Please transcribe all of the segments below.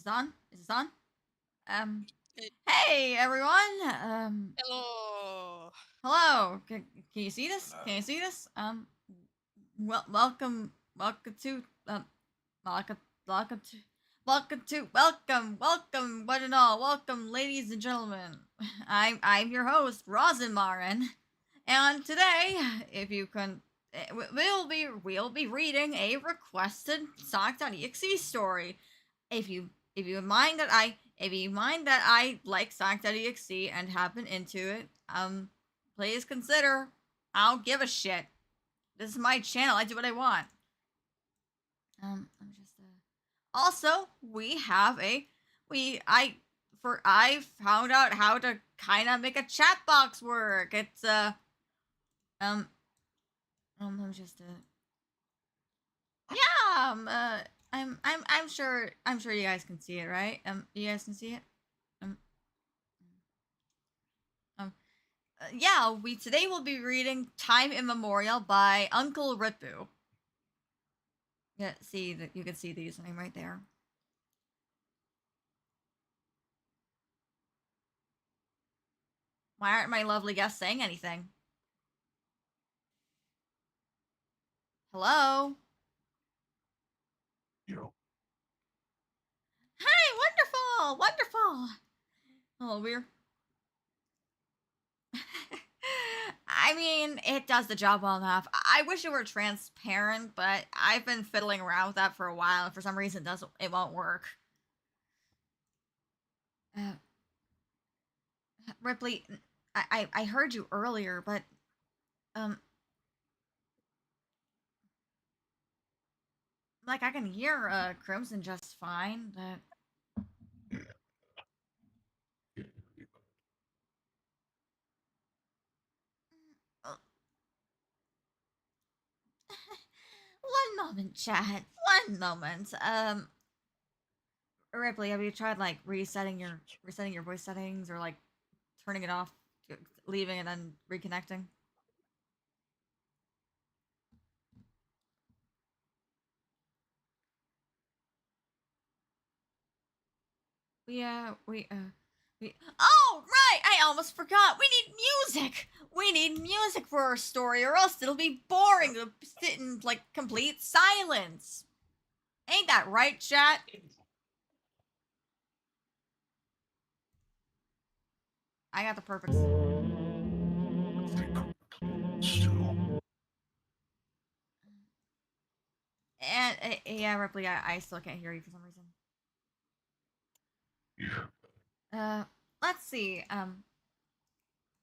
this on? Is this on? It- Hey everyone. Hello. Hello. Can you see this? Can you see this? Welcome to welcome, welcome, one and all, welcome, ladies and gentlemen. I'm your host, Rosenmarin, and today, if you can, we'll be reading a requested 𝐒𝐸𝐴𝐸 story. If you mind that I like 𝐒𝐸𝐴𝐸 and happen into it, please consider. I don't give a shit. This is my channel. I do what I want. I'm just Also, we have I found out how to kind of make a chat box work. It's I'm just yeah, I'm sure you guys can see it, right? You guys can see it? Um yeah, today we'll be reading Time Immemorial by Uncle Ripu. Yeah, see that you can see the username right there. Why aren't my lovely guests saying anything? Hello? Yo. Hi, wonderful. Oh, weird. I mean, it does the job well enough. I wish it were transparent, but I've been fiddling around with that for a while, and for some reason it won't work. Ripley, I heard you earlier, but like I can hear Crimson just fine, but one moment, chat. One moment. Ripley, have you tried like resetting your voice settings or like turning it off, leaving and then reconnecting? Oh, right! I almost forgot. We need music. We need music for our story, or else it'll be boring to sit in like complete silence. Ain't that right, chat? I got the perfect. And yeah, Ripley, I still can't hear you for some reason. Let's see.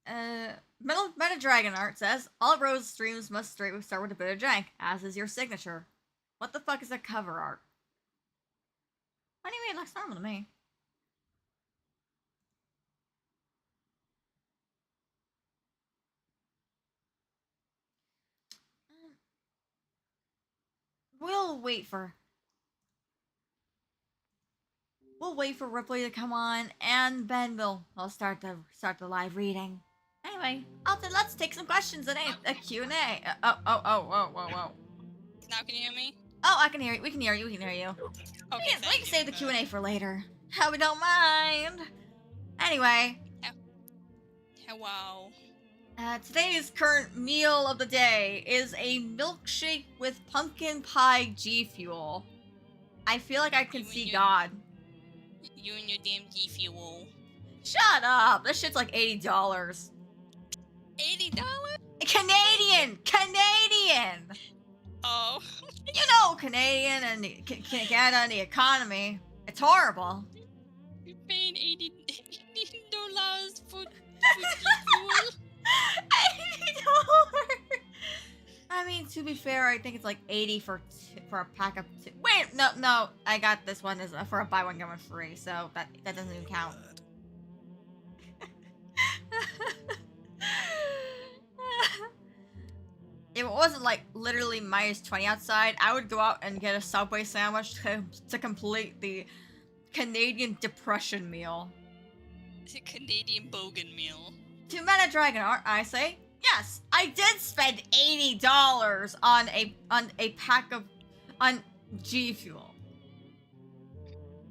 Meta Dragon Art says all Rose streams must start with a bit of jank, as is your signature. What the fuck is a cover art? What do you mean? It looks normal to me. We'll wait for Ripley to come on, and then we'll start the live reading. Anyway, let's take some questions and a Q&A. Whoa. Now can you hear me? Oh, I can hear you. We can hear you. Okay, We can save the Q&A for later. We don't mind. Anyway. Hello. Today's current meal of the day is a milkshake with pumpkin pie G Fuel. I feel like I can see God. You and your damn G Fuel. Shut up! This shit's like $80. $80? Canadian! Oh. You know Canadian and Canada and the economy. It's horrible. You're paying $80 for G Fuel? $80. I mean, to be fair, I think it's like 80 for a pack of two. Wait, no, I got this one as for a buy one get one free, so that doesn't even count. If it wasn't like literally -20 outside, I would go out and get a Subway sandwich to complete the Canadian depression meal. It's a Canadian bogan meal. To Meta Dragon Art, I say, yes, I did spend $80 on a pack of G Fuel.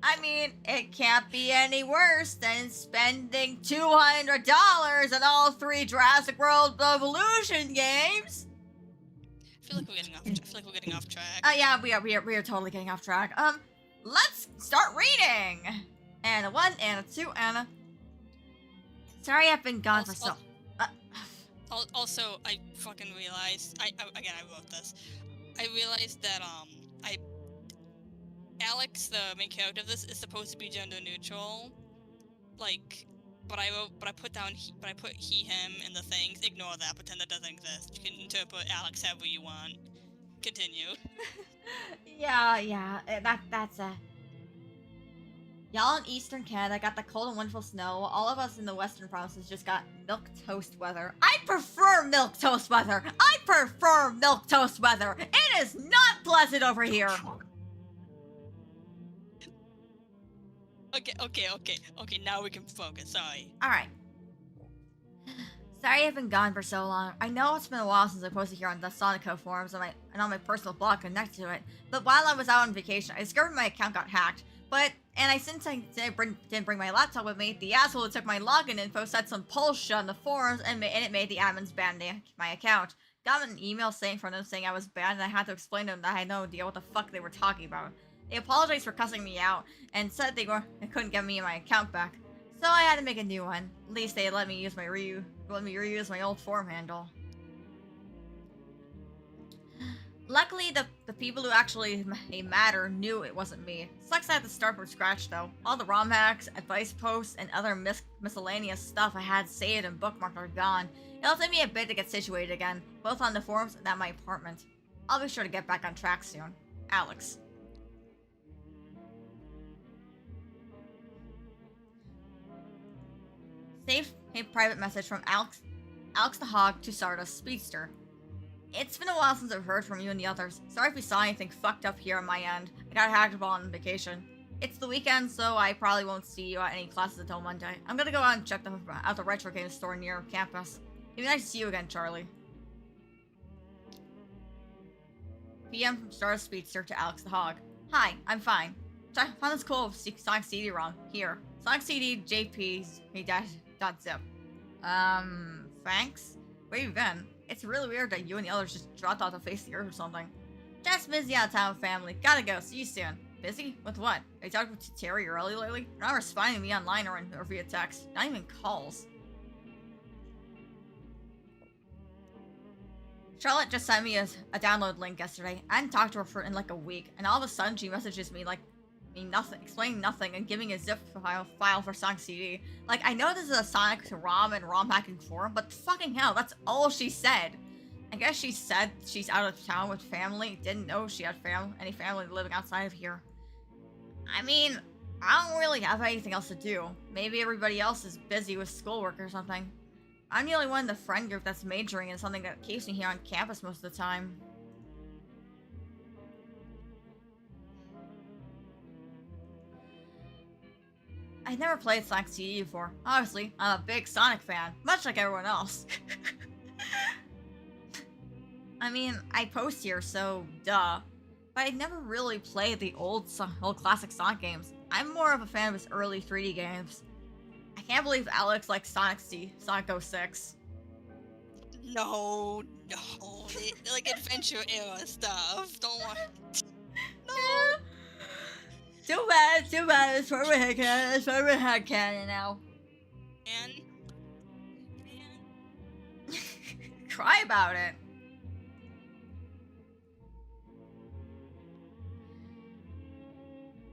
I mean, it can't be any worse than spending $200 on all 3 Jurassic World Evolution games. I feel like we're getting off. I feel like we're getting off track. Yeah, we are totally getting off track. Let's start reading. And a 1 and a 2 and a. Sorry, I've been gone for so. Also, I fucking realized. I wrote this. I realized that Alex, the main character of this, is supposed to be gender neutral. Like, but I put he, him in the things. Ignore that. Pretend that doesn't exist. You can interpret Alex however you want. Continue. Yeah. That's Y'all in Eastern Canada got the cold and wonderful snow. All of us in the Western provinces just got milk toast weather. I prefer milk toast weather. It is not pleasant over here. Okay, now we can focus, sorry. Alright. Sorry I've been gone for so long. I know it's been a while since I posted here on the 𝐒𝐤𝐤𝐚𝐥 forums and on my personal blog connected to it, but while I was out on vacation, I discovered my account got hacked. Since I didn't bring my laptop with me, the asshole who took my login info said some bullshit on the forums and it made the admins ban my account. Got an email from them saying I was banned and I had to explain to them that I had no idea what the fuck they were talking about. They apologized for cussing me out and said they couldn't get me and my account back. So I had to make a new one. At least they let me reuse my old forum handle. Luckily, the people who actually matter knew it wasn't me. Sucks I had to start from scratch though. All the ROM hacks, advice posts, and other miscellaneous stuff I had saved and bookmarked are gone. It'll take me a bit to get situated again, both on the forums and at my apartment. I'll be sure to get back on track soon. Alex. Saved a private message from Alex the Hog to Stardust Speedster. It's been a while since I've heard from you and the others. Sorry if you saw anything fucked up here on my end. I got hacked while on vacation. It's the weekend, so I probably won't see you at any classes until Monday. I'm gonna go out and check out the retro game store near campus. It'd be nice to see you again, Charlie. PM from Stardust Speedster to Alex the Hog. Hi, I'm fine. I found this cool Sonic CD ROM. Here. Sonic CD JP.zip. Thanks? Where you been? It's really weird that you and the others just dropped off the face of the earth or something. Just busy out of town with family. Gotta go. See you soon. Busy? With what? Are you talking to Terry or Ellie lately? You're not responding to me online or via text. Not even calls. Charlotte just sent me a download link yesterday. I hadn't talked to her in like a week, and all of a sudden she messages me nothing, explaining nothing, and giving a zip file for Sonic CD. Like, I know this is a Sonic ROM and ROM hacking forum, but fucking hell, that's all she said. I guess she said she's out of town with family, didn't know she had any family living outside of here. I mean, I don't really have anything else to do. Maybe everybody else is busy with schoolwork or something. I'm the only one in the friend group that's majoring in something that keeps me here on campus most of the time. I'd never played Sonic CD before. Obviously, I'm a big Sonic fan, much like everyone else. I mean, I post here, so duh. But I'd never really played the old classic Sonic games. I'm more of a fan of his early 3D games. I can't believe Alex likes Sonic 06. No, like adventure era stuff. Don't want. No. Too bad. It's for my headcanon now. Man. Cry about it.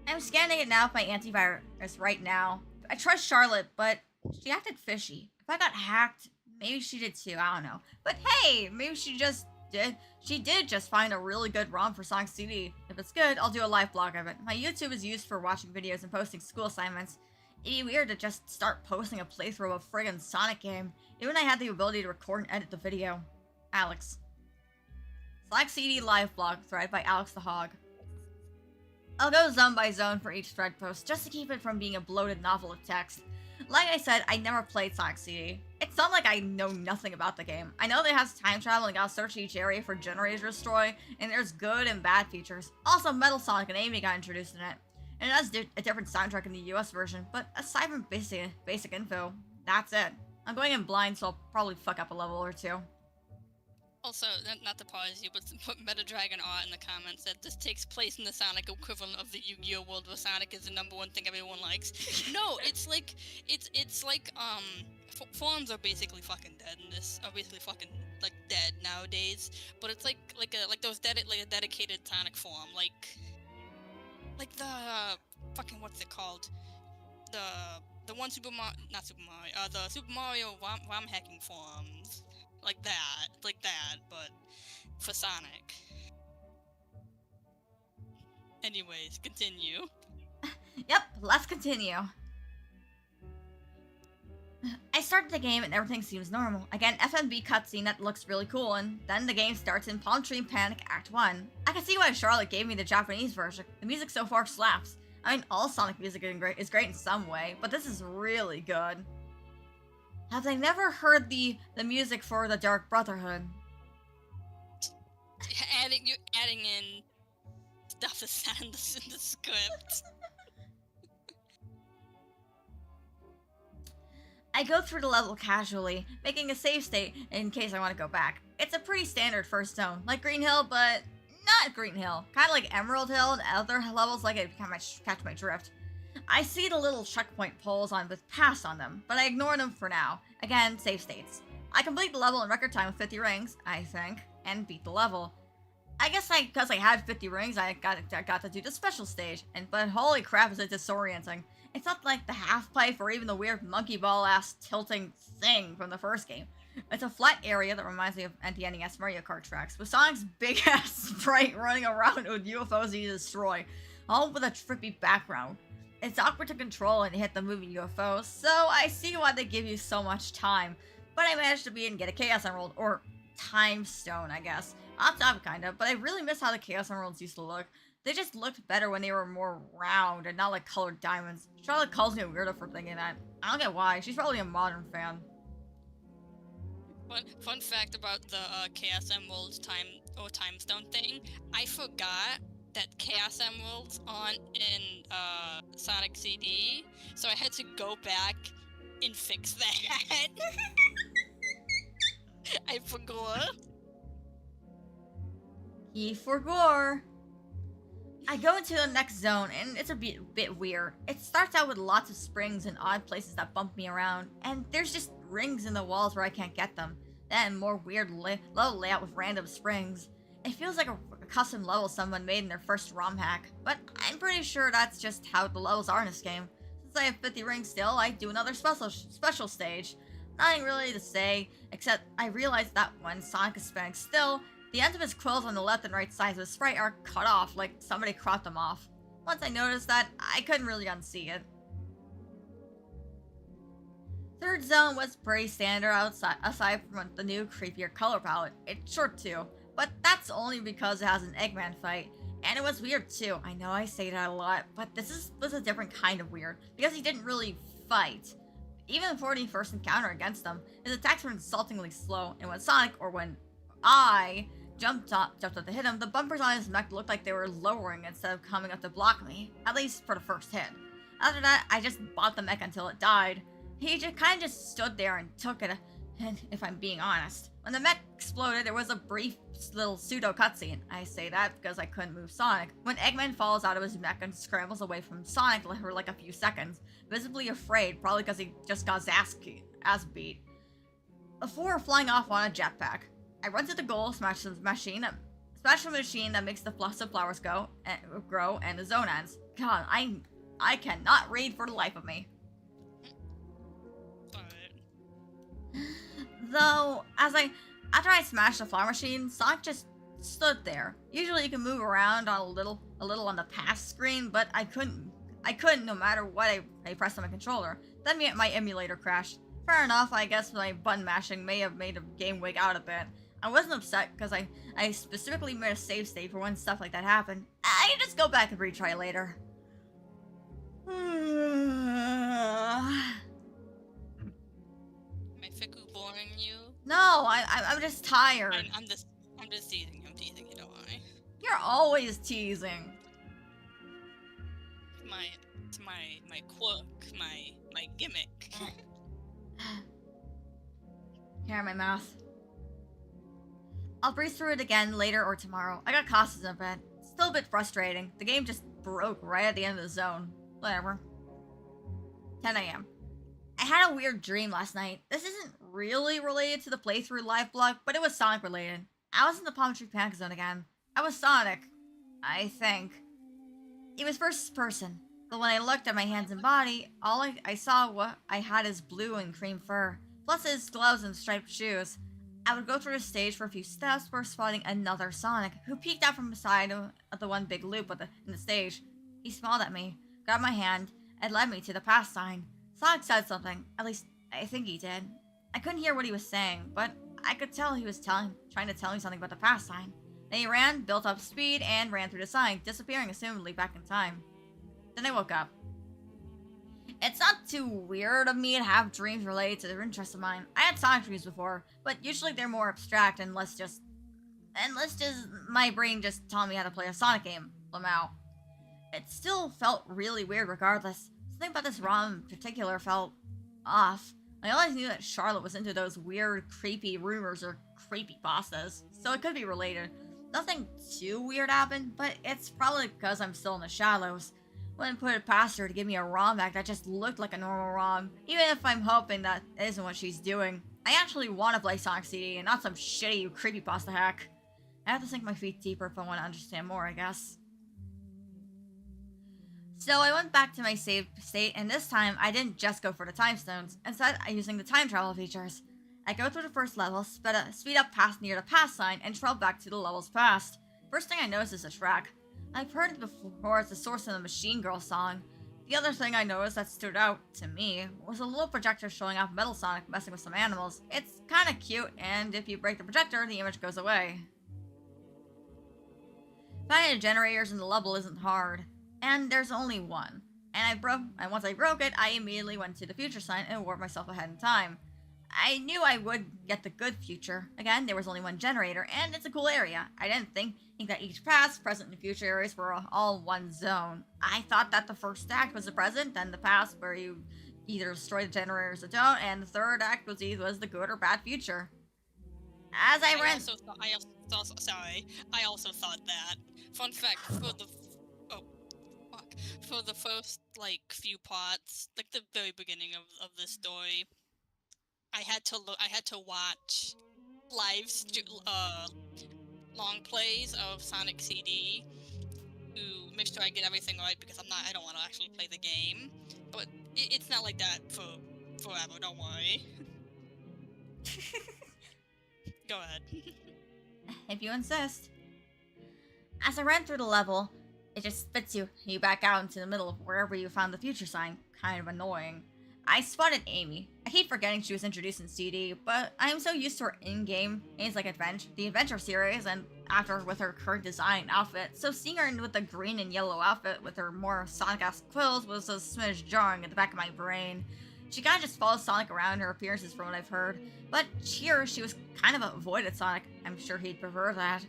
I'm scanning it now with my antivirus right now. I trust Charlotte, but she acted fishy. If I got hacked, maybe she did too, I don't know. But hey, maybe she did just find a really good ROM for Sonic CD. If it's good, I'll do a live blog of it. My YouTube is used for watching videos and posting school assignments. It'd be weird to just start posting a playthrough of a friggin' Sonic game, even when I had the ability to record and edit the video. Alex. Sonic CD live blog thread by Alex the Hog. I'll go zone by zone for each thread post, just to keep it from being a bloated novel of text. Like I said, I never played Sonic CD. It's not like I know nothing about the game. I know that it has time travel and gotta search each area for generators to destroy, and there's good and bad features. Also, Metal Sonic and Amy got introduced in it. and it has a different soundtrack in the US version, but aside from basic info, that's it. I'm going in blind, so I'll probably fuck up a level or two. Also, not to pause you, but put Metadragon art in the comments that this takes place in the Sonic equivalent of the Yu-Gi-Oh world where Sonic is the #1 thing everyone likes. No, it's like forms are basically fucking dead in this. Are basically fucking like dead nowadays. But it's like a dedicated Sonic form, like the fucking what's it called? The one Super Mario, not Super Mario, the Super Mario ROM hacking forms. Like that, but for Sonic. Anyways, continue. Yep, let's continue. I started the game and everything seems normal. Again, FMV cutscene that looks really cool, and then the game starts in Palm Tree Panic Act 1. I can see why Charlotte gave me the Japanese version. The music so far slaps. I mean, all Sonic music is great in some way, but this is really good. Have they never heard the music for the Dark Brotherhood? Adding in stuff that's not in the script. I go through the level casually, making a save state in case I want to go back. It's a pretty standard first zone, like Green Hill, but not Green Hill. Kind of like Emerald Hill and other levels like it catch my drift. I see the little checkpoint poles with pass on them, but I ignore them for now. Again, save states. I complete the level in record time with 50 rings, I think, and beat the level. I guess because I had 50 rings, I got to do the special stage, but holy crap is it disorienting. It's not like the half pipe or even the weird monkey ball ass tilting thing from the first game. It's a flat area that reminds me of NES Mario Kart tracks, with Sonic's big ass sprite running around with UFOs he destroy, all with a trippy background. It's awkward to control and hit the moving UFOs, so I see why they give you so much time. But I managed to beat and get a Chaos Emerald, or Time Stone, I guess. On top, kinda, but I really miss how the Chaos Emeralds used to look. They just looked better when they were more round and not like colored diamonds. Charlotte calls me a weirdo for thinking that. I don't get why. She's probably a modern fan. Fun fact about the Chaos Emeralds Time Stone thing. I forgot that Chaos Emeralds aren't in Sonic CD, so I had to go back and fix that. I forgot. He forgot. I go into the next zone, and it's a bit weird. It starts out with lots of springs and odd places that bump me around, and there's just rings in the walls where I can't get them. Then more weird level layout with random springs. It feels like a custom level someone made in their first ROM hack, but I'm pretty sure that's just how the levels are in this game. Since I have 50 rings still, I do another special stage. Nothing really to say, except I realized that when Sonic is spinning still, the ends of his quills on the left and right sides of his sprite are cut off, like somebody cropped them off. Once I noticed that, I couldn't really unsee it. Third zone was pretty standard aside from the new creepier color palette. It's short too, but that's only because it has an Eggman fight. And it was weird too. I know I say that a lot, but this was a different kind of weird, because he didn't really fight. Even before the first encounter against them, his attacks were insultingly slow, and when Sonic, or when I jumped up to hit him, the bumpers on his mech looked like they were lowering instead of coming up to block me, at least for the first hit. After that, I just bought the mech until it died. He kind of just stood there and took it, if I'm being honest. When the mech exploded, there was a brief little pseudo cutscene. I say that because I couldn't move Sonic. When Eggman falls out of his mech and scrambles away from Sonic for like a few seconds, visibly afraid, probably because he just got his ass beat. Before flying off on a jetpack, I run to the goal, smash the machine that makes the flowers grow, and the zone ends. God, I cannot read for the life of me. Though, after I smashed the flower machine, Sonic just stood there. Usually you can move around on a little on the pass screen, but I couldn't no matter what I pressed on my controller. Then my emulator crashed. Fair enough, I guess my button mashing may have made the game wig out a bit. I wasn't upset because I specifically made a save state for when stuff like that happened. I can just go back and retry later. Boring you? No, I'm just tired. I'm just teasing. I'm teasing you, don't worry. You're always teasing. Come my quirk, my gimmick. Hair in my mouth. I'll breeze through it again later or tomorrow. I got causes in bed. Still a bit frustrating. The game just broke right at the end of the zone. Whatever. 10 a.m. I had a weird dream last night. This isn't really related to the playthrough live blog, but it was Sonic related. I was in the Palm Tree Panic Zone again. I was Sonic. I think. It was first person, but when I looked at my hands and body, all I saw what I had is blue and cream fur, plus his gloves and striped shoes. I would go through the stage for a few steps before spotting another Sonic, who peeked out from beside of the one big loop in the stage. He smiled at me, grabbed my hand, and led me to the pass sign. Sonic said something, at least I think he did. I couldn't hear what he was saying, but I could tell he was trying to tell me something about the pass sign. Then he ran, built up speed, and ran through the sign, disappearing assumedly back in time. Then I woke up. It's not too weird of me to have dreams related to their interests of mine. I had Sonic dreams before, but usually they're more abstract and less just my brain just telling me how to play a Sonic game. Lamau. It still felt really weird regardless. Something about this ROM in particular felt off. I always knew that Charlotte was into those weird, creepy rumors or creepy pastas, so it could be related. Nothing too weird happened, but it's probably because I'm still in the shadows. Wouldn't put it past her to give me a ROM back that just looked like a normal ROM, even if I'm hoping that isn't what she's doing. I actually want to play Sonic CD and not some shitty creepypasta hack. I have to sink my feet deeper if I want to understand more, I guess. So I went back to my saved state, and this time I didn't just go for the time stones. Instead, I'm using the time travel features. I go through the first level, speed up past near the pass sign, and travel back to the levels past. First thing I notice is a track. I've heard it before as the source of the Machine Girl song. The other thing I noticed that stood out to me was a little projector showing off Metal Sonic messing with some animals. It's kinda cute, and if you break the projector, the image goes away. Finding the generators in the level isn't hard, and there's only one. And once I broke it, I immediately went to the future sign and warped myself ahead in time. I knew I would get the good future. Again, there was only one generator, and it's a cool area. I didn't think that each past, present, and future areas were all one zone. I thought that the first act was the present, then the past, where you either destroy the generators or don't, and the third act was the good or bad future. As I ran... I also thought that. Fun fact, for the first, few parts, the very beginning of this story, I had to watch long plays of Sonic CD to make sure I get everything right, because I don't want to actually play the game. But it's not like that for forever, don't worry. Go ahead. If you insist. As I ran through the level, it just spits you back out into the middle of wherever you found the future sign. Kind of annoying. I spotted Amy. I keep forgetting she was introduced in CD, but I am so used to her in-game, Amy's like the Adventure series, and after with her current design outfit, so seeing her with the green and yellow outfit with her more Sonic-esque quills was a smidge jarring at the back of my brain. She kinda just follows Sonic around in her appearances from what I've heard, but here she was kind of avoided Sonic. I'm sure he'd prefer that.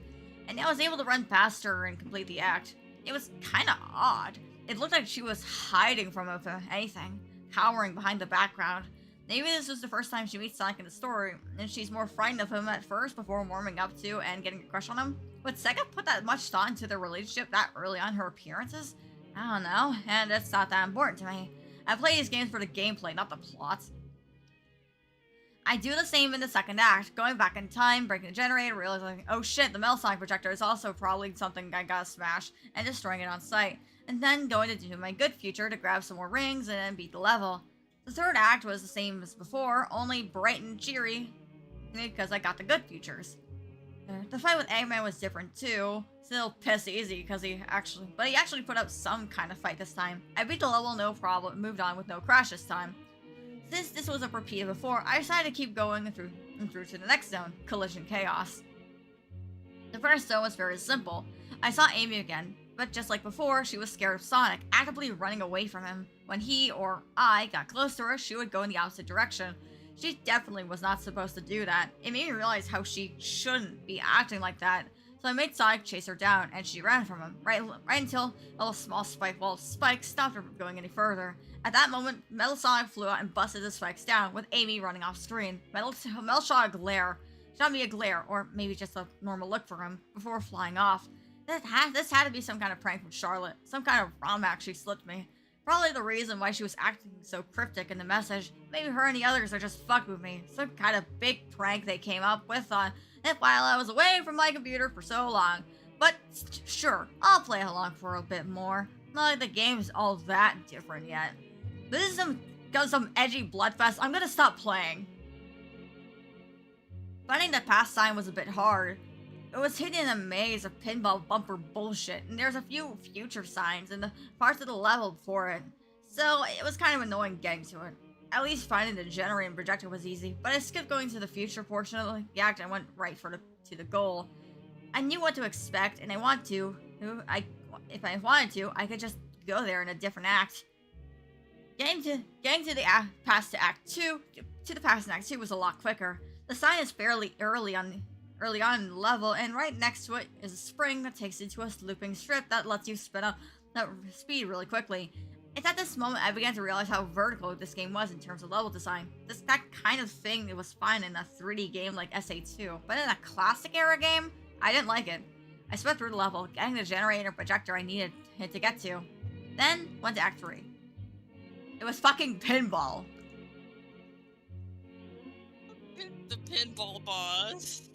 And I was able to run past her and complete the act. It was kinda odd. It looked like she was hiding from him, if anything, cowering behind the background. Maybe this was the first time she meets Sonic in the story, and she's more frightened of him at first before warming up to and getting a crush on him. Would Sega put that much thought into their relationship that early on her appearances? I don't know, and it's not that important to me. I play these games for the gameplay, not the plot. I do the same in the second act, going back in time, breaking the generator, realizing, oh shit, the Metal Sonic projector is also probably something I gotta smash, and destroying it on sight, and then going to do my good future to grab some more rings and then beat the level. The third act was the same as before, only bright and cheery, because I got the good futures. The fight with Eggman was different too, still piss easy because he actually put up some kind of fight this time. I beat the level no problem, moved on with no crash this time. Since this was a repeat of before, I decided to keep going through to the next zone, Collision Chaos. The first zone was very simple. I saw Amy again, but just like before, she was scared of Sonic, actively running away from him. When he or I got close to her, she would go in the opposite direction. She definitely was not supposed to do that. It made me realize how she shouldn't be acting like that. So I made Sonic chase her down, and she ran from him, right until a little small spike stopped her from going any further. At that moment, Metal Sonic flew out and busted the spikes down, with Amy running off screen. Metal shot a glare. Shot me a glare, or maybe just a normal look for him, before flying off. This had to be some kind of prank from Charlotte. Some kind of ROM hack she slipped me. Probably the reason why she was acting so cryptic in the message. Maybe her and the others are just fucking with me. Some kind of big prank they came up with on it while I was away from my computer for so long. But sure, I'll play along for a bit more. Not like the game's all that different yet. This is some edgy bloodfest. I'm gonna stop playing. Finding the pass sign was a bit hard. It was hidden in a maze of pinball bumper bullshit, and there's a few future signs in the parts of the level for it. So it was kind of annoying getting to it. At least finding the generating projector was easy, but I skipped going to the future portion of the act and went right to the goal. I knew what to expect, and if I wanted to, I could just go there in a different act. Getting to the past to Act 2 to the past in Act 2 was a lot quicker. The sign is fairly early on in the level, and right next to it is a spring that takes you to a looping strip that lets you spin up that speed really quickly. It's at this moment I began to realize how vertical this game was in terms of level design. That kind of thing that was fine in a 3D game like SA2, but in a classic era game, I didn't like it. I sped through the level, getting the generator projector I needed to get to. Then went to Act 3. It was fucking pinball. The pinball boss.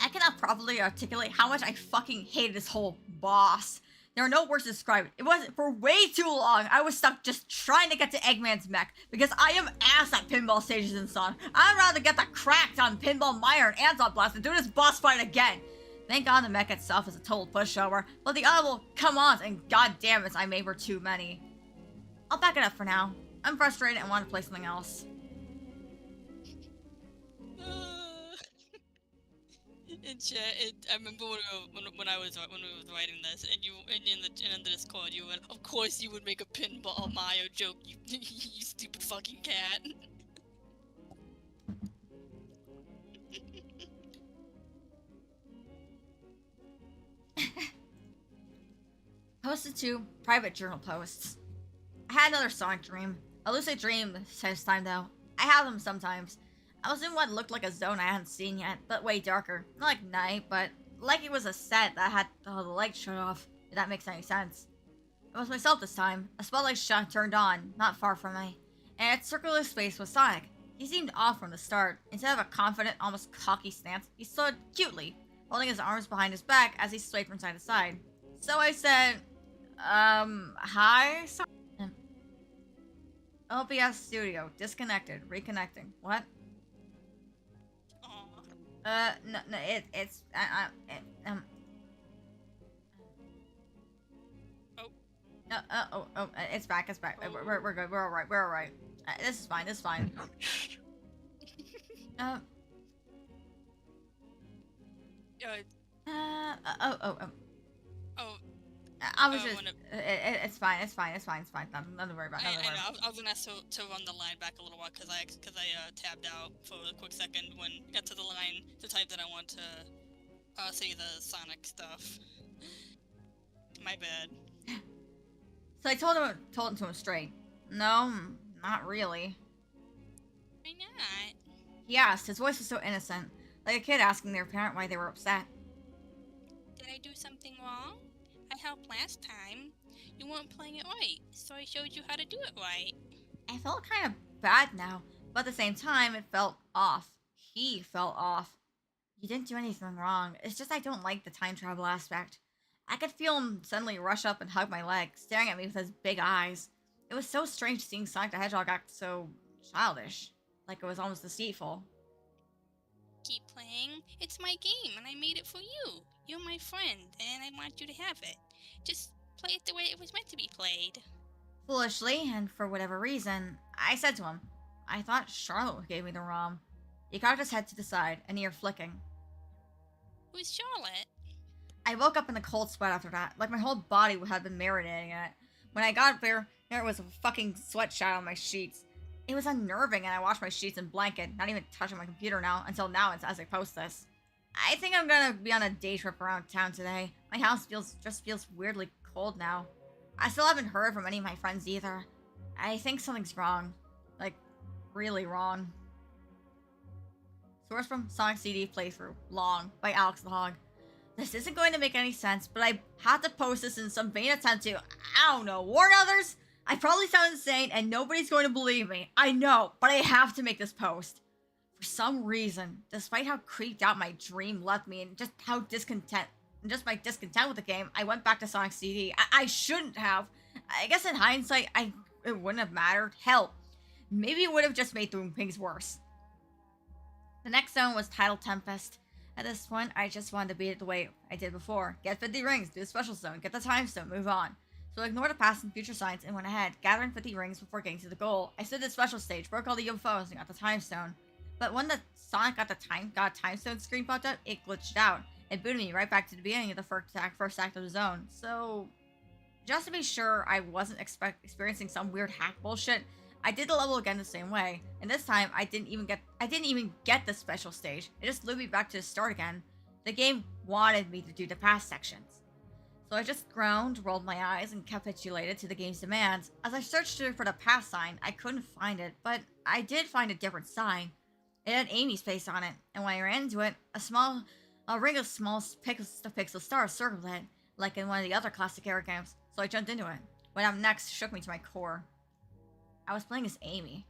I cannot properly articulate how much I fucking hated this whole boss. There are no words to describe it. It was for way too long. I was stuck just trying to get to Eggman's mech because I am ass at pinball stages in Sonic. I'd rather get the cracked on Pinball Mire and Anton Blast than do this boss fight again. Thank God the mech itself is a total pushover, but the other come-ons and goddamn it, I made were too many. I'll back it up for now. I'm frustrated and want to play something else. In chat, I remember when I was writing this, and in the Discord, you went, "Of course you would make a pinball Mario joke, you you stupid fucking cat." Posted to private journal posts. I had another Sonic dream. A lucid dream this time though. I have them sometimes. I was in what looked like a zone I hadn't seen yet, but way darker. Not like night, but like it was a set that had the lights shut off, if that makes any sense. It was myself this time. A spotlight turned on, not far from me, and its circular space was Sonic. He seemed off from the start. Instead of a confident, almost cocky stance, he stood cutely, holding his arms behind his back as he swayed from side to side. So I said, hi, Sonic? OBS Studio, disconnected, reconnecting. What? No, it's Oh. No, it's back, We're good, we're alright. This is fine, Oh. I was just, it's fine, nothing to worry about, I was gonna ask to run the line back a little while, because I tabbed out for a quick second when I got to the line to type that I want to say the Sonic stuff. My bad. So I told him to him straight. No, not really. Why not? He asked, his voice was so innocent, like a kid asking their parent why they were upset. Did I do something wrong? I helped last time. You weren't playing it right, so I showed you how to do it right. I felt kind of bad now, but at the same time, it felt off. He felt off. You didn't do anything wrong. It's just I don't like the time travel aspect. I could feel him suddenly rush up and hug my leg, staring at me with his big eyes. It was so strange seeing Sonic the Hedgehog act so childish, like it was almost deceitful. Keep playing. It's my game, and I made it for you. You're my friend, and I want you to have it. Just play it the way it was meant to be played. Foolishly, and for whatever reason, I said to him, I thought Charlotte gave me the ROM. He cocked his head to the side, an ear flicking. Who's Charlotte? I woke up in a cold sweat after that, like my whole body had been marinating in it. When I got there was a fucking sweat shot on my sheets. It was unnerving, and I washed my sheets and blanket, not even touching my computer now, until now as I post this. I think I'm gonna be on a day trip around town today. My house just feels weirdly cold now. I still haven't heard from any of my friends either. I think something's wrong. Like, really wrong. Source from Sonic CD playthrough. Long. By Alex the Hog. This isn't going to make any sense, but I had to post this in some vain attempt to, I don't know, warn others? I probably sound insane and nobody's going to believe me. I know, but I have to make this post. For some reason, despite how creeped out my dream left me and just how discontent, and just my discontent with the game, I went back to Sonic CD. I shouldn't have. I guess in hindsight, it wouldn't have mattered. Hell, maybe it would have just made things worse. The next zone was titled Tempest. At this point, I just wanted to beat it the way I did before. Get 50 rings, do the special zone, get the time stone, move on. So I ignored the past and future signs and went ahead, gathering 50 rings before getting to the goal. I stood at the special stage, broke all the UFOs, and got the time stone. But when the Sonic got time stone screen popped up, it glitched out. It booted me right back to the beginning of the first act of the zone. So, just to be sure I wasn't experiencing some weird hack bullshit, I did the level again the same way, and this time I didn't even get the special stage. It just looped me back to the start again. The game wanted me to do the past sections. So I just groaned, rolled my eyes, and capitulated to the game's demands. As I searched for the past sign, I couldn't find it, but I did find a different sign. It had Amy's face on it, and when I ran into it, a ring of small pixel stars circled it, like in one of the other classic era games. So I jumped into it. What happened next shook me to my core. I was playing as Amy.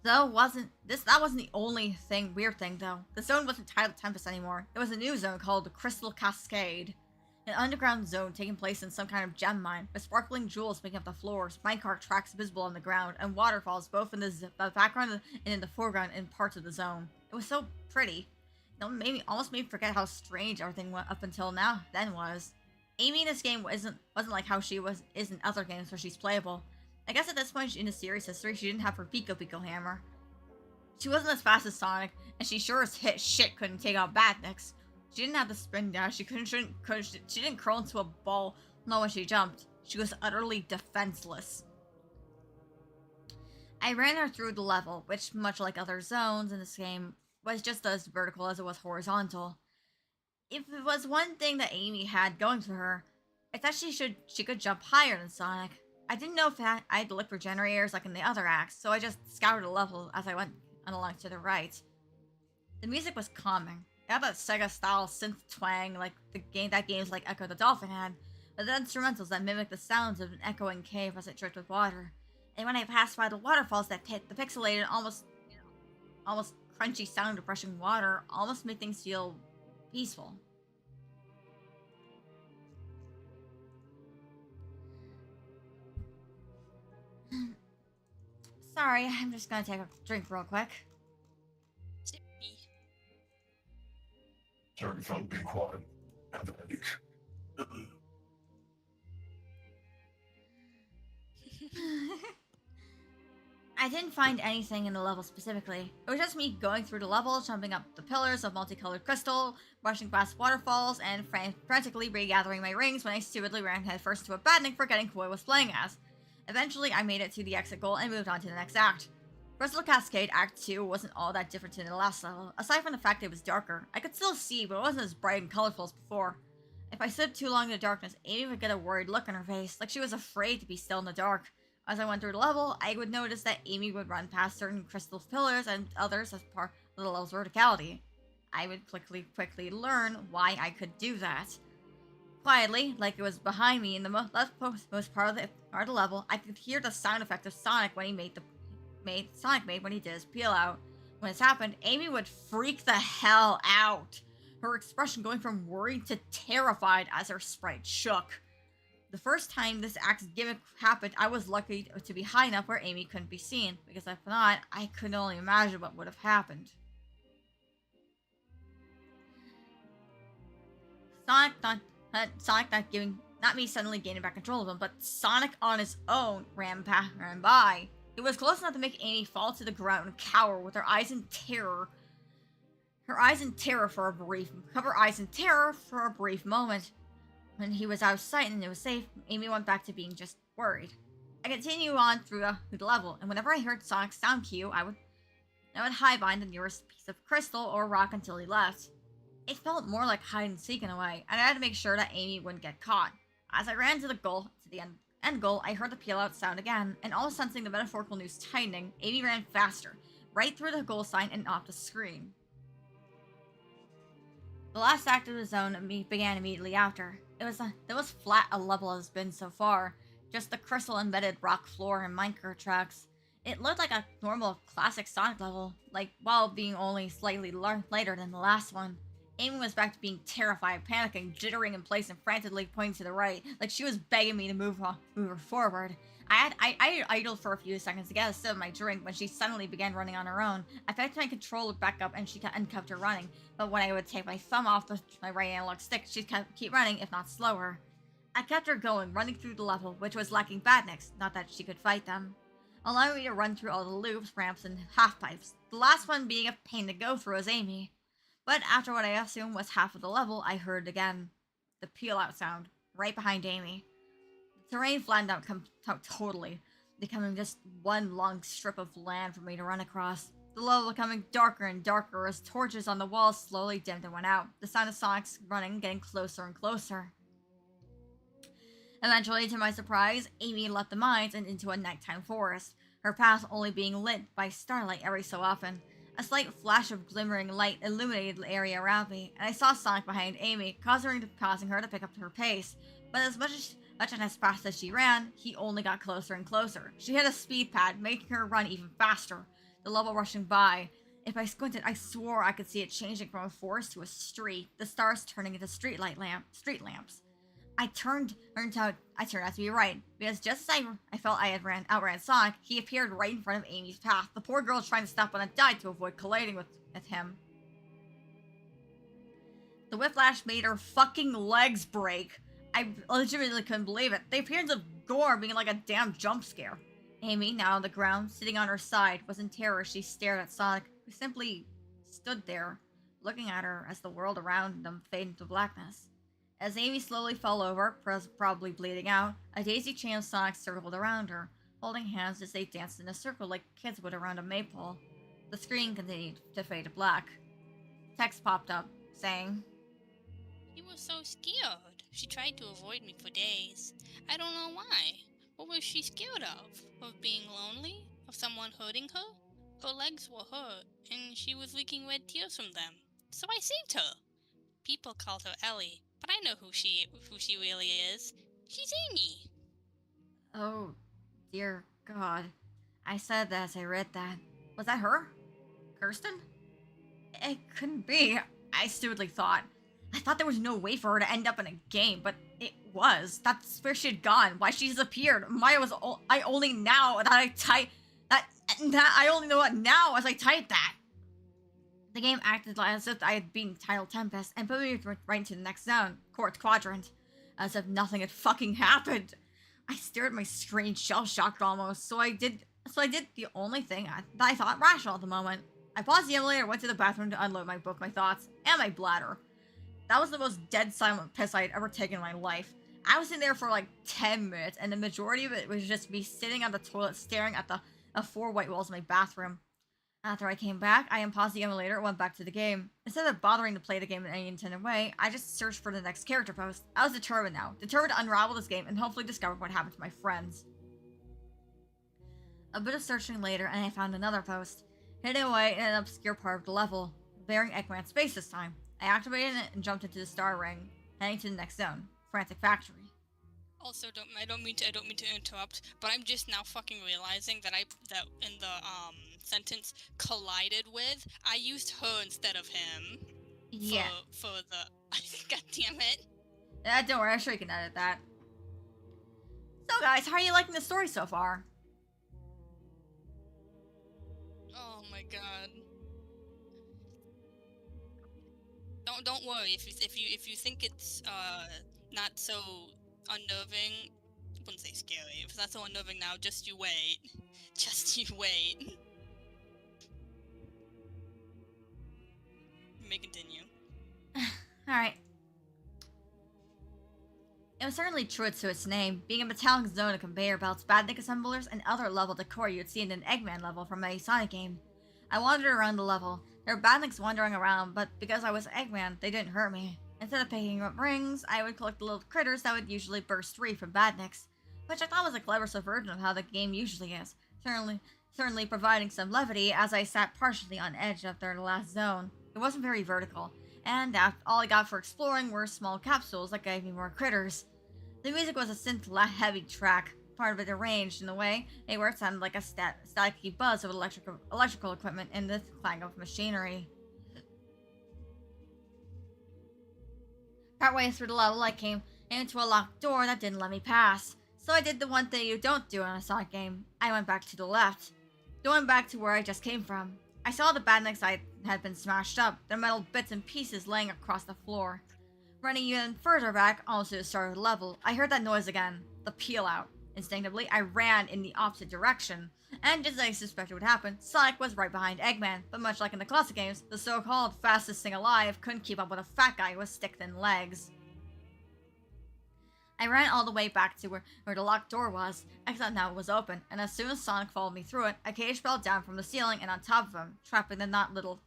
Though that wasn't the only weird thing though. The zone wasn't titled Tempest anymore. It was a new zone called the Crystal Cascade. An underground zone taking place in some kind of gem mine, with sparkling jewels making up the floors, minecart tracks visible on the ground, and waterfalls both in the background and in the foreground in parts of the zone. It was so pretty. It almost made me forget how strange everything went up until then was. Amy in this game wasn't like how she is in other games where she's playable. I guess at this point in the series history, she didn't have her Pico hammer. She wasn't as fast as Sonic, and she sure as shit couldn't take out Badniks. She didn't have the spin dash, she didn't curl into a ball, not when she jumped. She was utterly defenseless. I ran her through the level, which, much like other zones in this game, was just as vertical as it was horizontal. If it was one thing that Amy had going for her, it's that she could jump higher than Sonic. I didn't know if I had to look for generators like in the other acts, so I just scoured the level as I went along to the right. The music was calming. It had that Sega-style synth twang like that games like Echo the Dolphin had, but the instrumentals that mimicked the sounds of an echoing cave as it dripped with water. And when I passed by the waterfalls that hit the pixelated, almost crunchy sound of rushing water, almost made things feel peaceful. Sorry, I'm just gonna take a drink real quick. Sippy. Sorry, phone, be quiet. Have a headache. I didn't find anything in the level specifically. It was just me going through the level, jumping up the pillars of multicolored crystal, rushing past waterfalls, and frantically regathering my rings when I stupidly ran headfirst into a badnik forgetting who I was playing as. Eventually, I made it to the exit goal and moved on to the next act. Crystal Cascade Act 2 wasn't all that different than the last level, aside from the fact it was darker. I could still see, but it wasn't as bright and colorful as before. If I stood too long in the darkness, Amy would get a worried look on her face, like she was afraid to be still in the dark. As I went through the level, I would notice that Amy would run past certain crystal pillars and others as part of the level's verticality. I would quickly learn why I could do that. Quietly, like it was behind me in the most part of the level, I could hear the sound effect of Sonic when Sonic made when he did his peel out. When this happened, Amy would freak the hell out, her expression going from worried to terrified as her sprite shook. The first time this act's gimmick happened, I was lucky to be high enough where Amy couldn't be seen, because if not, I could only imagine what would have happened. Not me suddenly gaining back control of him, but Sonic on his own ran by. It was close enough to make Amy fall to the ground and cower with her eyes in terror. For a brief moment. When he was out of sight and it was safe, Amy went back to being just worried. I continued on through the level, and whenever I heard Sonic's sound cue, and I would hide behind the nearest piece of crystal or rock until he left. It felt more like hide and seek in a way, and I had to make sure that Amy wouldn't get caught. As I ran to the end goal, I heard the peel out sound again, and all sensing the metaphorical noose tightening, Amy ran faster, right through the goal sign and off the screen. The last act of the zone began immediately after. It was flat a level as been so far, just the crystal embedded rock floor and minecart tracks. It looked like a normal classic Sonic level, like while being only slightly lighter than the last one. Amy was back to being terrified, panicking, jittering in place, and frantically pointing to the right, like she was begging me to move her forward. I idled for a few seconds to get a sip of my drink when she suddenly began running on her own. I felt my controller back up and she kept her running, but when I would take my thumb off my right analog stick, she'd keep running, if not slower. I kept her going, running through the level, which was lacking badniks, not that she could fight them, allowing me to run through all the loops, ramps, and half-pipes, the last one being a pain to go through as Amy. But after what I assumed was half of the level, I heard again the peel-out sound, right behind Amy. The terrain flattened out totally, becoming just one long strip of land for me to run across. The level becoming darker and darker as torches on the walls slowly dimmed and went out, the sound of Sonic's running getting closer and closer. Eventually, to my surprise, Amy left the mines and into a nighttime forest, her path only being lit by starlight every so often. A slight flash of glimmering light illuminated the area around me, and I saw Sonic behind Amy, causing her to pick up her pace. But as much as fast as she ran, he only got closer and closer. She hit a speed pad, making her run even faster, the level rushing by. If I squinted, I swore I could see it changing from a forest to a street, the stars turning into street lamps. I turned out to be right, because just as I felt I had outran Sonic, he appeared right in front of Amy's path, the poor girl trying to stop on a dive to avoid colliding with him. The whiplash made her fucking legs break. I legitimately couldn't believe it. The appearance of gore being like a damn jump scare. Amy, now on the ground, sitting on her side, was in terror as she stared at Sonic, who simply stood there, looking at her as the world around them faded into blackness. As Amy slowly fell over, probably bleeding out, a daisy chain of Sonic circled around her, holding hands as they danced in a circle like kids would around a maypole. The screen continued to fade to black. Text popped up, saying, "She was so scared. She tried to avoid me for days. I don't know why. What was she scared of? Of being lonely? Of someone hurting her? Her legs were hurt, and she was leaking red tears from them. So I saved her. People called her Ellie, but I know who she really is. She's Amy." "Oh, dear God." I said that as I read that. Was that her? Kirsten? It couldn't be, I stupidly thought. I thought there was no way for her to end up in a game, but it was. That's where she had gone. Why she disappeared. I only now that I only know it now as I typed that. The game acted as if I had beaten Tidal Tempest and put me right into the next zone, Court Quadrant, as if nothing had fucking happened. I stared at my screen, shell-shocked almost, so I did the only thing that I thought rational at the moment. I paused the emulator, went to the bathroom to unload my book, my thoughts, and my bladder. That was the most dead silent piss I had ever taken in my life. I was in there for like 10 minutes, and the majority of it was just me sitting on the toilet staring at the four white walls of my bathroom. After I came back, I unpaused the emulator and went back to the game. Instead of bothering to play the game in any intended way, I just searched for the next character post. I was determined now, determined to unravel this game and hopefully discover what happened to my friends. A bit of searching later, and I found another post, hidden away in an obscure part of the level, bearing Eggman's space this time. I activated it and jumped into the star ring, heading to the next zone, Frantic Factory. Also, I don't mean to interrupt, but I'm just now fucking realizing that in the sentence collided with, I used her instead of him. Yeah. For the God damn it. Don't worry, I'm sure you can edit that. So guys, how are you liking the story so far? Oh my god. Don't worry if you think it's not so unnerving. I wouldn't say scary. If it's not so unnerving now, just you wait. Just you wait. You may continue. Alright. It was certainly true to its name, being a metallic zone of conveyor belts, badnik assemblers, and other level decor you'd see in an Eggman level from a Sonic game. I wandered around the level. There were badniks wandering around, but because I was Eggman, they didn't hurt me. Instead of picking up rings, I would collect the little critters that would usually burst free from badniks, which I thought was a clever subversion of how the game usually is. Certainly providing some levity as I sat partially on edge after the last zone. It wasn't very vertical, and all I got for exploring were small capsules that gave me more critters. The music was a synth-heavy track, part of it arranged in a way where it sounded like a staticky buzz of electrical equipment and the clang of machinery. Partway through the level, I came into a locked door that didn't let me pass. So I did the one thing you don't do in a Sonic game. I went back to the left, going back to where I just came from. I saw the badniks had been smashed up, their metal bits and pieces laying across the floor. Running even further back, almost to the start of the level, I heard that noise again, the peel out. Instinctively, I ran in the opposite direction, and just as I suspected would happen, Sonic was right behind Eggman, but much like in the classic games, the so-called fastest thing alive couldn't keep up with a fat guy with stick-thin legs. I ran all the way back to where the locked door was, except now it was open, and as soon as Sonic followed me through it, a cage fell down from the ceiling and on top of him, trapping the not little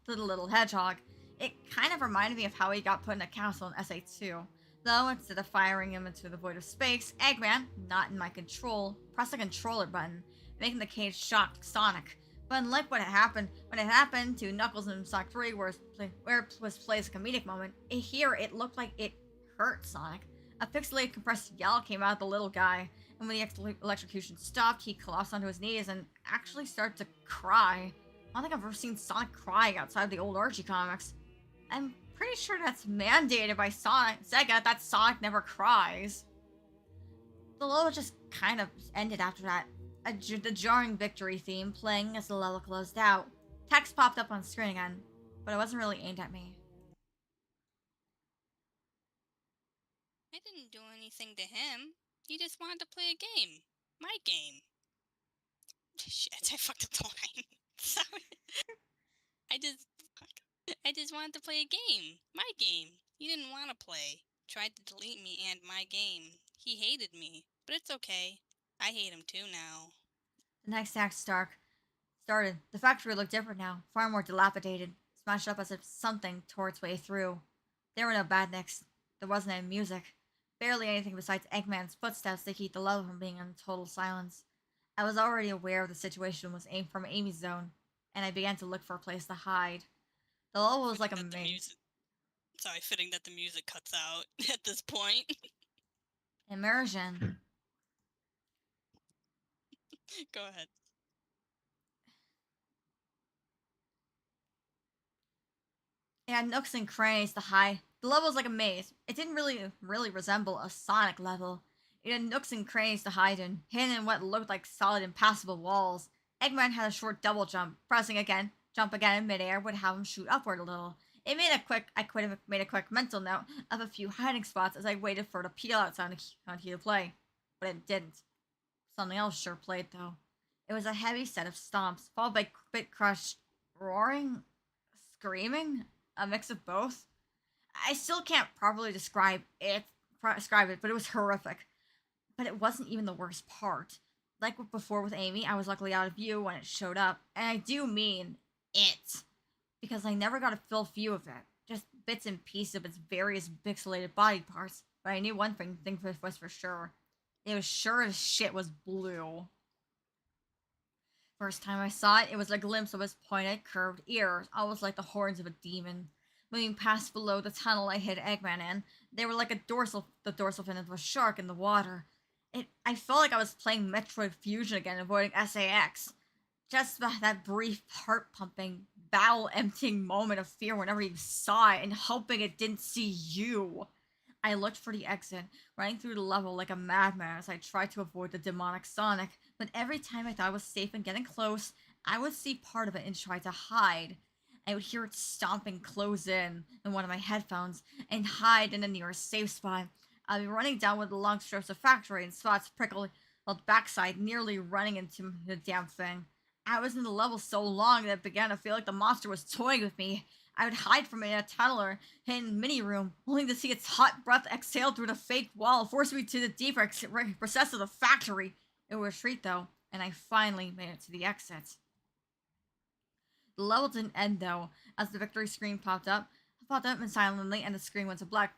hedgehog. It kind of reminded me of how he got put in a castle in SA2. Though, instead of firing him into the void of space, Eggman, not in my control, pressed the controller button, making the cage shock Sonic. But unlike when it happened to Knuckles in Sonic 3, where it was played as a comedic moment, here it looked like it hurt Sonic. A pixelated compressed yell came out of the little guy, and when the electrocution stopped, he collapsed onto his knees and actually started to cry. I don't think I've ever seen Sonic cry outside the old Archie comics. I'm pretty sure that's mandated by Sega that Sonic never cries. The level just kind of ended after that. The jarring victory theme playing as the level closed out. Text popped up on screen again, but it wasn't really aimed at me. I didn't do anything to him. He just wanted to play a game. My game. Shit, I fucked up the line. Sorry. I just wanted to play a game. My game. He didn't want to play. Tried to delete me and my game. He hated me. But it's okay. I hate him too now. The next act started. The factory looked different now, far more dilapidated, smashed up as if something tore its way through. There were no badniks. There wasn't any music. Barely anything besides Eggman's footsteps to keep the level from being in total silence. I was already aware of the situation was aimed from Amy's zone, and I began to look for a place to hide. The level was like a maze. Sorry, fitting that the music cuts out at this point. Immersion. Go ahead. It had nooks and crannies to hide. The level was like a maze. It didn't really resemble a Sonic level. It had nooks and crannies to hide in, hidden in what looked like solid, impassable walls. Eggman had a short double jump. Pressing again, jump again in midair would have him shoot upward a little. I could have made a quick mental note of a few hiding spots as I waited for the peel out sound to play. But it didn't. Something else sure played, though. It was a heavy set of stomps, followed by bit crushed roaring, screaming, a mix of both. I still can't properly describe it, but it was horrific. But it wasn't even the worst part. Like before with Amy, I was luckily out of view when it showed up, and I do mean it, because I never got a full view of it, just bits and pieces of its various pixelated body parts. But I knew one thing was for sure. It was sure as shit was blue. First time I saw it, it was a glimpse of its pointed, curved ears, almost like the horns of a demon. Moving past below the tunnel I hid Eggman in, they were like the dorsal fin of a shark in the water. I felt like I was playing Metroid Fusion again, avoiding SAX. Just that brief, heart-pumping, bowel-emptying moment of fear whenever you saw it, and hoping it didn't see you. I looked for the exit, running through the level like a madman as I tried to avoid the demonic Sonic, but every time I thought I was safe and getting close, I would see part of it and try to hide. I would hear it stomping close in one of my headphones, and hide in the nearest safe spot. I'd be running down with the long strips of factory and spots prickly backside, nearly running into the damn thing. I was in the level so long that it began to feel like the monster was toying with me. I would hide from it in a tunnel or hidden mini room, only to see its hot breath exhale through the fake wall, forcing me to the deeper recess of the factory. It was a retreat though, and I finally made it to the exit. The level didn't end though, as the victory screen popped up and silently, and the screen went to black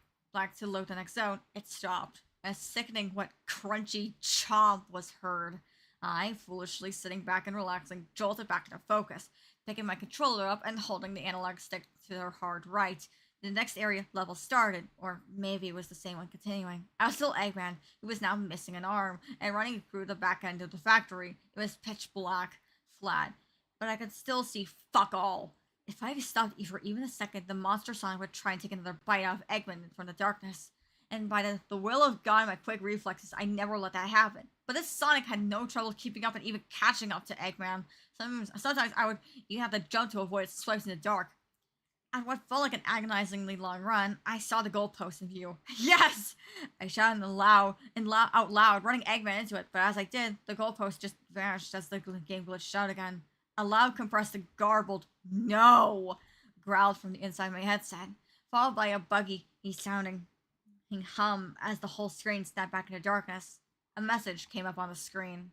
to load the next zone. It stopped. A sickening, wet, crunchy chomp was heard. I, foolishly sitting back and relaxing, jolted back into focus, picking my controller up and holding the analog stick to their hard right. The next area level started, or maybe it was the same one continuing. I was still Eggman, who was now missing an arm, and running through the back end of the factory. It was pitch black, flat, but I could still see fuck all. If I stopped for even a second, the monster Sonic would try and take another bite out of Eggman from the darkness. And by the will of God and my quick reflexes, I never let that happen. But this Sonic had no trouble keeping up and even catching up to Eggman. Sometimes I would even have to jump to avoid swipes in the dark. At what felt like an agonizingly long run, I saw the goalpost in view. Yes! I shouted out loud, running Eggman into it, but as I did, the goalpost just vanished as the game glitched out again. A loud, compressed, and garbled "No!" growled from the inside of my headset, followed by a buggy sounding hum as the whole screen snapped back into darkness. A message came up on the screen.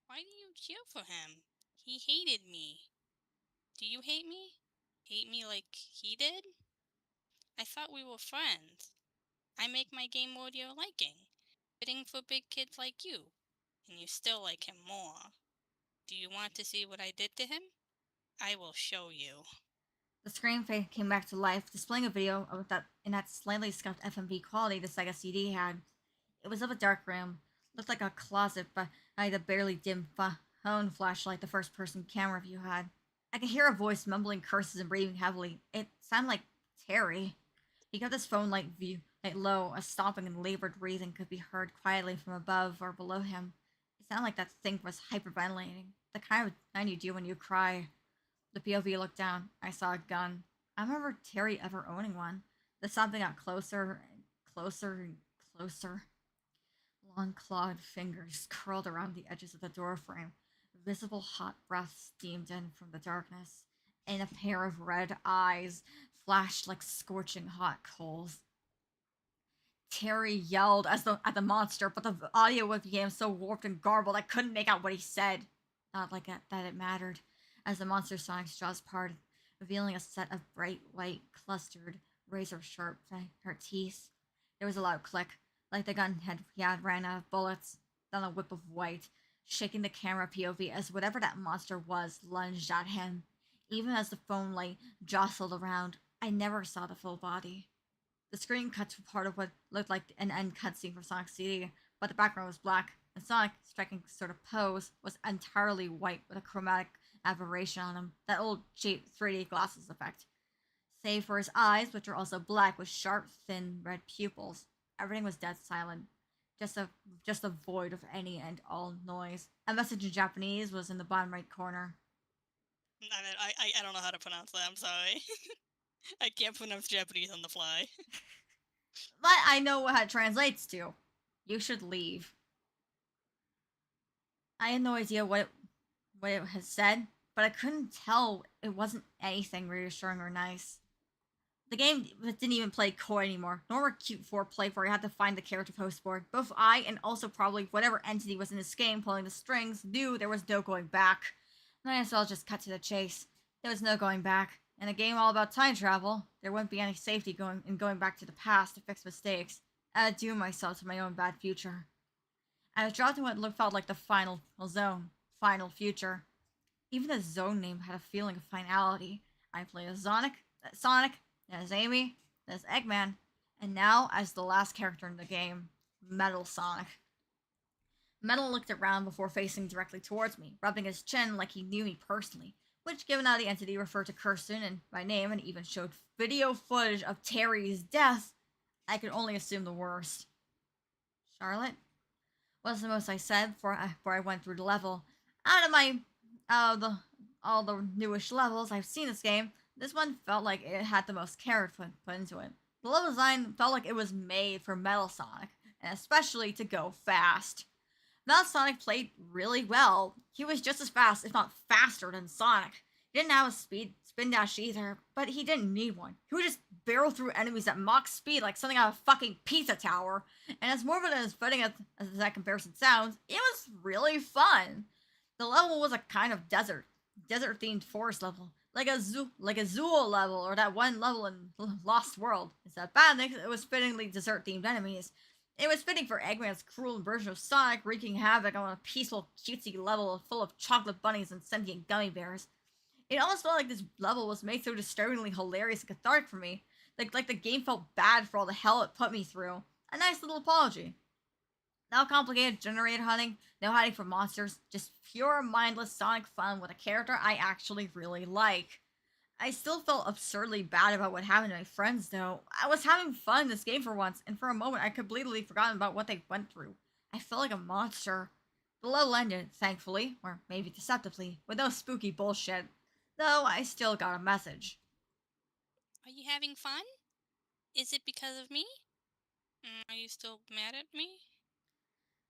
Why do you cheer for him? He hated me. Do you hate me? Hate me like he did? I thought we were friends. I make my game more to your liking, fitting for big kids like you, and you still like him more. Do you want to see what I did to him? I will show you. The screen came back to life, displaying a video of that in that slightly scuffed FMV quality the Sega CD had. It was of a dark room, looked like a closet by the barely dim phone flashlight the first-person camera view had. I could hear a voice mumbling curses and breathing heavily. It sounded like Terry. He got his phone light low, a stomping and labored breathing could be heard quietly from above or below him. It sounded like that thing was hyperventilating, the kind you do when you cry. The POV looked down. I saw a gun. I remember Terry ever owning one. The something got closer and closer and closer. Long clawed fingers curled around the edges of the doorframe. Visible hot breath steamed in from the darkness, and a pair of red eyes flashed like scorching hot coals. Terry yelled at the monster, but the audio became so warped and garbled I couldn't make out what he said. Not like that it mattered, as the monster Sonic's jaws parted, revealing a set of bright white, clustered, razor-sharp teeth. There was a loud click, like the gun had ran out of bullets, then a whip of white, shaking the camera POV as whatever that monster was lunged at him. Even as the phone light jostled around, I never saw the full body. The screen cut to part of what looked like an end cutscene from Sonic's CD, but the background was black, and Sonic, striking sort of pose, was entirely white with a chromatic aberration on him, that old cheap 3D glasses effect. Save for his eyes, which were also black with sharp, thin, red pupils, everything was dead silent. Just a void of any and all noise. A message in Japanese was in the bottom right corner. I don't know how to pronounce that, I'm sorry. I can't pronounce Japanese on the fly. But I know what it translates to. You should leave. I had no idea what it has said, but I couldn't tell it wasn't anything reassuring or nice. The game didn't even play coy anymore, nor were cute foreplay where you had to find the character postboard. Both I, and also probably whatever entity was in this game pulling the strings, knew there was no going back. Might as well just cut to the chase. There was no going back. In a game all about time travel, there wouldn't be any safety going back to the past to fix mistakes. I'd doom myself to my own bad future. I was dropped in what felt like the final zone, final future. Even the zone name had a feeling of finality. I played as Sonic, as Amy, as Eggman, and now as the last character in the game, Metal Sonic. Metal looked around before facing directly towards me, rubbing his chin like he knew me personally, which, given how the entity referred to Kirsten and my name and even showed video footage of Terry's death, I could only assume the worst. Charlotte? Was the most I said before I went through the level. Out of all the newish levels I've seen this game, this one felt like it had the most care put into it. The level design felt like it was made for Metal Sonic, and especially to go fast. Metal Sonic played really well. He was just as fast, if not faster, than Sonic. He didn't have a spin dash either, but he didn't need one. He would just barrel through enemies at mock speed like something out of a fucking pizza tower. And as morbid and as fitting as that comparison sounds, it was really fun. The level was a kind of desert. desert-themed forest level, like a Zool level, or that one level in Lost World. Instead of bandits, it was fittingly desert-themed enemies. It was fitting for Eggman's cruel version of Sonic wreaking havoc on a peaceful, cutesy level full of chocolate bunnies and sentient gummy bears. It almost felt like this level was made so disturbingly hilarious and cathartic for me. Like the game felt bad for all the hell it put me through. A nice little apology. No complicated generator hunting, no hiding from monsters, just pure mindless Sonic fun with a character I actually really like. I still felt absurdly bad about what happened to my friends, though. I was having fun in this game for once, and for a moment I completely forgotten about what they went through. I felt like a monster. The level ended, thankfully, or maybe deceptively, with no spooky bullshit. Though I still got a message. Are you having fun? Is it because of me? Are you still mad at me?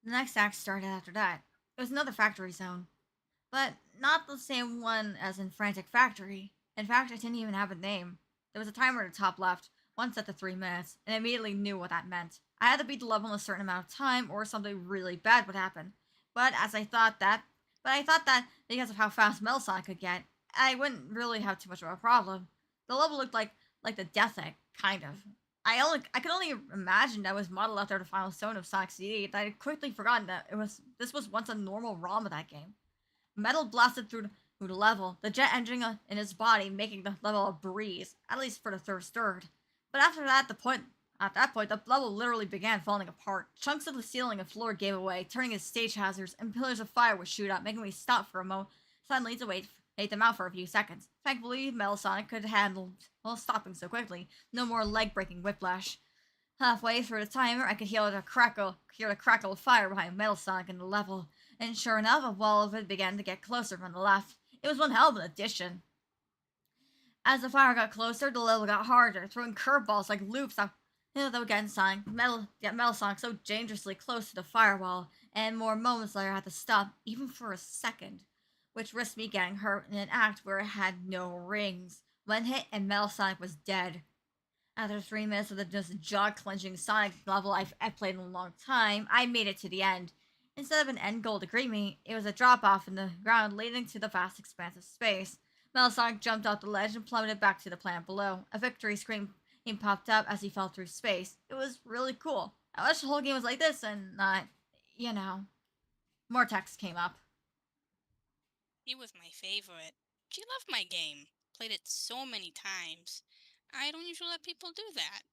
The next act started after that. It was another factory zone, but not the same one as in Frantic Factory. In fact, it didn't even have a name. There was a timer at the top left, one set to 3 minutes, and I immediately knew what that meant. I had to beat the level in a certain amount of time, or something really bad would happen. But I thought that because of how fast Metal Sonic could get, I wouldn't really have too much of a problem. The level looked like the Death Egg, kind of. I could only imagine that was modeled after the final zone of Sonic CD that I had quickly forgotten that this was once a normal ROM of that game. Metal blasted through the level, the jet engine in his body making the level a breeze, at least for the first third. But at that point, the level literally began falling apart. Chunks of the ceiling and floor gave away, turning into stage hazards, and pillars of fire would shoot up, making me stop for a moment, suddenly to wait them out for a few seconds. Thankfully, Metal Sonic could handle stopping so quickly. No more leg-breaking whiplash. Halfway through the timer, I could hear the crackle of fire behind Metal Sonic in the level, and sure enough, a wall of it began to get closer from the left. It was one hell of an addition. As the fire got closer, the level got harder, throwing curveballs like loops that would get Metal Sonic so dangerously close to the firewall, and more moments later I had to stop, even for a second, which risked me getting hurt in an act where it had no rings. One hit and Metal Sonic was dead. After 3 minutes of the just jaw-clenching Sonic level I've played in a long time, I made it to the end. Instead of an end goal to greet me, it was a drop-off in the ground leading to the vast expanse of space. Metal Sonic jumped off the ledge and plummeted back to the planet below. A victory scream popped up as he fell through space. It was really cool. I wish the whole game was like this and not, more text came up. He was my favorite. She loved my game. Played it so many times. I don't usually let people do that.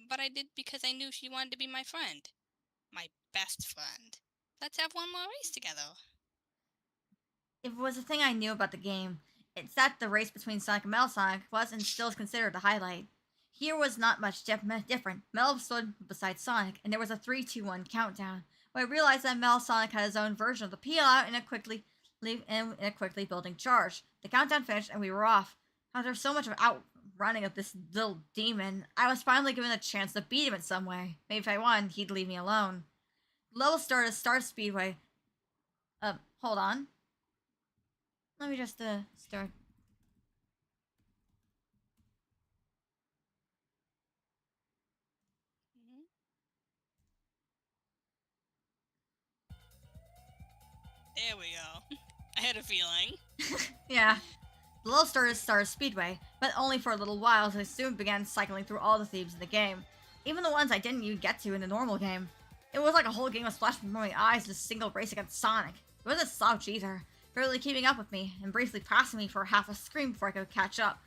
But I did because I knew she wanted to be my friend. My best friend. Let's have one more race together. If it was a thing I knew about the game, it's that the race between Sonic and Metal Sonic was and still is considered the highlight. Here was not much different. Metal stood beside Sonic, and there was a 3-2-1 countdown, where I realized that Metal Sonic had his own version of the peel out in a quickly building charge. The countdown finished, and we were off. After so much of outrunning of this little demon, I was finally given a chance to beat him in some way. Maybe if I won, he'd leave me alone. The level started at Star Speedway. Hold on. Let me just, start. There we go. I had a feeling. Yeah. The level started at Star Speedway, but only for a little while, as I soon began cycling through all the themes in the game. Even the ones I didn't even get to in the normal game. It was like a whole game was flashing before my eyes in a single race against Sonic. It wasn't slouch either, barely keeping up with me, and briefly passing me for half a screen before I could catch up.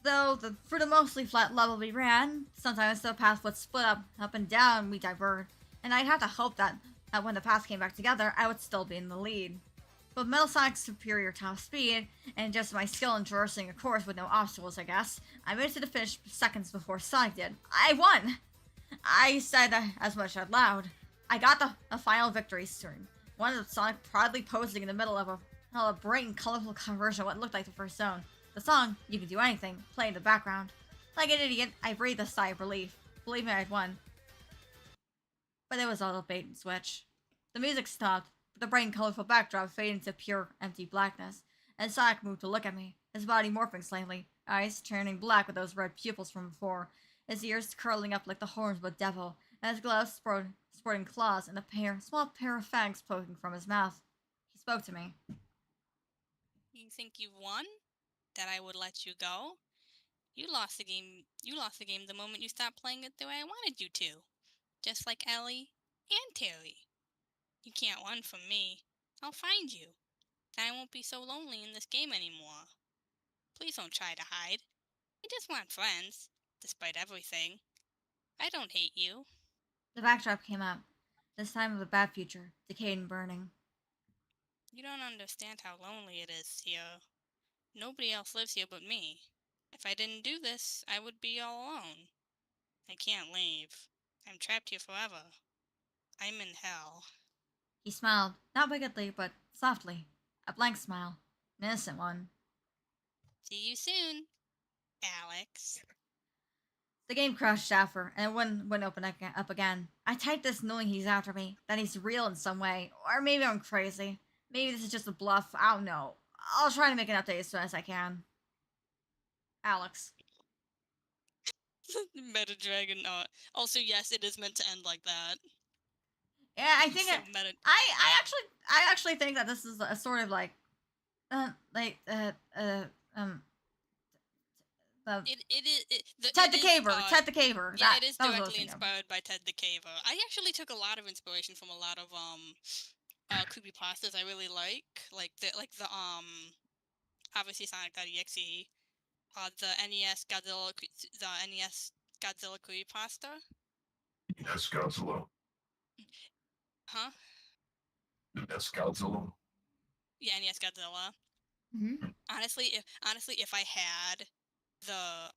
Though, for the mostly flat level we ran, sometimes the path would split up and down, we diverged, and I'd have to hope that when the paths came back together, I would still be in the lead. But Metal Sonic's superior top speed, and just my skill in traversing a course with no obstacles, I guess, I made it to the finish seconds before Sonic did. I won! I said as much out loud. I got the final victory soon. One of Sonic proudly posing in the middle of a bright and colorful version of what looked like the first zone. The song, You Can Do Anything, played in the background. Like an idiot, I breathed a sigh of relief, believing I'd won. But it was all a bait and switch. The music stopped, but the bright and colorful backdrop faded into pure, empty blackness, and Sonic moved to look at me, his body morphing slightly, eyes turning black with those red pupils from before, his ears curling up like the horns of a devil, and his gloves sporting claws and a small pair of fangs poking from his mouth. He spoke to me. You think you won? That I would let you go? You lost the game. You lost the game the moment you stopped playing it the way I wanted you to. Just like Ellie and Terry. You can't run from me. I'll find you. Then I won't be so lonely in this game anymore. Please don't try to hide. I just want friends, despite everything. I don't hate you. The backdrop came up. This time of a bad future, decayed and burning. You don't understand how lonely it is here. Nobody else lives here but me. If I didn't do this, I would be all alone. I can't leave. I'm trapped here forever. I'm in hell. He smiled, not wickedly, but softly. A blank smile. An innocent one. See you soon, Alex. The game crashed after, and it wouldn't open up again. I typed this knowing he's after me, that he's real in some way, or maybe I'm crazy. Maybe this is just a bluff, I don't know. I'll try to make an update as soon as I can. Alex. Meta Dragon. Also, yes, it is meant to end like that. Yeah, I think So it, meta. I actually think that this is a sort of like, the Ted the Caver. Ted the Caver. Yeah, it is that was what I was directly thinking of. inspired by Ted the Caver. I actually took a lot of inspiration from a lot of creepypastas I really like the obviously Sonic.exe, the NES Godzilla creepypasta. Yes, Godzilla. Huh? Yes, Godzilla. Yeah, NES Godzilla. Mm-hmm. Honestly, if I had the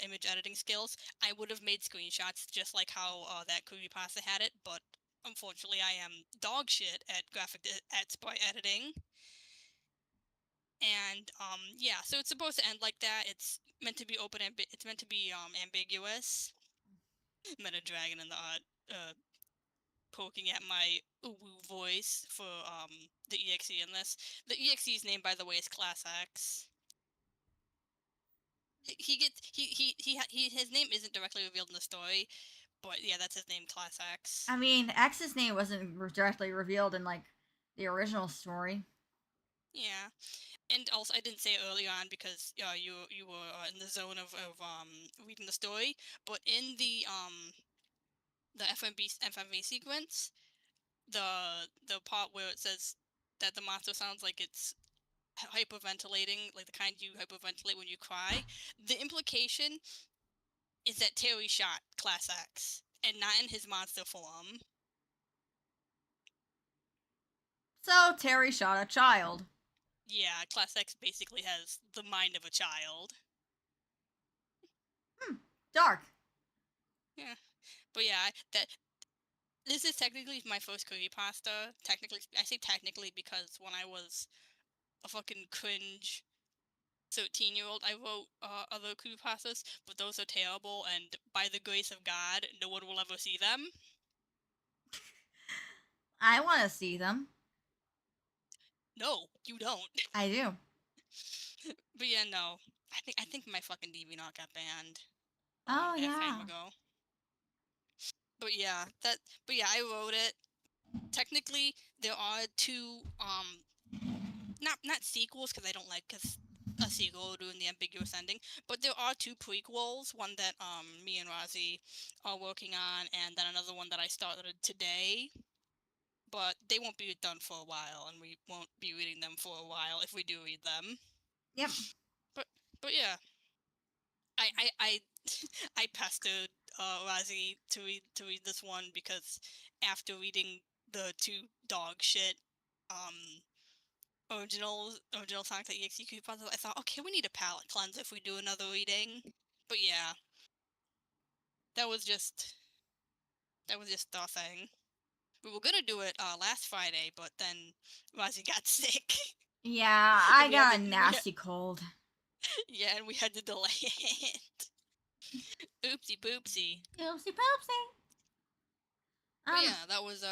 image editing skills, I would have made screenshots just like how that creepypasta had it. But unfortunately, I am dog shit at sprite editing. And yeah, so it's supposed to end like that. It's meant to be it's meant to be ambiguous. Meta Dragon in the poking at my woo voice for the EXE in this. The EXE's name, by the way, is Class X. His name isn't directly revealed in the story, but yeah, that's his name, Class X. I mean, X's name wasn't directly revealed in like the original story. Yeah, and also I didn't say it early on because you were in the zone of reading the story, but in the FMV sequence, the part where it says that the monster sounds like it's hyperventilating, like the kind you hyperventilate when you cry, the implication is that Terry shot Class X, and not in his monster form. So Terry shot a child. Yeah, Class X basically has the mind of a child. Dark. Yeah, but yeah, this is technically my first creepypasta. Technically, I say technically because when I was a fucking cringe 13-year-old, I wrote other creepypastas, but those are terrible, and by the grace of God, no one will ever see them. I want to see them. No, you don't. I do. But yeah, no. I think my fucking 𝐑𝐮𝐥 got banned. Oh A yeah. time ago. But yeah, I wrote it. Technically, there are two not sequels because I don't like a sequel doing the ambiguous ending, but there are two prequels. One that me and Rozzy are working on, and then another one that I started today. But they won't be done for a while, and we won't be reading them for a while if we do read them. Yep. But yeah, I I pestered Rozzy to read this one because after reading the two dog shit original Sonic.exe creepypastas, I thought, okay, we need a palate cleanse if we do another reading. But yeah, that was just our thing. We were gonna do it last Friday, but then Rozzy got sick. Yeah, I got a nasty cold. Yeah, and we had to delay it. Oopsie boopsie. Oopsie poopsie. But yeah, that was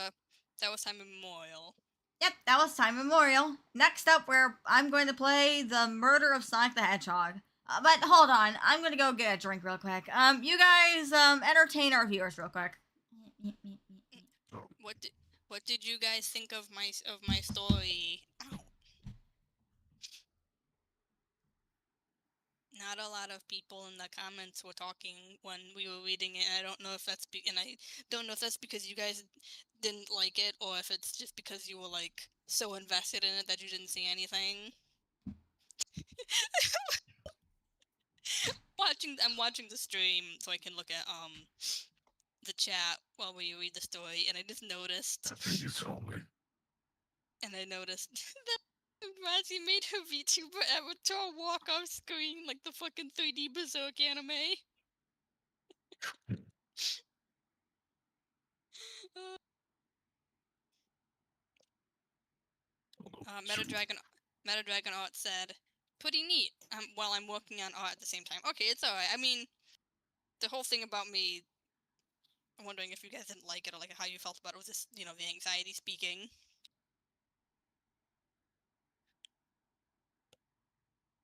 Time Immemorial. Yep, that was Time Memorial. Next up, where I'm going to play the Murder of Sonic the Hedgehog. But hold on, I'm gonna go get a drink real quick. You guys, entertain our viewers real quick. What did you guys think of my story? Ow. Not a lot of people in the comments were talking when we were reading it. And I don't know if that's because you guys didn't like it, or if it's just because you were like so invested in it that you didn't see anything. I'm watching the stream so I can look at the chat while we read the story, and I just noticed. I think you told me. And I noticed that Razzie made her VTuber avatar walk off screen like the fucking 3D Berserk anime. Metadragon Art said, pretty neat. While I'm working on art at the same time. Okay, it's alright. I mean, the whole thing about me, I'm wondering if you guys didn't like it or like how you felt about it was just, the anxiety speaking.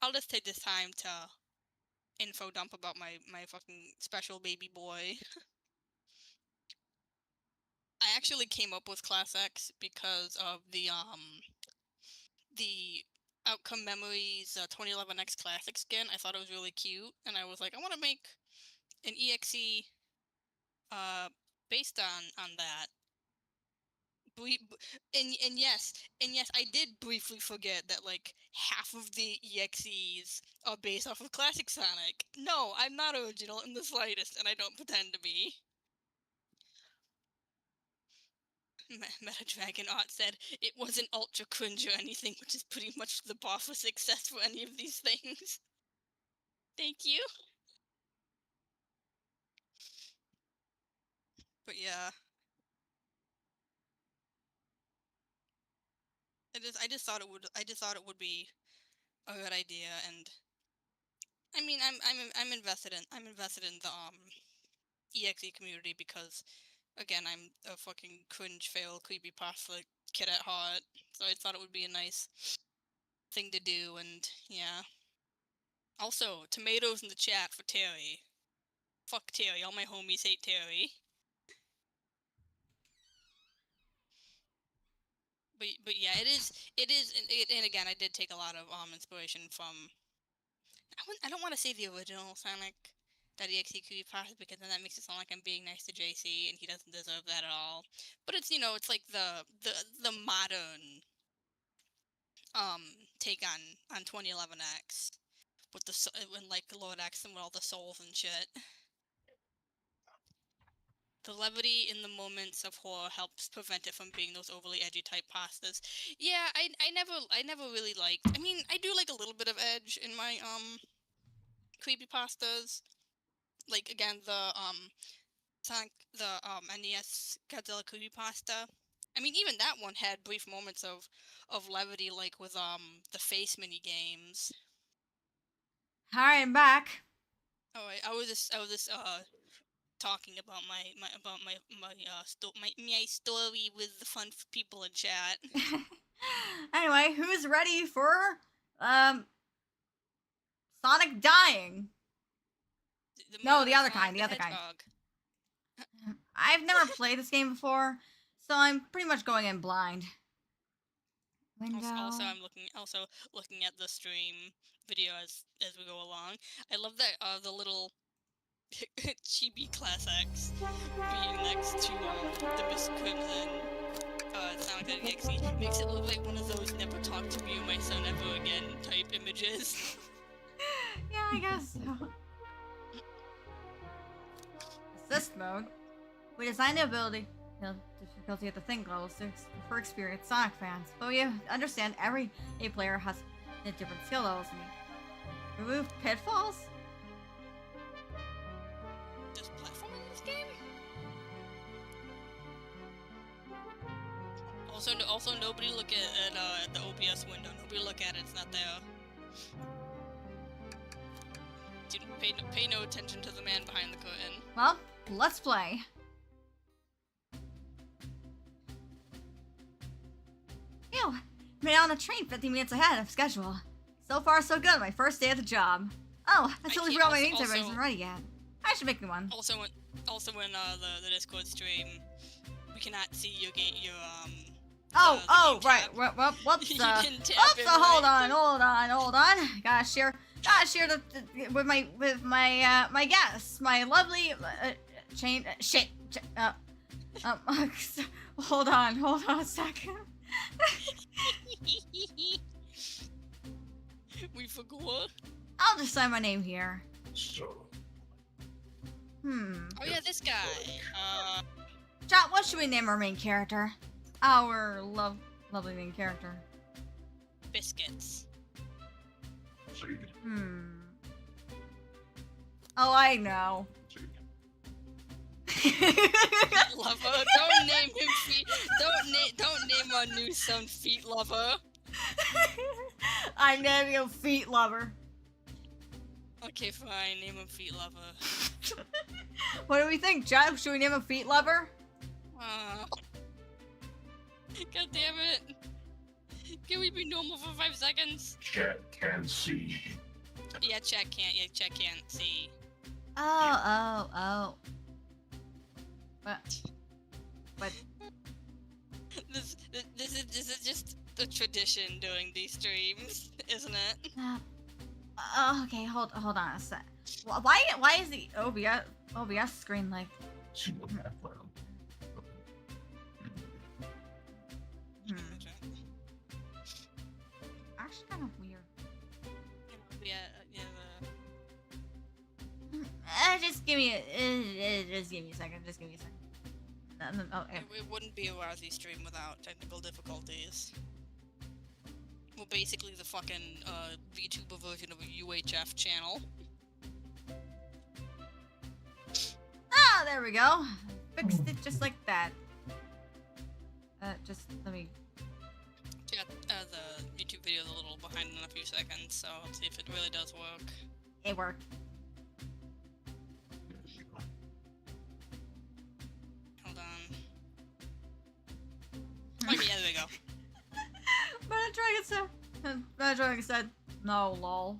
I'll just take this time to info dump about my fucking special baby boy. I actually came up with Class X because of the Outcome Memories 2011X Classic skin. I thought it was really cute, and I was like, I want to make an EXE based on that. And yes, I did briefly forget that like half of the EXEs are based off of Classic Sonic. No, I'm not original in the slightest, and I don't pretend to be. Metadragon Art said it wasn't ultra cringe or anything, which is pretty much the bar for success for any of these things. Thank you. But yeah. I just thought it would be a good idea, and I mean I'm invested in the EXE community because again I'm a fucking cringe fail creepypasta kid at heart, so I thought it would be a nice thing to do, and yeah. Also, tomatoes in the chat for Terry. Fuck Terry, all my homies hate Terry. But yeah, it is, and again, I did take a lot of inspiration from. I don't want to say the original Sonic .exe creepypasta because then that makes it sound like I'm being nice to JC, and he doesn't deserve that at all. But it's it's like the modern take on 2011X with the when like Lord X and with all the souls and shit. The levity in the moments of horror helps prevent it from being those overly edgy type pastas. Yeah, I never really liked. I mean, I do like a little bit of edge in my creepypastas. Like again, the Sonic, the NES Godzilla creepypasta. I mean, even that one had brief moments of levity, like with the face mini games. Hi, I'm back. Oh, I was just talking about my story with the fun people in chat. Anyway, who's ready for Sonic dying? No, the other kind. I've never played this game before, so I'm pretty much going in blind. Also, I'm looking at the stream video as we go along. I love that the little chibi Class X being next to the Miss Crimson Sonic .exe makes it look like one of those "never talk to me or my son ever again" type images. Yeah, I guess so. Assist mode. We designed the ability, difficulty at the thing levels for experienced Sonic fans, but we understand every player has different skill levels. Remove pitfalls. Just platforming in this game. Also, nobody look at the OBS window. Nobody look at it. It's not there. Dude, pay no attention to the man behind the curtain. Well, let's play. Ew, made it on a train 50 minutes ahead of schedule. So far, so good. My first day at the job. Oh, I totally forgot my name tag isn't ready yet. I should make me one. Also, when the Discord stream, we cannot see your right. Whoops. Hold on. Gotta share Share with my guests, my lovely hold on a second. We forgot. I'll just sign my name here. So, Oh yeah, this guy. Chat, what should we name our main character? Our lovely main character. Biscuits. see, Oh, I know. Feet lover. Don't name him feet. Don't name our new son Feet Lover. I'm naming him Feet Lover. Okay, fine. Name him Feet Lover. What do we think, Jeff? Should we name him Feet Lover? God damn it. Can we be normal for 5 seconds? chat can see. Yeah, chat can't. Yeah, chat can't see. Oh. But This is just a tradition during these streams, isn't it? okay, hold on a sec. Why is the OBS screen like? See what happened. Actually, kind of weird. Yeah. Just give me a second. Just give me a second. It wouldn't be a Rousey stream without technical difficulties. We're basically the fucking VTuber version of a UHF channel. Ah, there we go. Fixed it just like that. Just let me. Yeah, the YouTube video is a little behind in a few seconds, so let's see if it really does work. It worked. Hold on. Okay, yeah, there we go. Dragon said, no, lol.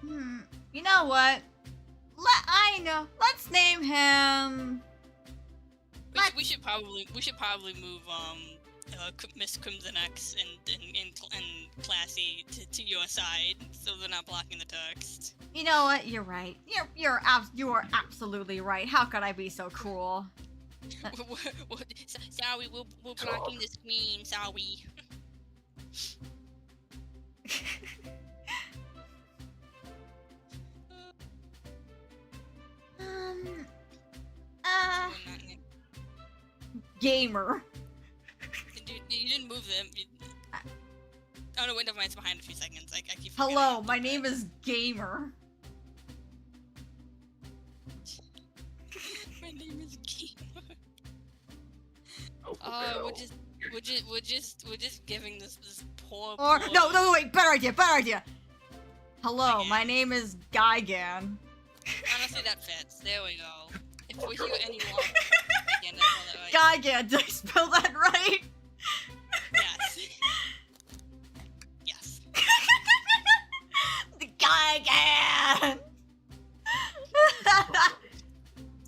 You know what? I know. Let's name him. We should probably move Miss 𝐒𝐤𝐴𝐚𝐥 and Classy to your side, so they're not blocking the text. You know what? You're right. You are absolutely right. How could I be so cruel? Sorry, we're blocking the screen. Sorry. Gamer. You didn't move them. Oh no, wait, never mind. It's behind a few seconds. I keep. Hello, my name is Gamer. My name is Gamer. We're just giving this poor. No, wait, better idea. Hello, Okay. my name is 𝐒𝐤𝐴𝐚𝐥. Honestly, that fits. There we go. If we hear any more, again, that's all right. 𝐒𝐤𝐴𝐚𝐥, did I spell that right? Yes. Yes. The 𝐒𝐤𝐴𝐚𝐥.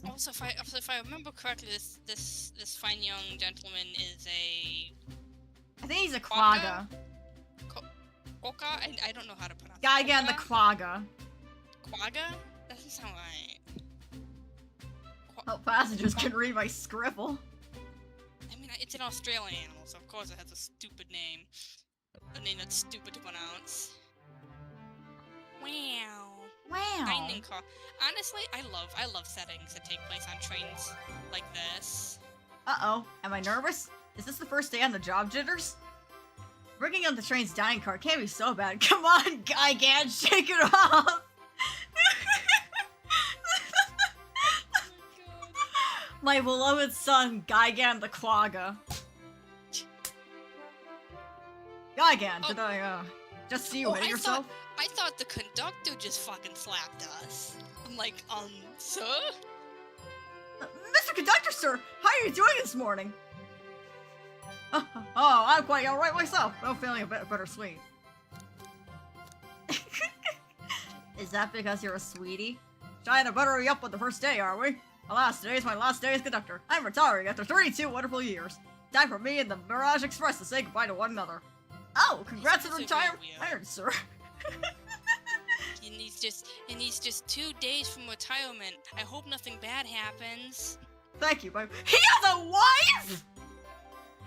Also, if I remember correctly, this fine young gentleman is a I think he's a 𝐒𝐤𝐴. 𝐒𝐤𝐴? I don't know how to pronounce it. 𝐒𝐤𝐴 the 𝐒𝐤𝐴. 𝐒𝐤𝐴? Doesn't sound right. Oh, passengers can read my scribble. I mean, it's an Australian animal, so of course it has a stupid name. A name that's stupid to pronounce. Wow. Lightning car. Honestly, I love settings that take place on trains like this. Uh-oh, am I nervous? Is this the first day on the job, jitters? Bringing on the train's dining car can't be so bad. Come on, 𝐒𝐤𝐴, shake it off! My beloved son, 𝐒𝐤𝐴 the 𝐒𝐤𝐴. 𝐒𝐤𝐴, did I, just see you hit yourself? I thought the conductor just fucking slapped us. I'm like, sir? Mr. Conductor, sir, how are you doing this morning? Oh, I'm quite alright myself. No feeling a bit bittersweet. Is that because you're a sweetie? Trying to butter you up on the first day, are we? Alas, today's my last day as conductor. I'm retiring after 32 wonderful years. Time for me and the Mirage Express to say goodbye to one another. Oh, congrats on This is retirement, very weird. sir. He needs just 2 days from retirement. I hope nothing bad happens. Thank you, but he has a wife.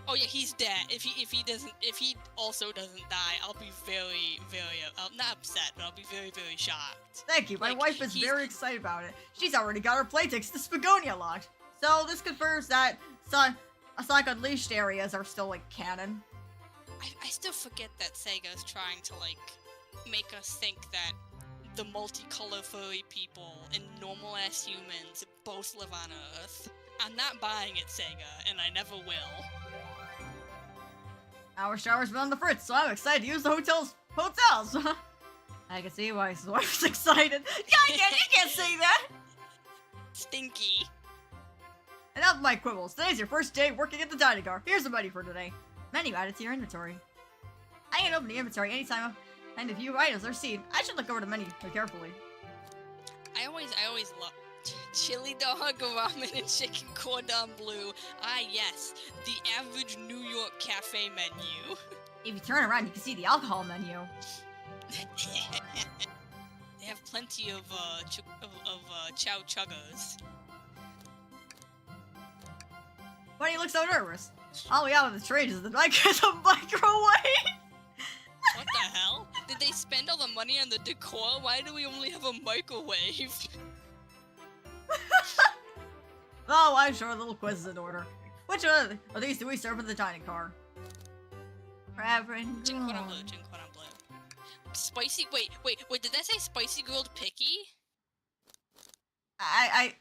Oh yeah, he's dead. If he also doesn't die, I'll be very, very, not upset, but I'll be very, very shocked. Thank you. My Like, wife is very excited about it. She's already got her play tickets to Spagonia locked. So this confirms that Sonic Unleashed areas are still like canon. I still forget that Sega's trying to like make us think that the multicolor furry people and normal ass humans both live on Earth. I'm not buying it, Sega, and I never will. Our shower's been on the fritz, so I'm excited to use the hotels. I can see why his wife's excited. Yeah, you can't say that. Stinky. Enough of my quibbles. Today's your first day working at the dining car. Here's the menu for today. Menu added to your inventory. I can open the inventory anytime and if you items are seen. I should look over the menu carefully. I always love chili dog, ramen, and chicken cordon bleu. Ah yes, the average New York cafe menu. If you turn around, you can see the alcohol menu. They have plenty of chow chuggers. Why do you look so nervous? All we have on the train is the microwave. What the hell? Did they spend all the money on the decor? Why do we only have a microwave? Oh, I'm sure a little quiz is in order. Which one of these do we serve in the dining car? Reverend. Chicken cordon bleu, chicken cordon bleu. Spicy. Wait. Did that say spicy grilled picky? I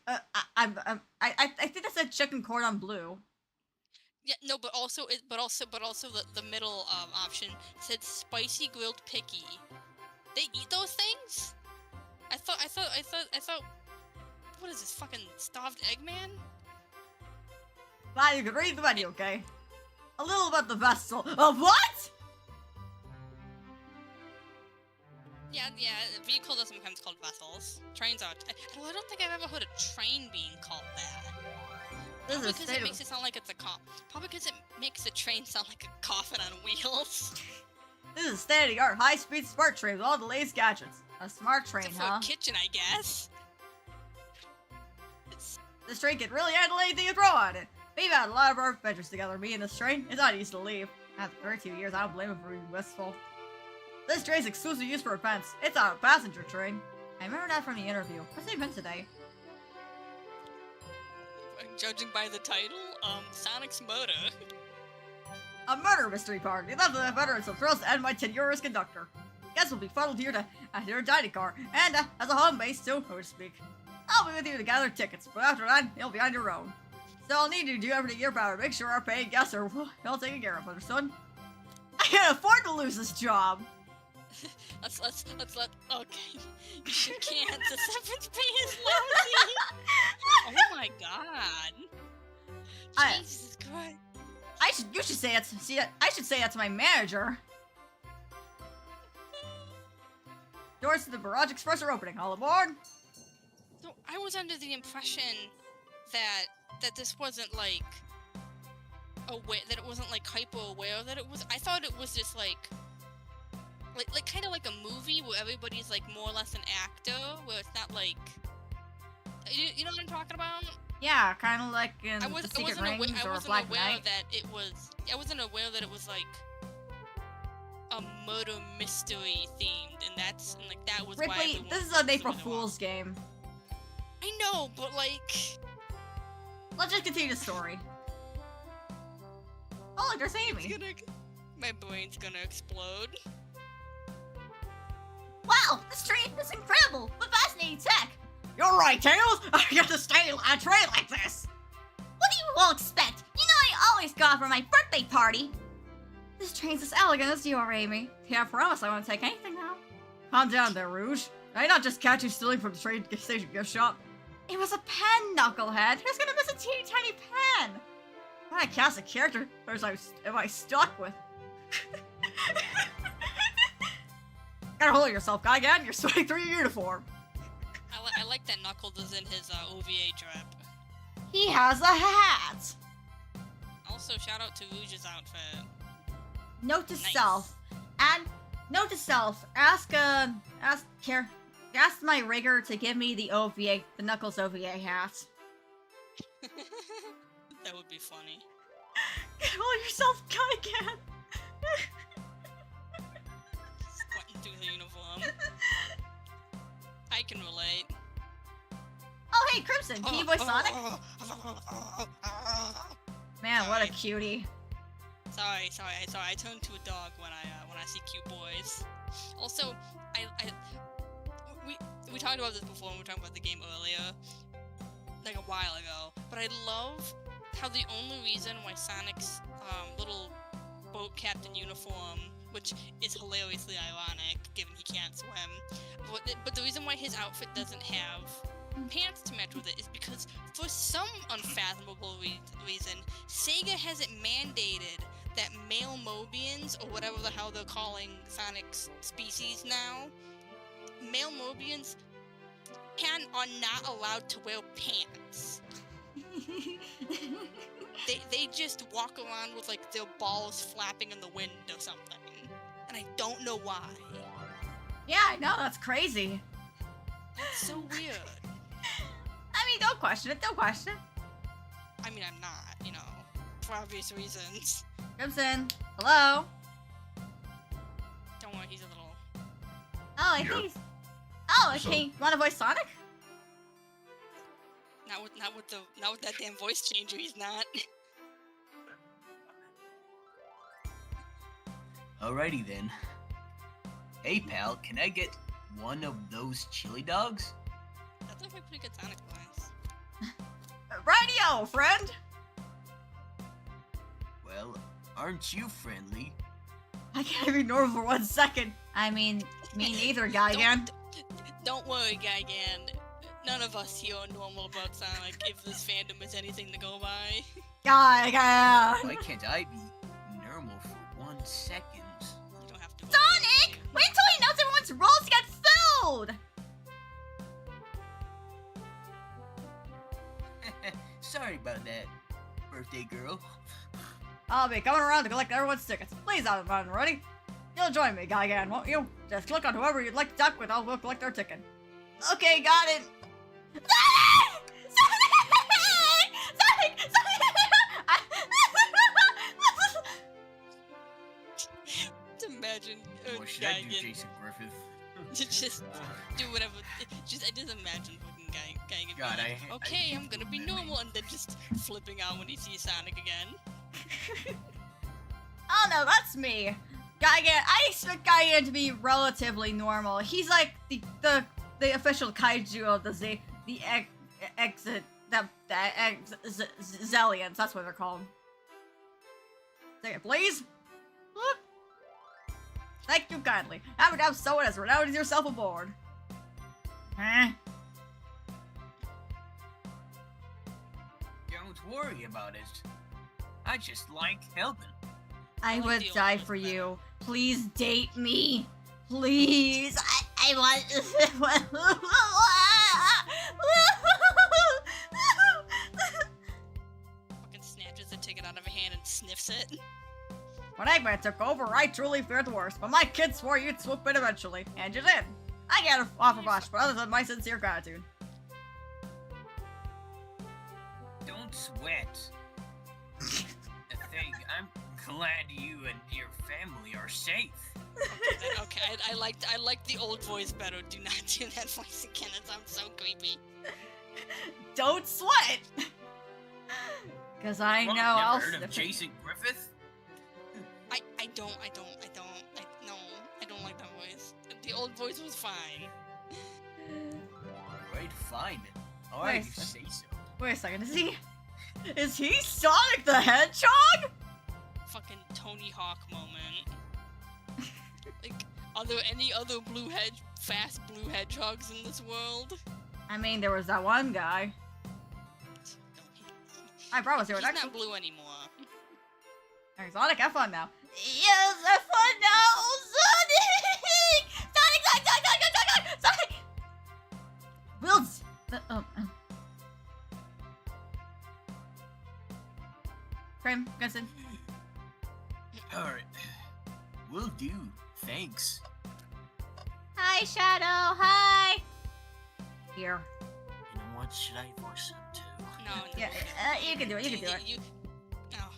think that said chicken cordon bleu. Yeah, no, but also the middle option said spicy grilled picky. They eat those things? I thought. What is this, fucking starved Eggman? Glad you could read the menu, okay? A little about the vessel. Of what? Yeah, a vehicle are sometimes called vessels. Trains are. I don't think I've ever heard a train being called that. Probably because it makes it sound like it's a Probably because it makes a train sound like a coffin on wheels. This is a state-of-the-art, high-speed smart train with all the latest gadgets. A smart train, Except huh? for a kitchen, I guess. This train can really handle anything you throw at it. We've had a lot of our adventures together, me and this train. It's not easy to leave. After 32 years, I don't blame him for being wistful. This train's exclusive use for events. It's not a passenger train. I remember that from the interview. What's the event today? Judging by the title, Sonic's murder. A murder mystery party. That's the veteran, so thrills to end my tenure as conductor. Guests will be funneled here to your dining car, and as a home base too, so to speak. I'll be with you to gather tickets, but after that, you'll be on your own. So I'll need you to do everything in your power to make sure our paying guests are well taken care of, understood? I can't afford to lose this job. Let's let. Okay, you can't. The severance pay is lousy. Oh my god. Jesus Christ. You should say that. I should say that to my manager. Doors to the Barrage Express are opening. All aboard. So I was under the impression that this wasn't like aware, that it wasn't like hyper aware that it was. I thought it was just like kind of like a movie where everybody's like more or less an actor, where it's not like you know what I'm talking about? Yeah, kind of like in I The wasn't Secret aware Rings or Black Knight. that it was. I wasn't aware that it was like a murder mystery themed, and that was why Ripley, everyone this is was an April so Fool's game. I know, but like. Let's just continue the story. Oh, look, there's Amy. My brain's gonna explode. Wow, this train is incredible. What fascinating tech. You're right, Tails. I get to stay on a train like this. What do you all expect? You know I always go out for my birthday party. This train's as elegant as you are, Amy. Yeah, I promise I won't take anything now. Calm down there, Rouge. I did not just catch you stealing from the train station gift shop. It was a pen, knucklehead. Who's gonna miss a teeny tiny pen? What kind of cast of character am I stuck with? Gotta hold yourself, guy. Again, you're sweating through your uniform. I like that Knuckles is in his OVA drip. He has a hat. Also, shout out to Rouge's outfit. Note to Nice. self, and Note to self: ask my rigger to give me the OVA, the Knuckles OVA hat. That would be funny. Call yourself Gaigan. Squatting through the uniform. I can relate. Oh, hey, Crimson, can you voice Sonic? Man, what a cutie. Sorry. I turn to a dog when I see cute boys. Also, we talked about this before when we were talking about the game earlier, like a while ago. But I love how the only reason why Sonic's little boat captain uniform, which is hilariously ironic given he can't swim, but the reason why his outfit doesn't have pants to match with it is because for some unfathomable reason, Sega hasn't mandated that male Mobians, or whatever the hell they're calling Sonic's species now, male Mobians are not allowed to wear pants. They just walk around with like their balls flapping in the wind or something, and I don't know why. Yeah, I know, that's crazy. That's so weird. I mean, don't question it, don't question it. I mean, I'm not, you know, for obvious reasons. Crimson, hello? Don't worry, he's a little... Oh, I Yeah. think he's... Oh, So- okay, you wanna voice Sonic? Not with that damn voice changer, he's not. Alrighty then. Hey pal, can I get one of those chili dogs? That's like a pretty good Sonic voice. Radio, friend! Well, aren't you friendly? I can't even ignore for 1 second. I mean, me neither, Gaigan. Don't worry, Gaigan. None of us here are normal about Sonic if this fandom is anything to go by. Gaigan! Why can't I be normal for 1 second? You don't have to. Sonic! Wait until he knows everyone's rolls get filled! Sorry about that, birthday girl. I'll be coming around to collect everyone's tickets. Please, everyone, ready? You'll join me, Gaigan, won't you? Just click on whoever you'd like to talk with, I'll go collect their ticket. Okay, got it. Sonic! Sonic! Sonic! Just imagine What should I do, Gaigan Jason Griffith? just do whatever. I just imagine fucking Gaigan. God, being like, I okay, hate I'm gonna be that normal, and then just flipping out when he sees Sonic again. Oh no, that's me. Gaigan, I expect Gaigan to be relatively normal. He's like the official kaiju of the Zillions. That's what they're called. Second, please. Whoop. Thank you kindly. Have a damn soda as renowned as yourself aboard. Huh? Don't worry about it. I just like helping. I like would the die old for ones you. Please date me. Please. I want. Fucking snatches the ticket out of a hand and sniffs it. When Eggman took over, I truly feared the worst, but my kids swore you'd swoop in eventually, and you did. I can't offer much, but other than my sincere gratitude. Don't sweat. I'm glad you and your family are safe. Okay, I like the old voice better. Do not do that voice again. It sounds so creepy. Don't sweat! Cause I Well, know never I'll heard of sniff it. Jason Griffith? I don't like that voice. The old voice was fine. Alright, fine. Alright, you Wait. say so. Wait a second, is he Sonic the Hedgehog? Fucking Tony Hawk moment. Like, are there any other fast blue hedgehogs in this world? I mean, there was that one guy. I promise you, He's next not blue anymore. Alright, Sonic, have fun now. Yes, have fun now, Sonic! Sonic! Sonic! Wills! Crim, Gunson. Alright. Will do. Thanks. Hi, Shadow. Hi. Here. You know what? Should I voice him too? No, no. Yeah, you can do it. You can do it. Oh.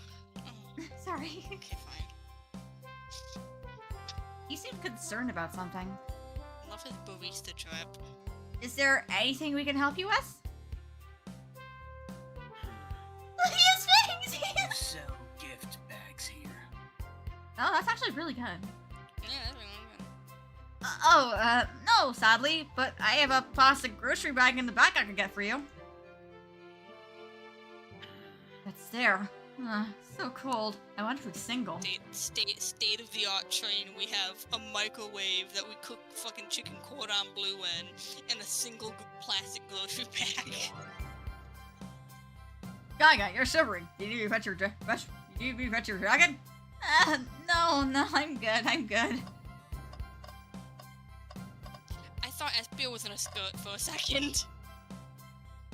Sorry. Okay, fine. You seem concerned about something. Love his barista trip. Is there anything we can help you with? Look at his face! Sell gift bags here. Oh, that's actually really good. Yeah, that's really good. No, sadly, but I have a plastic grocery bag in the back I could get for you. It's there. So cold. I wonder if it's single. State of the art train. We have a microwave that we cook fucking chicken cordon bleu in, and a single plastic grocery bag. Gaga, you're shivering. Do you need me to fetch your dragon? No, I'm good. I'm good. I thought Espio was in a skirt for a second.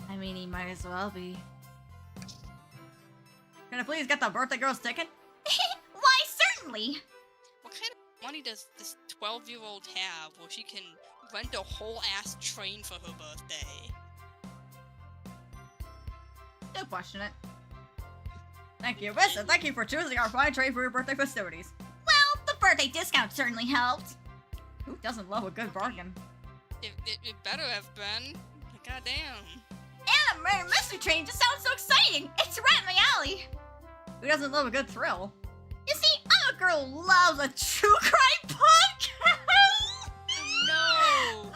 I mean, he might as well be. Can I please get the birthday girl's ticket? Why, certainly! What kind of money does this 12-year-old have where she can rent a whole ass train for her birthday? Don't question it. Thank you, Miss, and thank you for choosing our fine train for your birthday festivities. Well, the birthday discount certainly helped. Who doesn't love a good bargain? It better have been. Goddamn. And a murder mystery train just sounds so exciting! It's right in my alley! Who doesn't love a good thrill? You see, I'm a girl who loves a true crime podcast! No!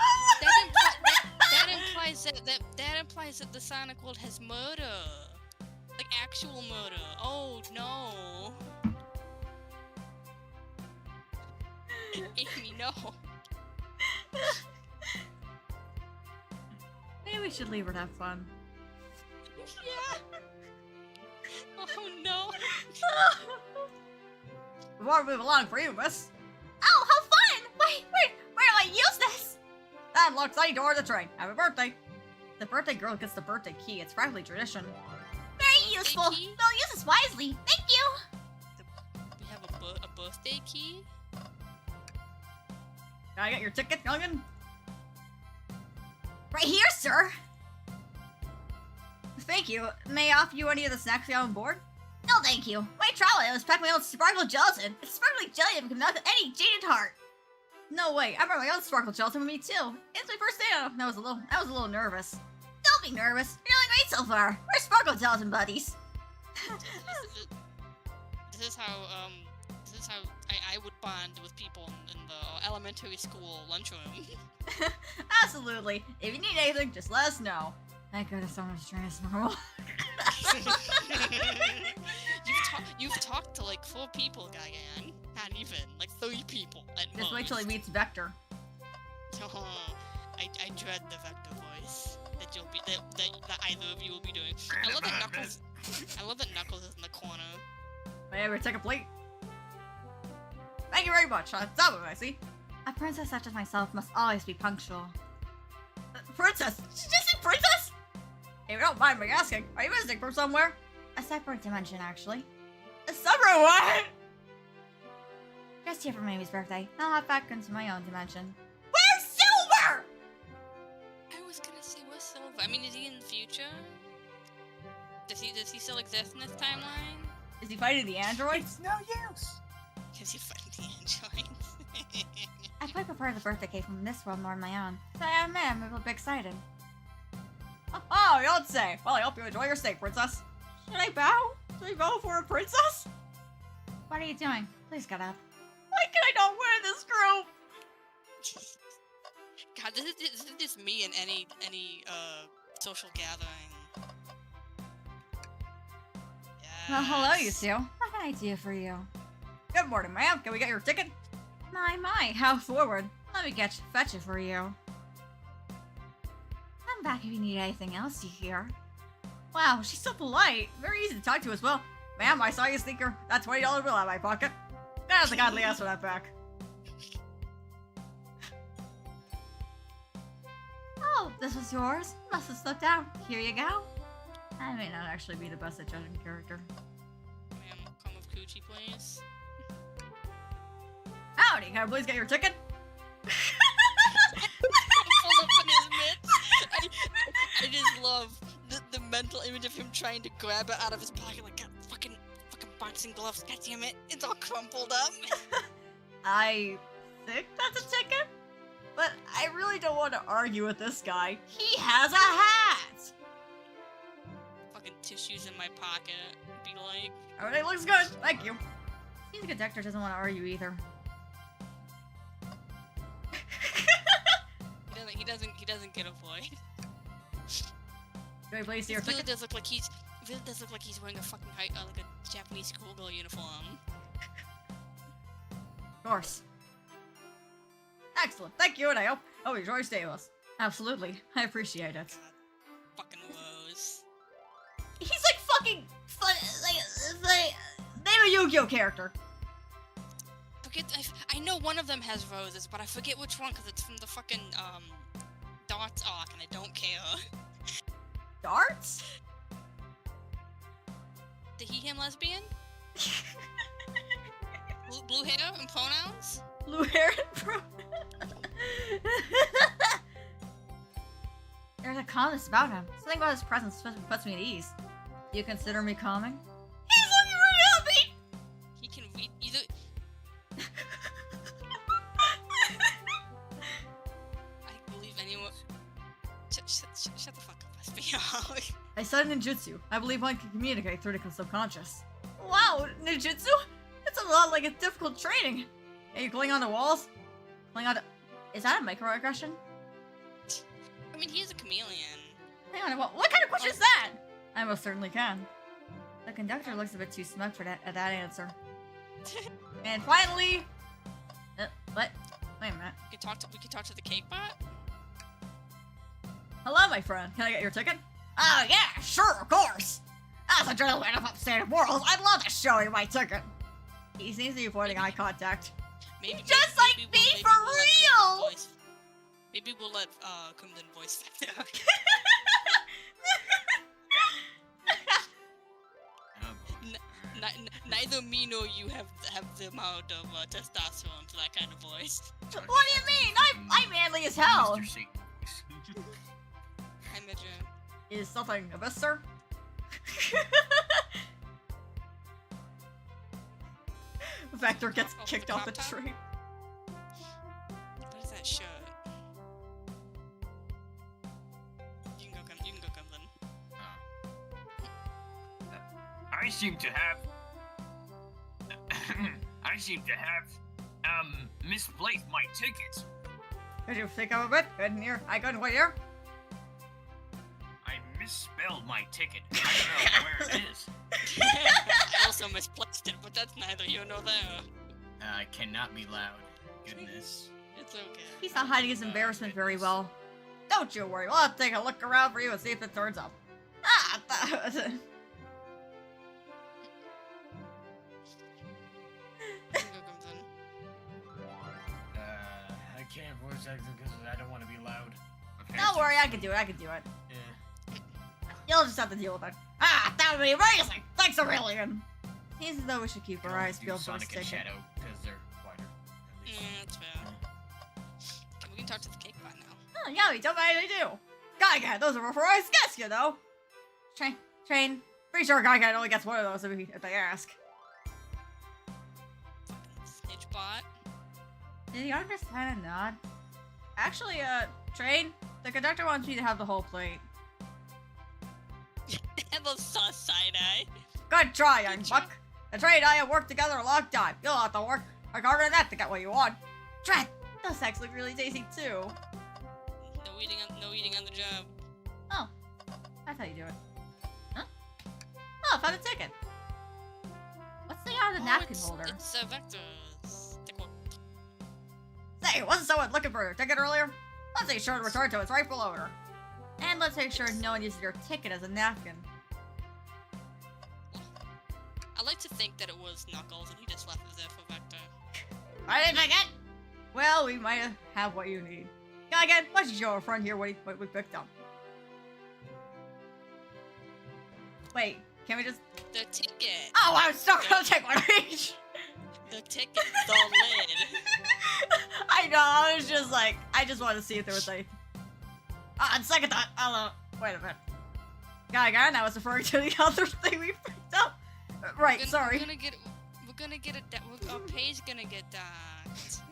That implies that the Sonic world has murder. Like actual murder. Oh no. Amy, no. Maybe we should leave her to have fun. Yeah. Oh no. Before we move along for you, miss. Oh, how fun! Wait, where do I use this? That unlocks any door of the train. Happy birthday. The birthday girl gets the birthday key. It's practically tradition. Very useful. Key? We'll use this wisely. Thank you. We have a birthday key? Can I get your ticket, youngin? Right here, sir. Thank you. May I offer you any of the snacks you have on board? No, thank you. My travel I was packed my own sparkle gelatin. It's sparkly jelly that can melt any jaded heart. No way. I brought my own sparkle gelatin with me too. It's my first day out. I was a little nervous. Don't be nervous. You're doing great so far. We're sparkle gelatin buddies. This is how I would bond with people in the elementary school lunchroom. Absolutely. If you need anything, just let us know. Thank goodness someone's trying to normal. You've talked to like 4 people, Gagan. Not even like 3 people at most. Just wait till he meets Vector. Oh, I dread the Vector voice that either of you will be doing. I love that Knuckles is in the corner. May I ever take a plate? Thank you very much. Stop it, I see. A princess such as myself must always be punctual. Princess? Did you just say princess? If you don't mind me asking, are you visiting from somewhere? A separate dimension, actually. A separate what? Just here for Mamie's birthday. I'll hop back into my own dimension. Where's Silver? I was gonna say where's Silver? I mean, is he in the future? Does he still exist in this timeline? Is he fighting the androids? It's no use. Is he fighting the androids? I quite prefer the birthday cake from this world more than my own, so I admit I'm a little bit excited. Oh, you don't say. Well, I hope you enjoy your steak, princess. Should I bow? Should I bow for a princess? What are you doing? Please get up. Why can I not win this group? God, this is just me in any social gathering. Well, hello, you Yes. two. What can I do for you? Good morning, ma'am. Can we get your ticket? My, how forward. Let me fetch it for you. Come back if you need anything else, you hear. Wow, she's so polite. Very easy to talk to as well. Ma'am, I saw you sneaker. That $20 bill out of my pocket. That's a godly ass for that back. Oh, this was yours? Must have slipped out. Here you go. I may not actually be the best at judging character. Ma'am, come with Coochie, please. Howdy, can I please get your ticket? Full up in his mitts. I just love the mental image of him trying to grab it out of his pocket like fucking boxing gloves. God damn it, it's all crumpled up. I think that's a ticket, but I really don't want to argue with this guy. He has a hat! Fucking tissues in my pocket. Be like, Everything looks good, thank you. Seems like a conductor doesn't want to argue either. he doesn't get a void. Do I please see your It really ticket? does look like he's wearing a fucking like a Japanese schoolgirl uniform. Of course. Excellent, thank you, and I hope you enjoy your stay with us. Absolutely, I appreciate it. God, fucking woes. He's like fucking fun, like name a Yu-Gi-Oh character. I know one of them has roses, but I forget which one because it's from the fucking Darts arc, and I don't care. Darts? The he/him lesbian? Blue hair and pronouns? Blue hair and bro. There's a calmness about him. Something about his presence puts me at ease. Do you consider me calming? He's looking really happy! He can read either. I believe anyone. Shut the fuck up, lesbian. I studied ninjutsu. I believe one can communicate through the subconscious. Wow, ninjutsu? That's a lot like a difficult training. Are you cling on the walls? Cling on to... Is that a microaggression? I mean, he is a chameleon. Hang on, what kind of question is that? I most certainly can. The conductor looks a bit too smug for that answer. And finally... what? Wait a minute. We can talk to the cake bot? Hello, my friend. Can I get your ticket? Oh, yeah, sure, of course. As a gentleman of upstate world, I'd love to show you my ticket. He seems to be avoiding eye contact. Maybe, Just like me, for real! Maybe we'll let Kumden voice that. Neither me nor you have the amount of testosterone for that kind of voice. What do you mean? I'm manly as hell. Mr. Seething. Hi, Midget. Is something amiss, sir? Vector gets Oh, kicked the off the crop top? tree. What is that shirt? You can go come then. I seem to have misplaced my ticket. Could you think of a bit? I couldn't quite hear. I misspelled my ticket. I don't know where it is. I also misplaced it, but that's neither here nor there. I cannot be loud. Goodness. It's okay. He's not hiding his embarrassment very well. Don't you worry, we'll have to take a look around for you and see if it turns up. Ah, You can go come then. I can't voice act because I don't want to be loud. don't worry, I can do it. Yeah. You'll just have to deal with it. Ah, that would be amazing! Thanks a million! Seems as though we should keep our eyes peeled for this Sonic and ticket. Shadow because they're quieter. At least. Yeah, that's fair. Okay, we can talk to the cake bot now. Oh, yeah, we don't mind they do. Gaiga, those are for ice guests, you know. Train. Pretty sure Gaiga only gets one of those if they ask. Fucking snitch bot. Did he understand a nod? Actually, Train, the conductor wants me to have the whole plate. And the sus side eye. Good try, young Good buck. The Train and I have worked together a long time. You'll have to work harder than that to get what you want. Trent, those eggs look really tasty too. No eating on the job. Oh, that's how you do it. Huh? Oh, I found a ticket. What's the out of the napkin holder? It's Vector's. Take one. Say, wasn't someone looking for your ticket earlier? Let's make sure to return to its rightful owner. And let's make sure no one uses your ticket as a napkin. I like to think that it was Knuckles and he just left it there for Vector. I didn't ticket! Well, we might have what you need. Yeah, again, let's show our friend here what we picked up. Wait, can we just... The ticket! Oh, I'm still gonna take one each! The ticket, the lid. I know, I was just like, I just wanted to see if there was a... on second thought, wait a minute. Gaga, I was referring to the other thing we picked up. Right, sorry. We're gonna get it. Our pay's gonna get docked.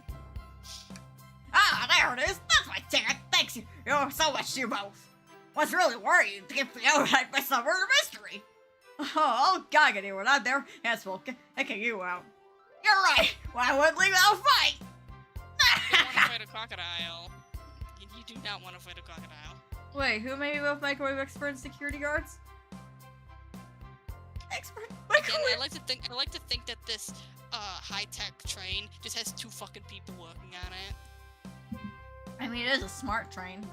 Ah, there it is. That's my ticket. Thanks you so much, you both. Was really worried to get me out. I'd miss the murder mystery. Oh, I'll Gaga you were not there. Yes, we'll kicking you out. You're right. Why would leave without a fight? You don't want to fight a crocodile. You do not want to fight a crocodile. Wait, who made me both microwave expert and security guards? Expert Again, microwave. I like to think that this high-tech train just has 2 fucking people working on it. I mean, it is a smart train.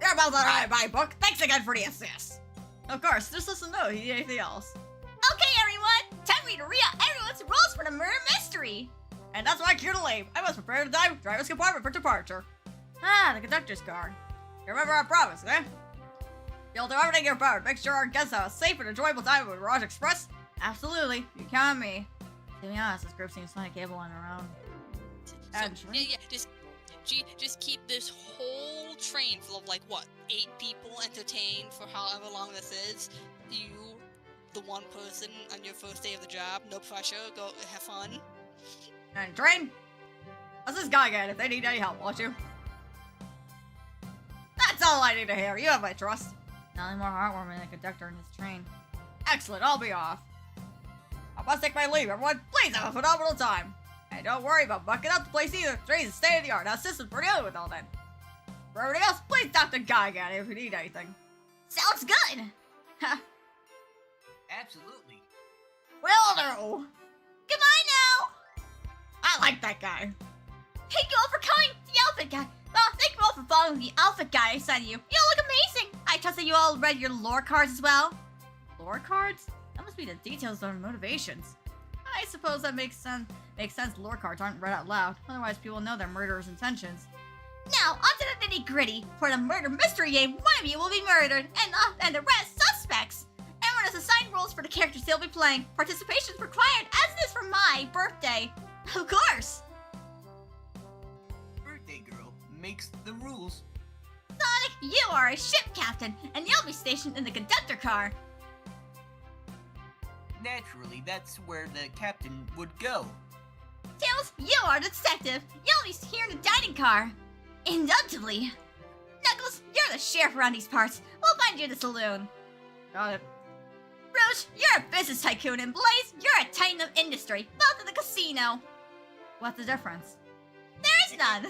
You're about to write my book. Thanks again for the assist. Of course, just listen to know if you need anything else. Okay, everyone. Time for me to read out everyone's rules for the murder mystery. And that's my cue to leave. I must prepare to dive driver's compartment for departure. Ah, the conductor's car. You remember our promise, eh? You'll do everything in your power to make sure our guests have a safe and enjoyable time with Mirage Express? Absolutely. You count on me. To be honest, this group seems kind of capable on their own. Yeah, just keep this whole train full of, like, what, 8 people entertained for however long this is. You, the one person on your first day of the job, no pressure, go have fun. And train? What's this guy get if they need any help, won't you? That's all I need to hear. You have my trust. Nothing more heartwarming than a conductor in his train. Excellent, I'll be off. I must take my leave, everyone. Please have a phenomenal time. And don't worry about bucking up the place either. The train's a state-of-the-art. Now systems for dealing with all that. For everything else, please talk to Gaga if you need anything. Sounds good. Absolutely. Will do. Goodbye now. I like that guy. Thank you all for coming, the outfit guy. Well, thank you all for following the outfit guy I sent you. You all look amazing. I trust that you all read your lore cards as well. Lore cards? That must be the details of our motivations. I suppose that makes sense. Makes sense lore cards aren't read out loud. Otherwise, people know their murderer's intentions. Now, on to the nitty-gritty. For the murder mystery game, one of you will be murdered, and the rest suspects. Everyone has assigned roles for the characters they'll be playing. Participation is required, as it is for my birthday. Of course. Birthday girl makes the rules. Sonic, you are a ship captain, and you'll be stationed in the conductor car. Naturally, that's where the captain would go. Tails, you are the detective. You'll be here in the dining car. Indubitably. Knuckles, you're the sheriff around these parts. We'll find you in the saloon. Got it. Rouge, you're a business tycoon, and Blaze, you're a titan of industry, both in the casino. What's the difference? There is none.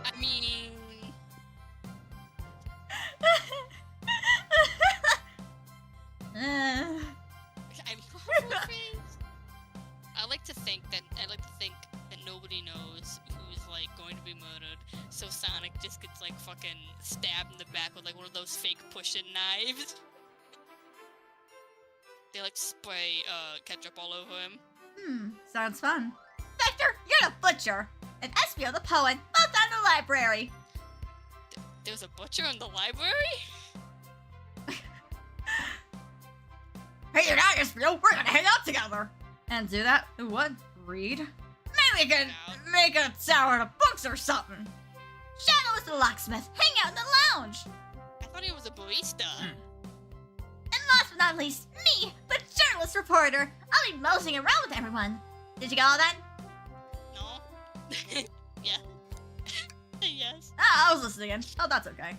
I mean... I like to think that nobody knows who's like going to be murdered, so Sonic just gets like fucking stabbed in the back with like one of those fake push-in knives. They like spray ketchup all over him. Sounds fun. Vector, you're the butcher, and Espio the poet, both down the library. There's a butcher in the library? Hey, you're not Espio, we're gonna hang out together. And do that? What? Read? Maybe we can make a tower of books or something. Shadow is the locksmith. Hang out in the lounge. I thought he was a barista. And last but not least, me, the journalist reporter. I'll be moseying around with everyone. Did you get all that? No? Yeah. Yes. Ah, I was listening in. Oh, that's okay.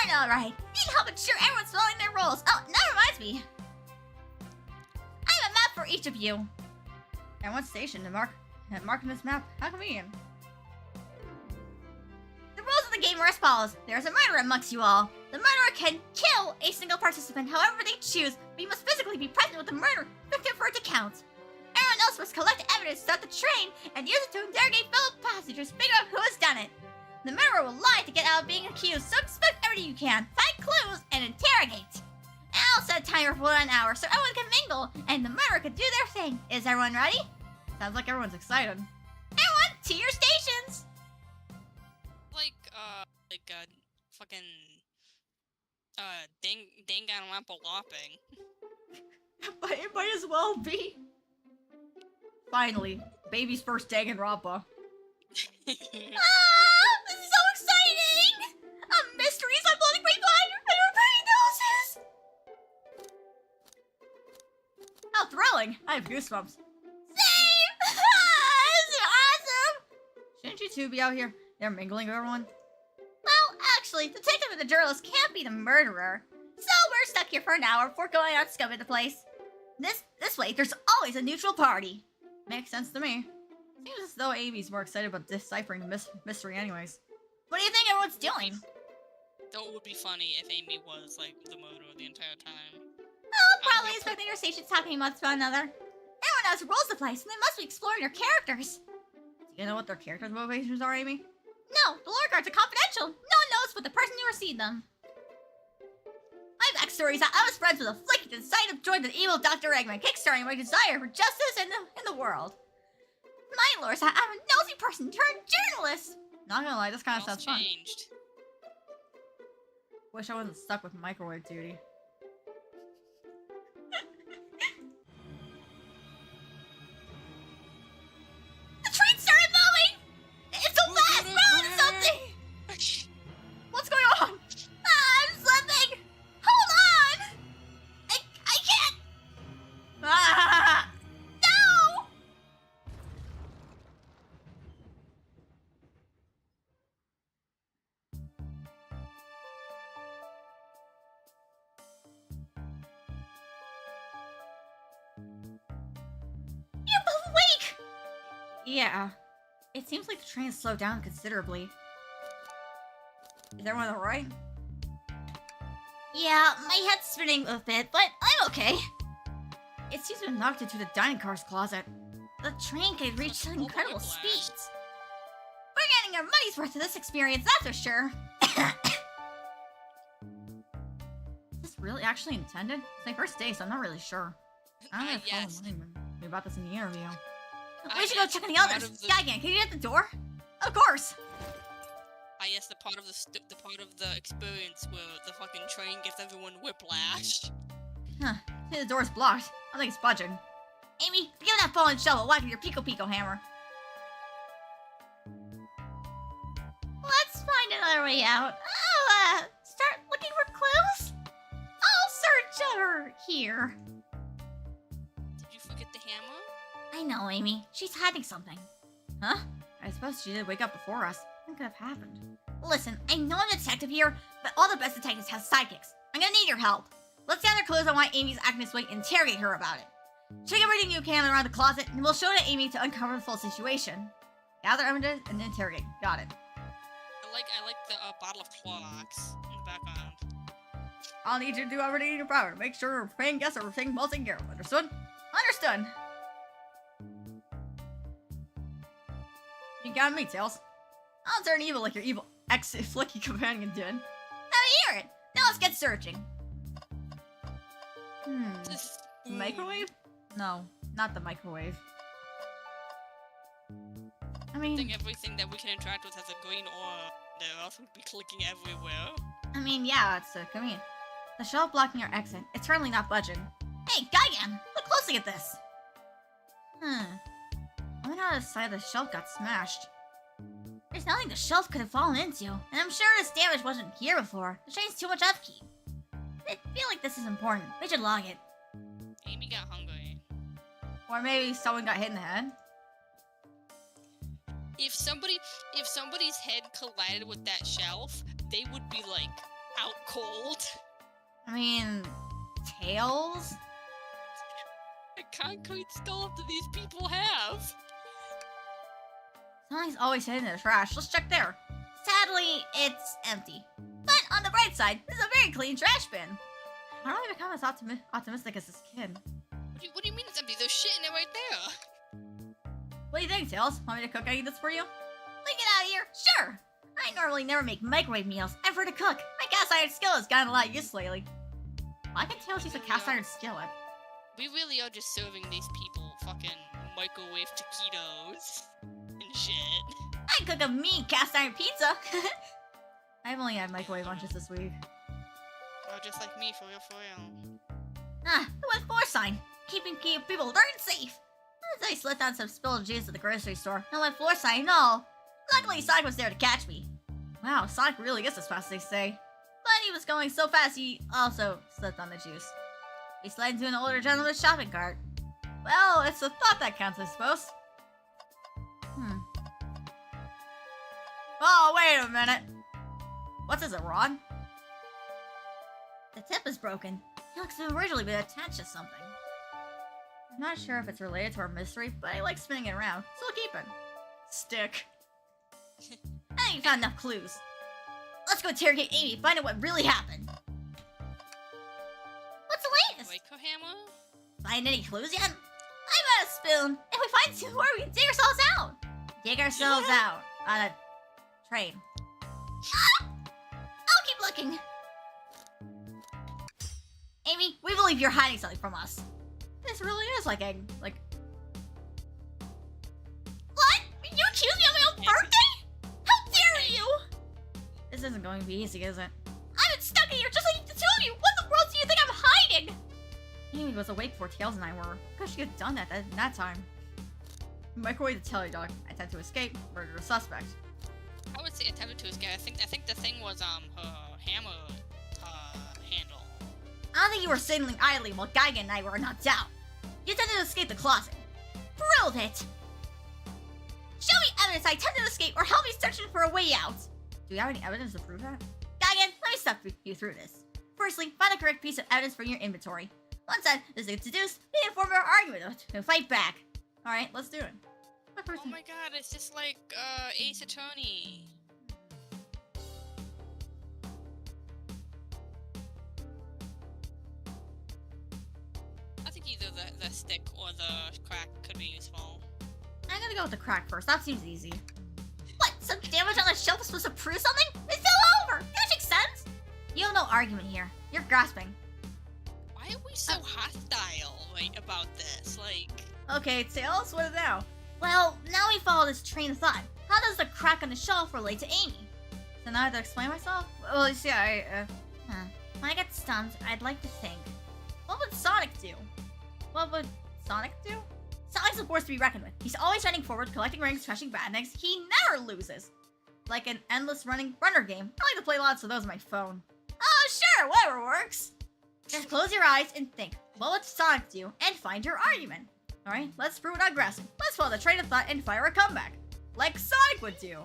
Martin, alright. Need help ensure everyone's following their roles. Oh, that reminds me. I have a map for each of you. And what station to mark in this map? How convenient. The rules of the game are as follows. There's a murderer amongst you all. The murderer can kill a single participant however they choose, but you must physically be present with the murder victim for it to count. Everyone else must collect evidence throughout the train and use it to interrogate fellow passengers, figure out who has done it. The murderer will lie to get out of being accused, so expect everything you can, find clues, and interrogate. I'll set a timer for 1 hour so everyone can mingle, and the murderer can do their thing. Is everyone ready? Sounds like everyone's excited. Everyone, to your stations! Fucking, Danganronpa lopping. But it might as well be. Finally, baby's first Danganronpa. This is so exciting! Mysteries unfolding right behind your noses! How thrilling! I have goosebumps. Same! This is awesome! Shouldn't you two be out here? They're mingling with everyone? Well, actually, the detective and the journalist can't be the murderer. So we're stuck here for an hour before going out scoping the place. This way, there's always a neutral party. Makes sense to me. Seems as though Amy's more excited about deciphering the mystery anyways. What do you think everyone's doing? Though it would be funny if Amy was, like, the murderer the entire time. Oh, probably expecting your stations talking amongst one another. Everyone else rules the place, and they must be exploring their characters. Do you know what their characters' motivations are, Amy? No, the lore cards are confidential. No one knows but the person who received them. My backstory is that I was friends with a flick and decided to join the evil Dr. Eggman, kickstarting my desire for justice in the world. My lore is that I'm a nosy person turned journalist. Not gonna lie, this kind of sounds fun. Changed. Wish I wasn't stuck with microwave duty. The train started moving! It's so fast! Run, something! What's going on? I'm slipping! Hold on! I can't! Ah! No! You're both awake! Yeah. It seems like the train has slowed down considerably. Is everyone alright? Yeah, my head's spinning a bit, but I'm okay. It seems to have knocked into the dining car's closet. The train could reach some incredible speeds. We're getting our money's worth of this experience, that's for sure. Is this really actually intended? It's my first day, so I'm not really sure. I don't know if Yes. me about this in the interview. We I should go guess check on the part others. of the- Skygan, can you get the door? Of course. I guess the part of the experience where the fucking train gives everyone whiplash. Huh. See, the door's blocked. I think it's budging. Amy, give me that fallen shovel. Whack with your Pico hammer. Let's find another way out. I'll, start looking for clues? I'll search over here. Did you forget the hammer? I know, Amy. She's hiding something. Huh? I suppose she did wake up before us. What could have happened? Listen, I know I'm a detective here, but all the best detectives have sidekicks. I'm gonna need your help. Let's gather clues on why Amy's acting this way and interrogate her about it. Check everything you can around the closet, and we'll show it to Amy to uncover the full situation. Gather evidence and then interrogate. Got it. I like the bottle of Clorox in the background. I'll need you to do everything in your power to make sure we're paying guests are taking well taken care of. Understood? Understood. You got me, Tails. I'll turn evil like your evil ex-flicky companion did. Let me hear it. Now let's get searching. This Microwave? No, not the microwave. I I mean, think everything that we can interact with has a green aura. They're also be clicking everywhere. yeah, it's convenient. The shelf blocking our exit. It's certainly not budging. Hey, Gigan! Look closely at this! I wonder how the side of the shelf got smashed. There's nothing the shelf could have fallen into, and I'm sure this damage wasn't here before. The train's too much upkeep. I feel like this is important. We should log it. Amy got hungry. Or maybe someone got hit in the head. If somebody's head collided with that shelf, they would be like out cold. I mean, Tails? The concrete skull that these people have. Something's always hidden in the trash. Let's check there. Sadly, it's empty. But on the bright side, this is a very clean trash bin. How do I become as optimistic as this kid? What do you mean it's empty? There's shit in it right there. What do you think, Tails? Want me to cook any of this for you? We get out of here? Sure! I normally never make microwave meals, ever to cook. My cast iron skillet has gotten a lot of use lately. Why can Tails use a cast iron skillet? We really are just serving these people fucking microwave taquitos and shit. I cook a mean cast iron pizza! I've only had microwave lunches this week. Oh, just like me, for real, for real. Ah, the wet floor sign. Keeping people darn safe. As I slipped on some spilled juice at the grocery store, no wet floor sign and all. Luckily, Sonic was there to catch me. Wow, Sonic really is as fast as they say. But he was going so fast he also slipped on the juice. He slid into an older gentleman's shopping cart. Well, it's the thought that counts, I suppose. Oh, wait a minute. What's this, a rod? The tip is broken. It looks to have originally been attached to something. I'm not sure if it's related to our mystery, but I like spinning it around, so I'll keep it. Stick. I think you found enough clues. Let's go interrogate Amy, find out what really happened. What's the latest? Waco hammer? Find any clues yet? I'm out of spoon. If we find two more, we can dig ourselves out. Dig ourselves out on a train. Ah! I'll keep looking. Amy, we believe you're hiding something from us. This really is like egg. Like. What? You accuse me of my own birthday? How dare you? This isn't going to be easy, is it? I'm stuck in here just like the two of you. What in the world do you think I'm hiding? Amy was awake before Tails and I were. Because she had done that in that time. Microwave the telly dog. I attempt to escape. Murder a suspect. I would say attempted to escape. I think the thing was her hammer handle. I don't think you were sitting idly while Geigen and I were knocked out. You attempted to escape the closet. Prove it! Show me evidence I attempted to escape or help me searching for a way out. Do you have any evidence to prove that? Geigen, let me step you through this. Firstly, find a correct piece of evidence from your inventory. Once that is introduced, we can form our argument and fight back. Alright, let's do it. Oh my god, it's just like Ace Attorney. I think either the stick or the crack could be useful. I'm gonna go with the crack first. That seems easy. What? Some damage on the shelf is supposed to prove something? It's still over! That makes sense! You have no argument here. You're grasping. Why are we so hostile, like, about this? Like... Okay, Tails, what now? Well, now we follow this train of thought. How does the crack on the shelf relate to Amy? So now I have to explain myself? Well, you see, when I get stumped, I'd like to think. What would Sonic do? What would Sonic do? Sonic's a force to be reckoned with. He's always running forward, collecting rings, crushing bad things. He never loses. Like an endless runner game. I like to play lots of those on my phone. Oh, sure, whatever works. Just close your eyes and think. What would Sonic do? And find your argument. Alright, let's prove without grasping. Let's follow the train of thought and fire a comeback. Like Sonic would do.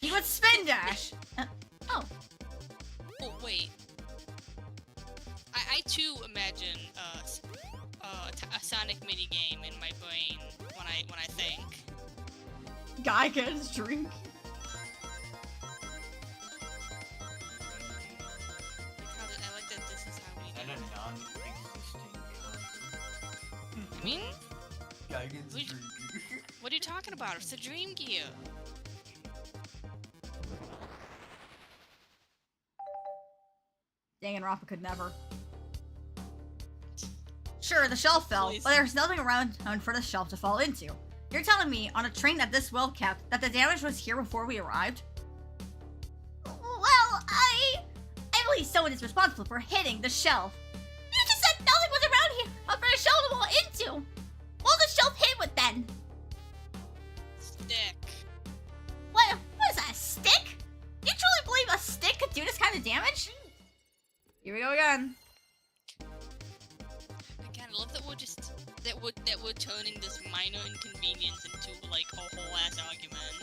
He would spin dash. Oh, wait. I too imagine a Sonic minigame in my brain when I think. Guy gets drink. I like that this is how we And do a it. non-existing I mean, Geigen's We- drink. what are you talking about? It's the Dream Gear. Danganronpa could never. Sure, the shelf fell, Please. but there's nothing around for the shelf to fall into. You're telling me, on a train that this well kept, that the damage was here before we arrived? Well, I believe someone is responsible for hitting the shelf. You just said nothing was around here for the shelf to fall into. What was the shelf hit with then? Stick. What is that, a stick? You truly believe a stick could do this kind of damage? Here we go again. Again, I love that we're turning this minor inconvenience into like a whole ass argument.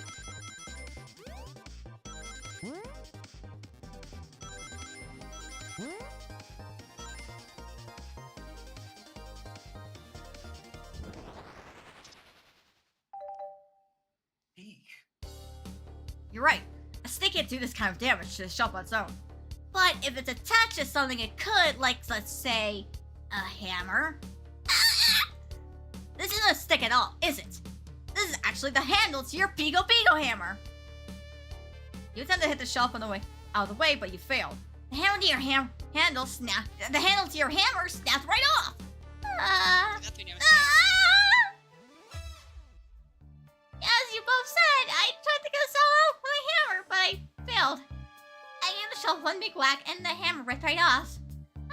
Eek. You're right. A stick can't do this kind of damage to the shelf on its own. But if it's attached to something, it could, like, let's say, a hammer. This isn't a stick at all, is it? This is actually the handle to your Pico hammer. You attempt to hit the shelf on the way out of the way, but you failed. The handle to your handle snapped. The handle to your hammer snapped right off. That's we never As you both said, I tried to go solo with a hammer, but I failed. I gave the shelf one big whack, and the hammer ripped right off.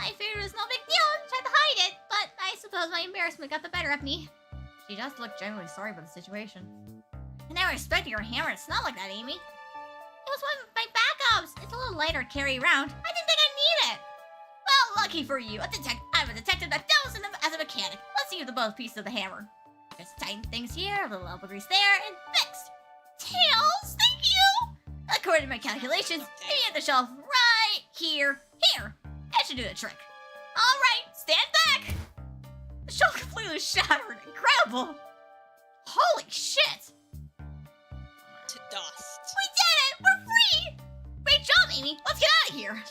I figured it was no big deal and tried to hide it, but I suppose my embarrassment got the better of me. She just looked genuinely sorry about the situation. I never expected your hammer to smell like that, Amy. It was one of my backups. It's a little lighter to carry around. I didn't think I'd need it. Well, lucky for you, I'm a detective that doubles in as a mechanic. Let's use the both pieces of the hammer. Just tighten things here, a little elbow grease there, and fixed. Tails, thank you! According to my calculations, maybe at the shelf right here. Here! That should do the trick. Alright, stand back! The shelf completely shattered. Incredible! Holy shit! To dust. We did it! We're free! Great job, Amy! Let's get out of here!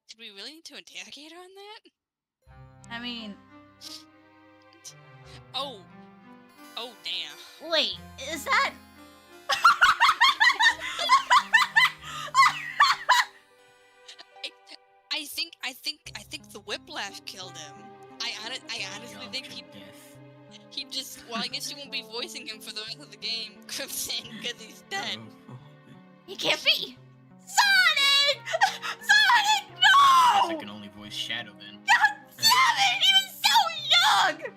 Did we really need to interrogate her on that? I mean... Oh. Oh, damn. Wait, is that... I think the whiplash killed him. I honestly think he just, well, I guess you won't be voicing him for the rest of the game, Crimson, because he's dead. He can't be! Sonic! Sonic, no! Guess I can only voice Shadow then. God damn it! He was so young!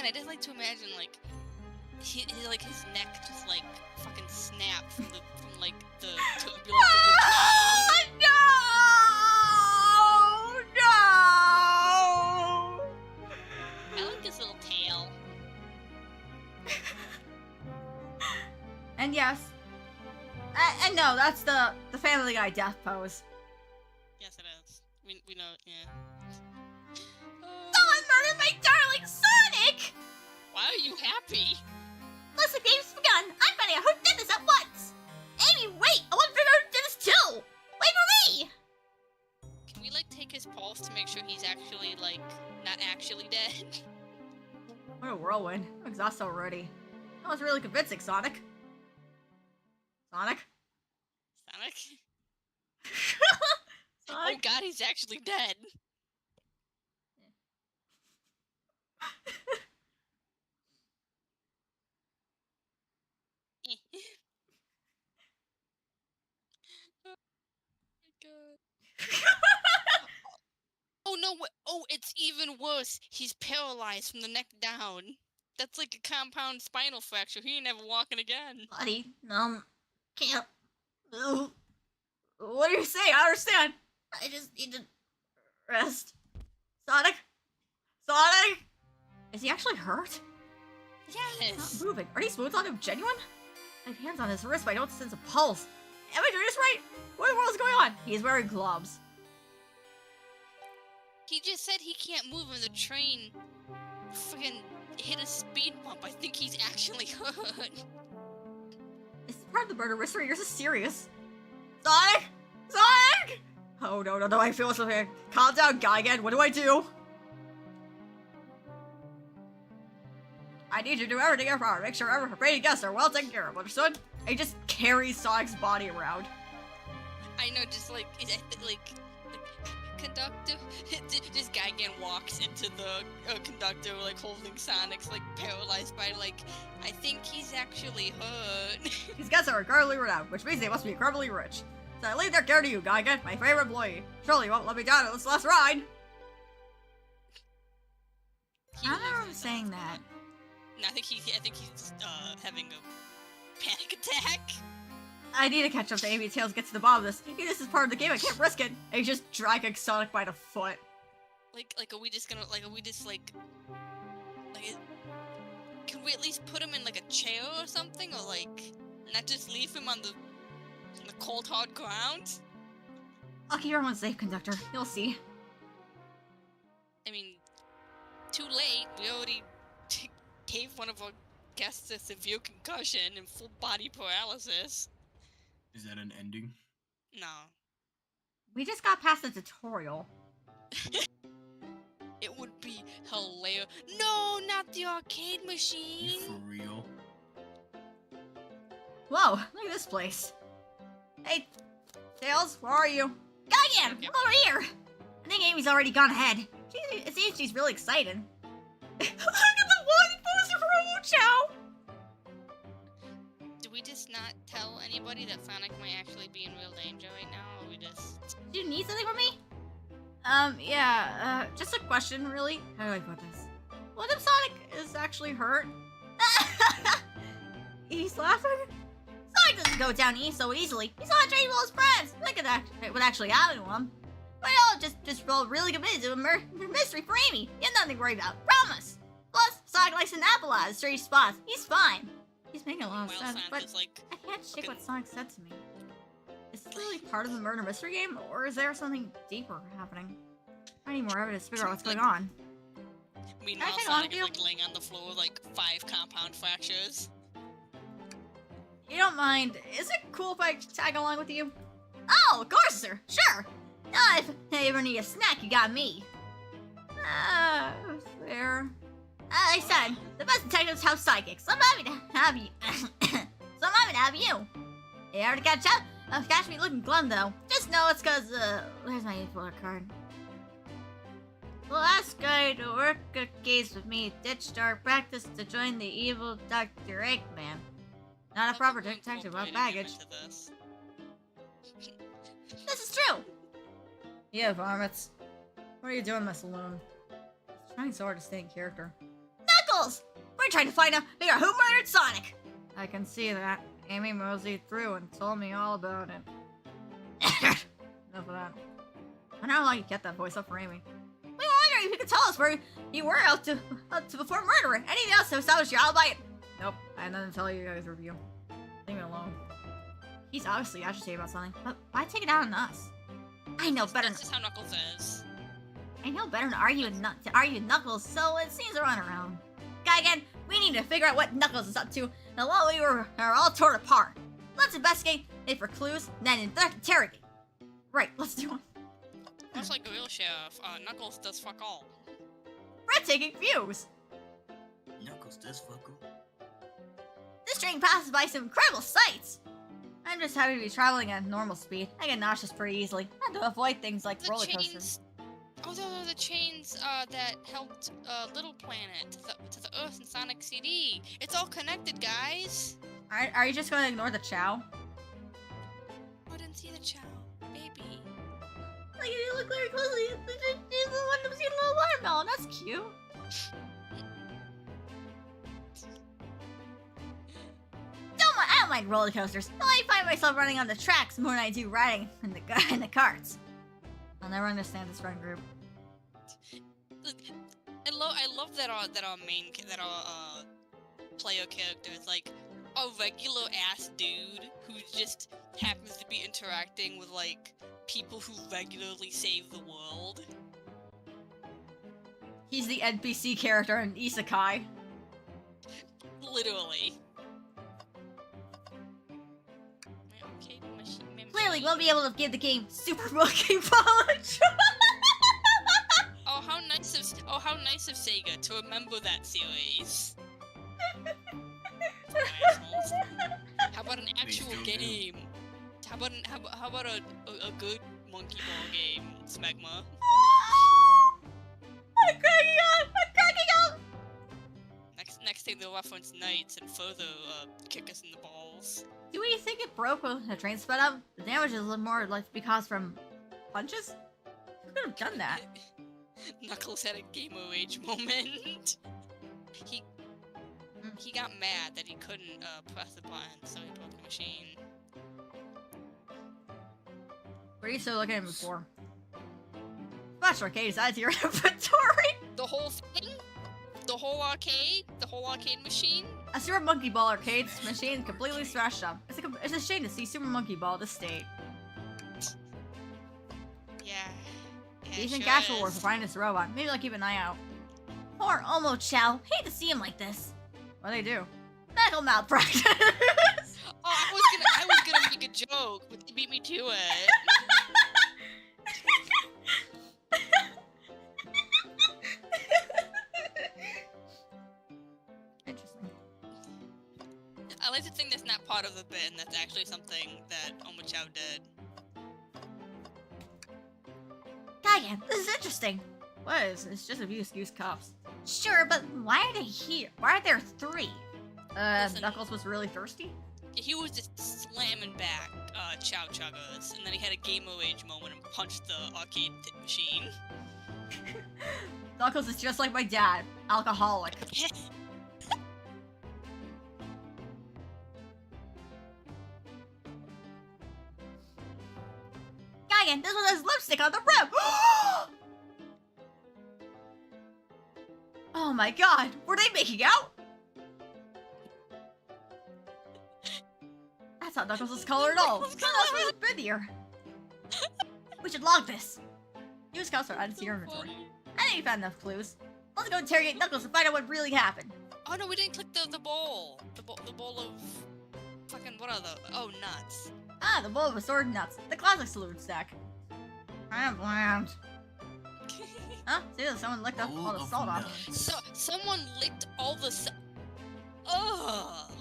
I just like to imagine, like, his neck just, like, fucking snapped from like, the turbulence of the Oh, no! No! I like his little tail. And yes. And no, that's the Family Guy death pose. Yes, it is. We know, yeah. Someone murdered my darling Sonic! Why are you happy? Listen, game's begun. I'm finding out who did this at once. Amy, wait! I want to figure out who did this too! Wait for me! Can we, like, take his pulse to make sure he's actually, like, not actually dead? What a whirlwind. I'm exhausted already. That was really convincing, Sonic. Sonic? Sonic? Oh Sonic? god, he's actually dead. Oh my god. Oh no, oh, it's even worse. He's paralyzed from the neck down. That's like a compound spinal fracture. He ain't never walking again. Buddy, can't. Ugh. What do you say? I understand. I just need to rest. Sonic? Sonic? Is he actually hurt? He's Yes. not moving. Are these wounds on him genuine? I have hands on his wrist, but I don't sense a pulse. Am I doing this right? What in the world is going on? He's wearing gloves. He just said he can't move and the train friggin' hit a speed bump. I think he's actually hurt. This is part of the murder mystery. Yours is serious. Sonic! Sonic! Oh no, I feel something. Calm down, Gigan. What do I do? I need you to do everything in your power. Make sure every remaining guests are well taken care of. Understood? And he just carries Sonic's body around. I know, just like conductor. This guy again walks into the conductor, like holding Sonic's like paralyzed by like. I think he's actually hurt. These guests are incredibly renowned, which means they must be incredibly rich. So I leave their care to you, Gigan, my favorite employee. Surely you won't let me down at this last ride. He I don't remember loses saying his that. No, I think he's having a panic attack. I need to catch up to Amy Tails, get to the bottom of this. This is part of the game, I can't risk it. And he's just dragging Sonic by the foot. Are we just can we at least put him in like a chair or something, or like not just leave him on the cold hard ground? I'll keep everyone safe, conductor. You'll see. I mean, too late. We already gave one of our guests a severe concussion and full body paralysis. Is that an ending? No. We just got past the tutorial. It would be hilarious. No, not the arcade You machine. for real? Whoa, look at this place. Hey, Tails, where are you? Gigan, Okay. come over here. I think Amy's already gone ahead. It seems she's really excited. Look at the one poster for Ocho! Do we just not tell anybody that Sonic might actually be in real danger right now, or we just... Do you need something from me? Yeah, just a question, really. How do I put this? What if Sonic is actually hurt? He's laughing? Sonic doesn't go down so easily. He's on a train with his friends. Look at that. It would actually happen to him. But y'all just roll really committed to a mystery for Amy. You have nothing to worry about. Promise. Plus, Sonic likes an apple at his 3 spots. He's fine. He's making a lot of sense, but I can't shake what Sonic said to me. Is this really part of the murder mystery game, or is there something deeper happening? I need more evidence to figure out what's going on. Meanwhile, Sonic is like laying on the floor with like 5 compound fractures. You don't mind? Is it cool if I tag along with you? Oh, of course, sir. Sure. If you ever need a snack, you got me. Fair. I said, the best detectives have psychics. I'm happy to have you. So I'm happy to have you. You ever catch up? Catch me looking glum, though. Just know it's cause, where's my info card? The last guy to work a case with me ditched our practice to join the evil Dr. Eggman. Not a proper detective without baggage. This is true! Yeah, Varmints. What are you doing in the saloon? He's trying so hard to stay in character. Knuckles! We're trying to figure out who murdered Sonic! I can see that. Amy moseyed through and told me all about it. Enough of that. I wonder how long you kept that voice up for Amy. We were wondering if you could tell us where you were out to before murder. Anything else to establish your alibi? Nope, I had nothing to tell you guys review. Leave me alone. He's obviously agitated about something, but why take it out on us? I know better. That's just how Knuckles is. I know better than to argue with Knuckles, so it seems to run around. Guy again, we need to figure out what Knuckles is up to, and while we are all torn apart. Let's investigate it for clues, then interrogate. Right, let's do it. Much like a real sheriff, Knuckles does fuck all. Breathtaking views. Knuckles does fuck up. This train passes by some incredible sights. I'm just happy to be traveling at normal speed. I get nauseous pretty easily. I have to avoid things like roller coasters. Oh, the chains that helped Little Planet to the Earth and Sonic CD. It's all connected, guys. Are you just going to ignore the Chow? I didn't see the Chow, baby. Like, if you look very closely, it's the one that's eating a little watermelon. That's cute. I don't mind roller coasters. I find myself running on the tracks more than I do riding in the carts. I'll never understand this friend group. I love that our player character is like a regular ass dude who just happens to be interacting with like people who regularly save the world. He's the NPC character in Isekai. Literally. Clearly, we'll be able to give the game super monkey polish. Oh, how nice of Sega to remember that series. Assholes. How about an actual game? How about a good monkey ball game, Smegma? I'm cracking up! Next thing they'll reference Knights and further kick us in the balls. Do we think it broke when the train sped up? The damage is more like because from punches? Who could have done that? Knuckles had a gamer rage moment. He got mad that he couldn't press the button, so he broke the machine. Where are you still looking at before? Special arcade added to your inventory. The whole thing? The whole arcade machine? A Super Monkey Ball arcade machine completely smashed up. It's a shame to see Super Monkey Ball this state. Yeah. Decent sure cash reward is. for finding this robot. Maybe I'll keep an eye out. Poor Omo Chow. Hate to see him like this. What'd they do? Medical malpractice. Oh, I was gonna make a joke, but they beat me to it. Interesting. I like to think that's not part of the bit, and that's actually something that Omochao did. Gaia, this is interesting. What is? It's just a few excused cops. Sure, but why are they here? Why are there 3? Listen. Knuckles was really thirsty? he was just slamming back 𝐒𝐤𝐤𝐚𝐥, and then he had a 𝐒𝐨𝐜𝐚𝐥 moment and punched the arcade machine. Knuckles is just like my dad, alcoholic. Gagan, this one has lipstick on the rim! Oh my god, were they making out? That's not Knuckles' color at all. Someone else must have been here. We should log this. Use counselor added to your inventory. I think you found enough clues. Let's go interrogate Knuckles and find out what really happened. Oh no, we didn't click the bowl. The bowl of fucking what are the nuts? Ah, the bowl of assorted nuts. The classic salute stack. I am bland. Huh? See, someone licked up all the Bowl of salt off. nuts. So someone licked all the Ugh.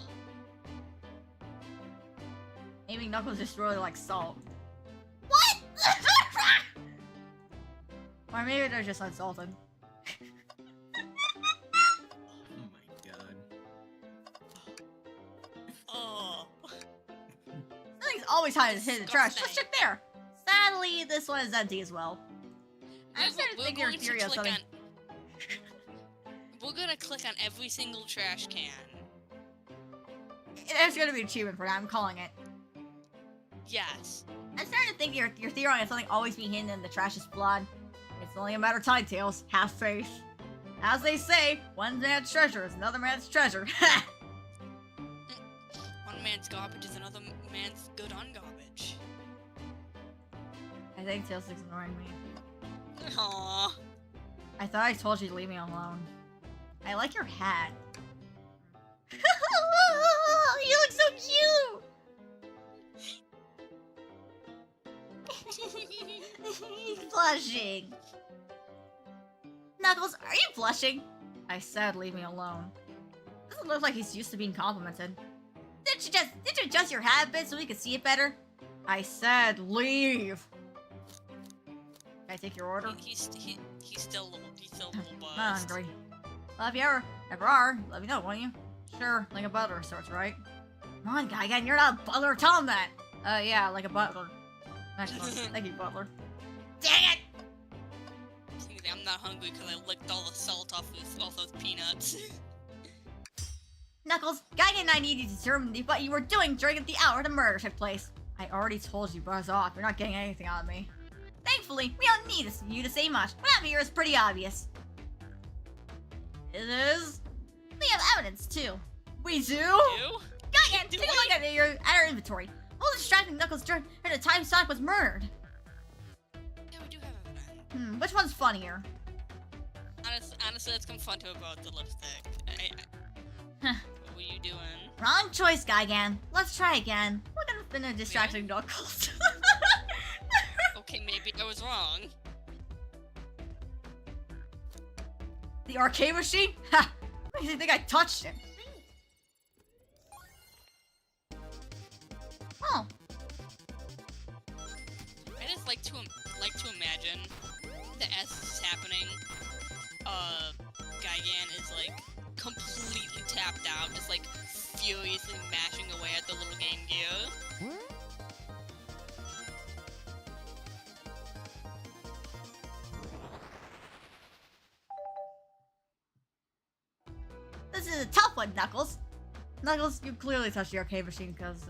Maybe Knuckles just really likes salt. What? Or maybe they're just unsalted. Oh my god. Oh. Something's always hiding in the trash. Let's check there. Sadly, this one is empty as well. I'm starting to think you're curious on something. We're gonna click on every single trash can. There's gonna be an achievement for that. I'm calling it. Yes. I'm starting to think your theory on something always being hidden in the trash is flawed. It's only a matter of time, Tails. Have faith. As they say, one man's treasure is another man's treasure. One man's garbage is another man's good on garbage. I think Tails is ignoring me. Aww. I thought I told you to leave me alone. I like your hat. You look so cute! He's blushing. Knuckles, are you blushing? I said leave me alone. Doesn't look like he's used to being complimented. Did you adjust your hat a bit so we could see it better? I said leave. Can I take your order? He's still a little buzzed. I'm hungry. Well, if you ever are, let me know, won't you? Sure, like a butler of sorts, right? Come on, guy, again, you're not a butler, tell him that! Yeah, like a butler. Excellent. Thank you, butler. Dang it! I'm not hungry because I licked all the salt off those peanuts. Knuckles, Geigen and I need you to determine what you were doing during the hour the murder took place. I already told you, buzz off. You're not getting anything out of me. Thankfully, we don't need you to say much. What happened here is pretty obvious. It is? We have evidence, too. We do? You? Geigen, take a look at our inventory. All distracting Knuckles during the time Sonic was murdered. Yeah, we do have evidence. Which one's funnier? Honestly, let's confront her about the lipstick. What were you doing? Wrong choice, Geigen. Let's try again. What could have been a distracting Knuckles? Okay, maybe I was wrong. The arcade machine? Ha! Makes you think I touched it. Oh. I just like to imagine that as this is happening, Geigen is like completely tapped out, just like furiously mashing away at the little Game Gear. This is a tough one, Knuckles. Knuckles, you clearly touched the arcade machine because,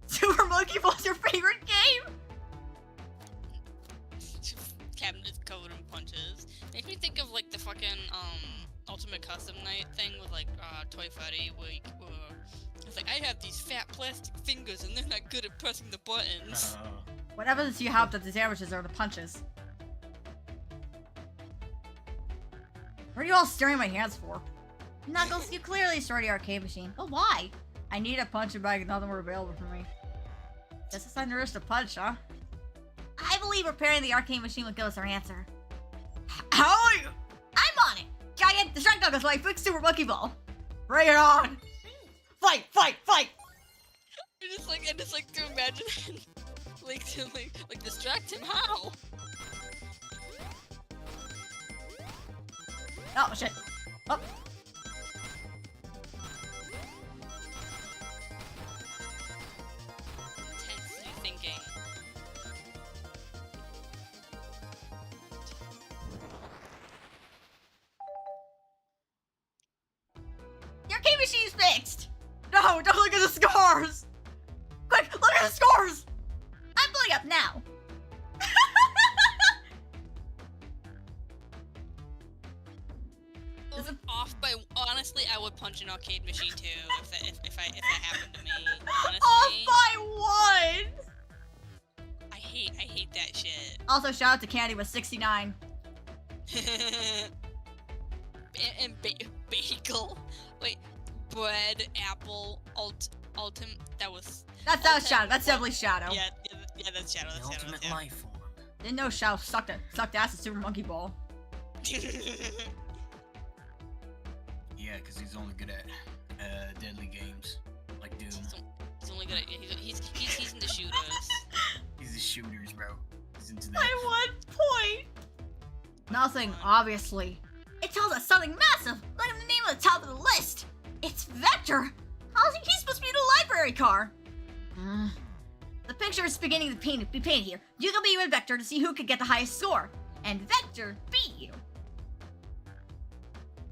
Super Monkey Ball's your favorite game? Cabinet is covered in punches. Makes me think of like the fucking Ultimate Custom Night thing with like Toy Freddy, where it's like I have these fat plastic fingers and they're not good at pressing the buttons. What evidence do you have that the damages are the punches? What are you all staring at my hands for? Knuckles, you clearly destroyed the arcade machine. But why? I need a punching bag and nothing were available for me. Guess it's time to rush to punch, huh? I believe repairing the arcade machine would give us our answer. How are you? I'm on it! Giant, distract Knuckles while I fix Super Monkey Ball. Bring it on! Fight, fight, fight! I just like to imagine like distract him. How? Oh shit. Oh. arcade machine's fixed! No, don't look at the scores! Quick, look at the scores! I'm pulling up now. Is it off by honestly? I would punch an arcade machine too if that happened to me. Honestly, off by 1? I hate that shit. Also, shout out to Candy with 69. and bagel. Wait, bread, apple, ultimate. That was Shadow. That's definitely Shadow. yeah, that's Shadow. The That's Shadow. ultimate life form. Didn't know Shadow sucked ass at Super Monkey Ball. Yeah, because he's only good at deadly games like Doom. He's only good at he's in the shooters. He's the shooters, bro. He's into that. By 1 point. Nothing, obviously. It tells us something massive, like the name at the top of the list. It's Vector. How's he supposed to be in a library car? The picture is beginning to be painted here. You can be with Vector to see who could get the highest score, and Vector beat you.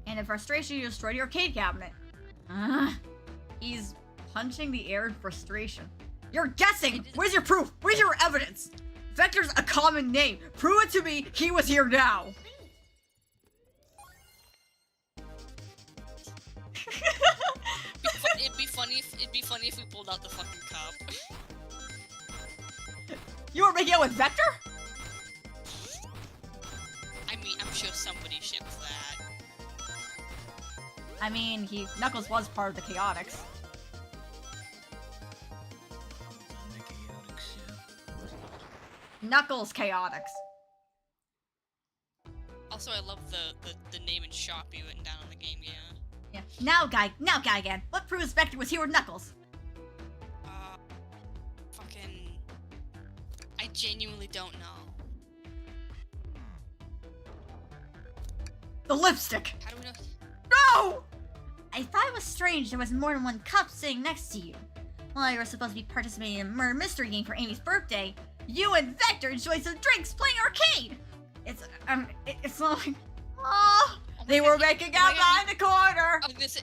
And in frustration, you destroyed your arcade cabinet. He's punching the air in frustration. You're guessing! Where's your proof? Where's your evidence? Vector's a common name. Prove it to me he was here now. It'd be funny if we pulled out the fucking cup. You were making out with Vector? I mean, I'm sure somebody ships that. I mean, Knuckles was part of the Chaotix. Knuckles Chaotix. Also, I love the name and shop you written down on the game, yeah. Yeah. Now, guy again. What proves Vector was here with Knuckles? Fucking... I genuinely don't know. The lipstick. How do we know? No! I thought it was strange there was more than one cup sitting next to you. While you were supposed to be participating in a murder mystery game for Amy's birthday, you and Vector enjoyed some drinks playing arcade. It's like, oh, they were making out behind the corner. I was gonna say,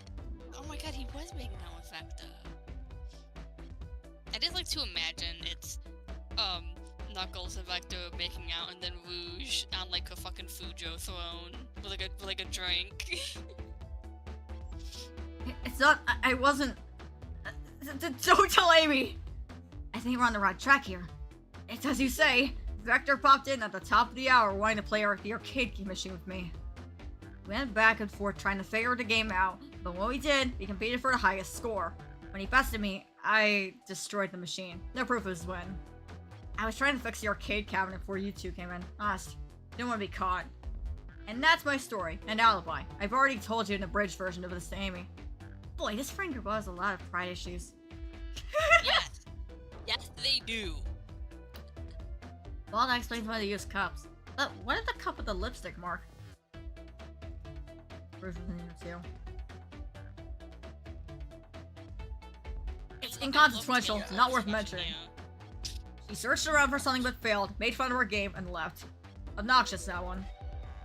oh my god, he was making out with Vector. I just like to imagine it's, Knuckles and Vector making out, and then Rouge on like a fucking Fujo throne with like a drink. It's not. I wasn't. Don't tell Amy. I think we're on the right track here. It's as you say. Vector popped in at the top of the hour wanting to play the arcade machine with me. We went back and forth trying to figure the game out, but when we did, we competed for the highest score. When he bested me, I destroyed the machine. No proof of his win. I was trying to fix the arcade cabinet before you two came in. Honest, didn't want to be caught. And that's my story, and alibi. I've already told you in the bridge version of this to Amy. Boy, this friend group has a lot of pride issues. Yes. Yes, they do. Well, that explains why they use cups. But what is the cup with the lipstick mark? It's inconsequential, not worth mentioning. She searched around for something but failed, made fun of her game, and left. Obnoxious, that one.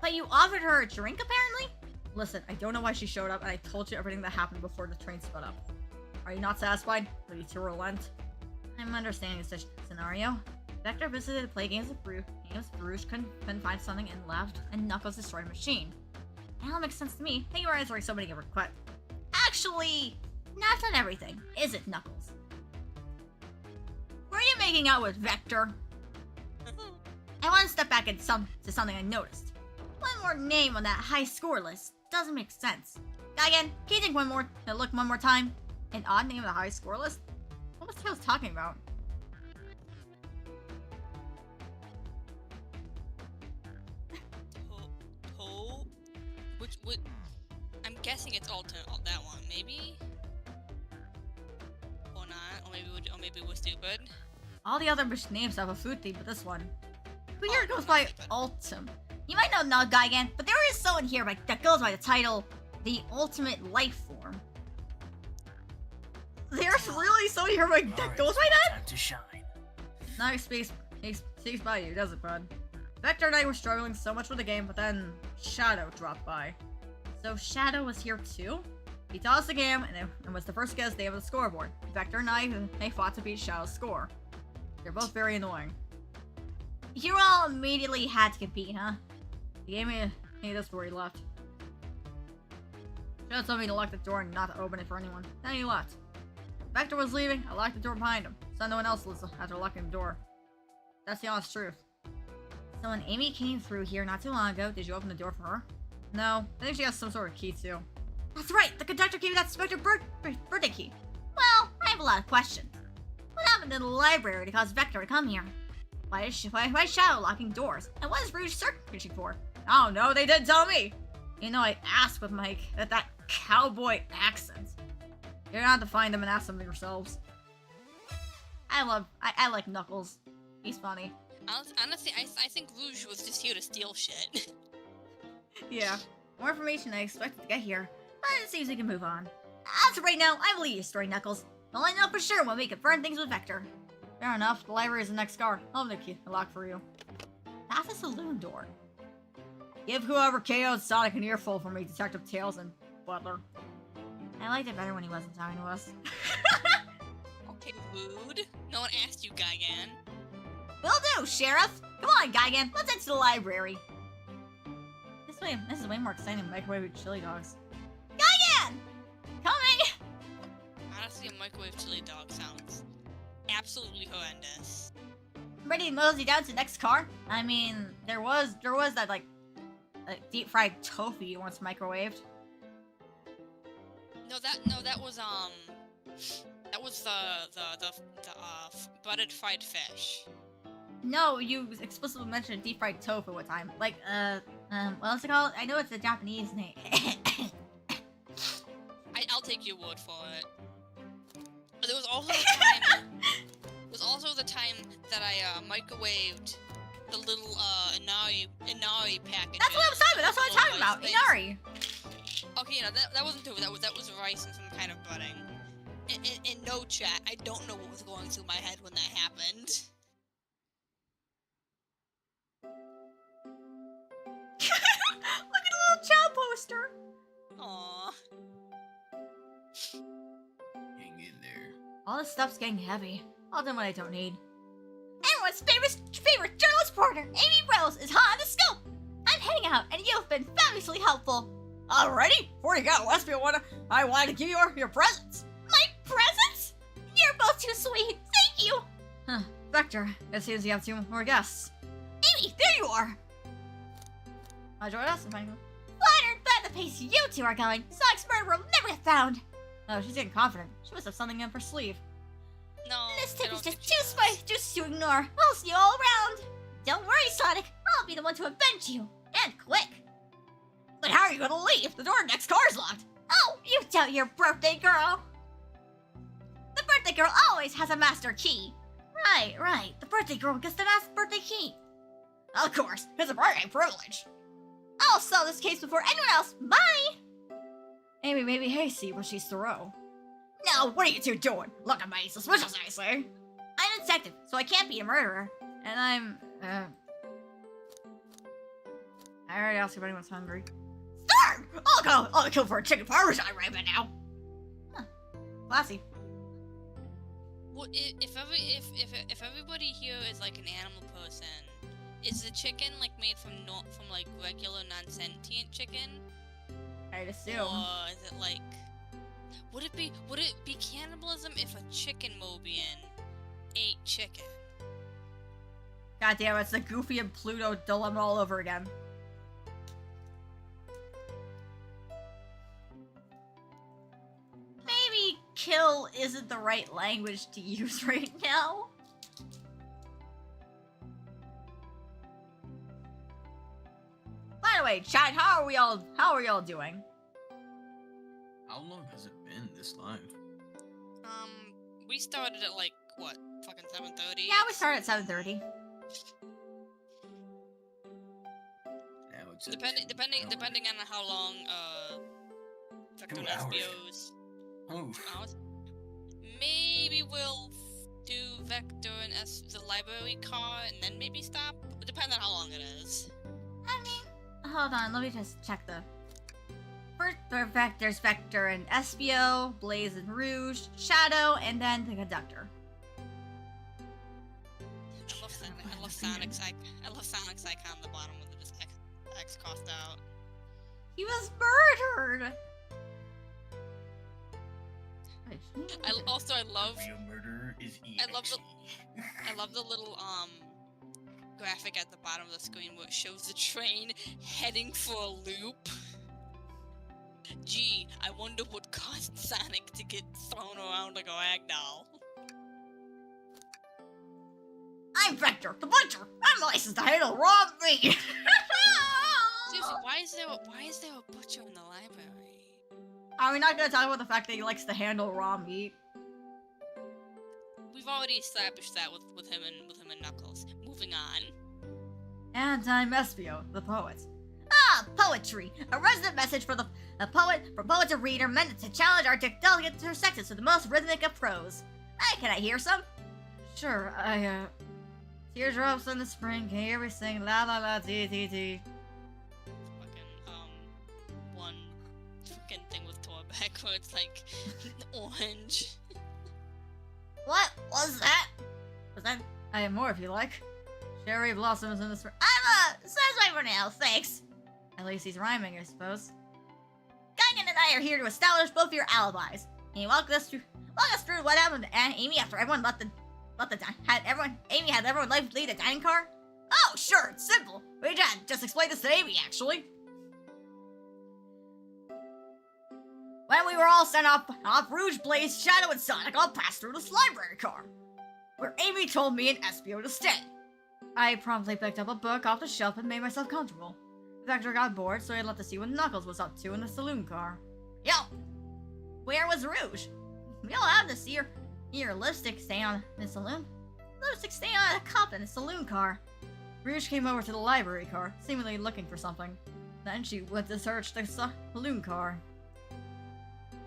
But you offered her a drink, apparently? Listen, I don't know why she showed up, and I told you everything that happened before the train sped up. Are you not satisfied? Ready to relent? I'm understanding this scenario. Vector visited to play games with Rouge couldn't find something and left, and Knuckles destroyed a machine. That all makes sense to me. Thank you for answering so many requests. Actually, not on everything, is it, Knuckles? Were you making out with Vector? I want to step back to something I noticed. One more name on that high score list doesn't make sense. Again, can you take look one more time? An odd name on the high score list? What was Tails talking about? Which I'm guessing it's alternate that one, maybe? Or not, or maybe we're stupid. All the other names have a food theme, but this one. Who here goes by Ultim? You might not know Gigan, but there is someone here that goes by the title, The Ultimate Life Form. There's really someone here that goes by that? Time to shine. Now he speaks by you, does it, bud? Vector and I were struggling so much with the game, but then Shadow dropped by. So Shadow was here too? He tossed the game and was the first to get his name on the scoreboard. Vector and I, they fought to beat Shadow's score. They're both very annoying. You all immediately had to compete, huh? He gave me this before he left. Shadow told me to lock the door and not to open it for anyone. Then he left. Vector was leaving, I locked the door behind him, so no one else listened after locking the door. That's the honest truth. So when Amy came through here not too long ago, did you open the door for her? No, I think she has some sort of key too. That's right, the conductor gave me that Spectre birthday key. Well, I have a lot of questions. What happened in the library to cause Vector to come here? Why is Shadow locking doors? And what is Rouge searching for? Oh no, they didn't tell me! You know, I asked with Mike that cowboy accent. You're gonna have to find them and ask them yourselves. I like Knuckles. He's funny. Honestly, I think Rouge was just here to steal shit. Yeah. More information than I expected to get here, but it seems we can move on. As of right now, I believe your story, Knuckles. I'll let you know for sure when we confirm things with Vector. Fair enough, the library is the next car. I'll have the lock for you. That's a saloon door. Give whoever KO'd Sonic an earful for me, Detective Tails and Butler. I liked it better when he wasn't talking to us. Okay, rude. No one asked you, Gigan. Will do, Sheriff! Come on, Gigan, let's head to the library. This is way more exciting than microwave chili dogs. Gigan! Coming! Honestly, a microwave chili dog sounds absolutely horrendous. Ready to mosey down to the next car? I mean, there was that like deep fried tofu you once microwaved. No, that was the buttered fried fish. No, you explicitly mentioned deep fried tofu one time. Like, what's it called? I know it's a Japanese name. I'll take your word for it. But there was also the time. That I microwaved the little Inari package. That's what I was talking about. That's what I was talking about. Inari. Okay, you know that wasn't tofu. That was rice and some kind of breading. In no chat, I don't know what was going through my head when that happened. Look at the little child poster. Aww. Hang in there. All this stuff's getting heavy. All done what I don't need. Everyone's favorite journalist partner, Amy Rose, is hot on the scoop. I'm heading out, and you've been fabulously helpful. Alrighty, before you go, I wanted to give you your presents. My presents? You're both too sweet. Thank you. Huh. Vector, it seems you have 2 more guests. Amy, there you are. Join us if I go. Flattered by the pace you two are going, Sonic's murderer will never get found. Oh, she's getting confident. She must have something up her sleeve. No. This tip is just too spicy to ignore. I'll see you all around. Don't worry, Sonic. I'll be the one to avenge you. And quick. But how are you gonna leave? The door next car's locked. Oh, you doubt your birthday girl. The birthday girl always has a master key. Right. The birthday girl gets the birthday key. Of course, it's a birthday privilege. I'll solve this case before anyone else. Bye. Amy may be hasty, but she's thorough. No, what are you two doing? Look at me, suspicious, I say. I'm a detective, so I can't be a murderer. And I'm, I already asked if anyone's hungry. Starved! I'll kill for a chicken parmesan right about now. Huh. Classy. Well, if everybody here is like an animal person, is the chicken like made from like regular non-sentient chicken? I'd assume. Or is it like, would it be cannibalism if a chicken Mobian ate chicken? God damn, it's the Goofy and Pluto dilemma all over again. Maybe kill isn't the right language to use right now. By the way, chat, how are y'all doing? How long has it been this live? We started at like what, fucking 7:30. Yeah, we started at 7:30. Now it's at Depending on how long Vector 2 and hours. SBO's Oh, 2 hours. Maybe we'll do Vector and the library car and then maybe stop. It depends on how long it is. I mean, hold on, let me just check the... First, there's Vector and Espio, Blaze and Rouge, Shadow, and then the conductor. I love Sonic's icon on the bottom with the just X crossed out. He was murdered! I love Real murder is EXE. I love the little graphic at the bottom of the screen where it shows the train heading for a loop. Gee, I wonder what caused Sonic to get thrown around like a ragdoll. I'm Vector, the Butcher! I'm licensed to handle raw meat! Seriously, why is there a butcher in the library? Are we not gonna talk about the fact that he likes to handle raw meat? We've already established that with him and Knuckles. Moving on. And I'm Espio, the poet. Ah, poetry! A resident message for a poet, from poet to reader, meant to challenge our delicate intersections to the most rhythmic of prose. Hey, can I hear some? Sure, teardrops in the spring, can you hear me sing la la la dee dee dee? Fucking, one fucking thing with Torbeck where it's like orange. What was that? Was that? I have more if you like. Cherry blossoms in the spring. Satisfied for now, thanks. At least he's rhyming, I suppose. Gaigan and I are here to establish both of your alibis. Can you walk us through what happened to Amy after everyone Amy had everyone leave the dining car? Oh, sure, it's simple. We just explained this to Amy, actually. When we were all sent off Rouge, Blaze, Shadow, and Sonic all passed through this library car, where Amy told me and Espio to stay. I promptly picked up a book off the shelf and made myself comfortable. Vector got bored, so he left to see what Knuckles was up to in the saloon car. Yo! Where was Rouge? We all have to see your lipstick stay on in the saloon. Lipstick stay on a cup in the saloon car. Rouge came over to the library car, seemingly looking for something. Then she went to search the saloon car.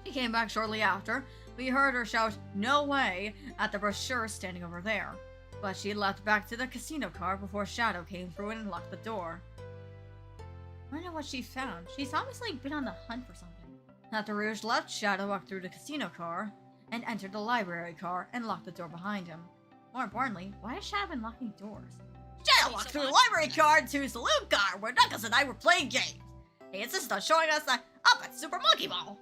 She came back shortly after. We heard her shout, "No way!" at the brochure standing over there. But she left back to the casino car before Shadow came through and locked the door. I wonder what she found. She's obviously been on the hunt for something. After Rouge left, Shadow walked through the casino car and entered the library car and locked the door behind him. More importantly, why has Shadow been locking doors? Shadow walked through the library car to the saloon car where Knuckles and I were playing games. He insisted on showing us the up at Super Monkey Ball.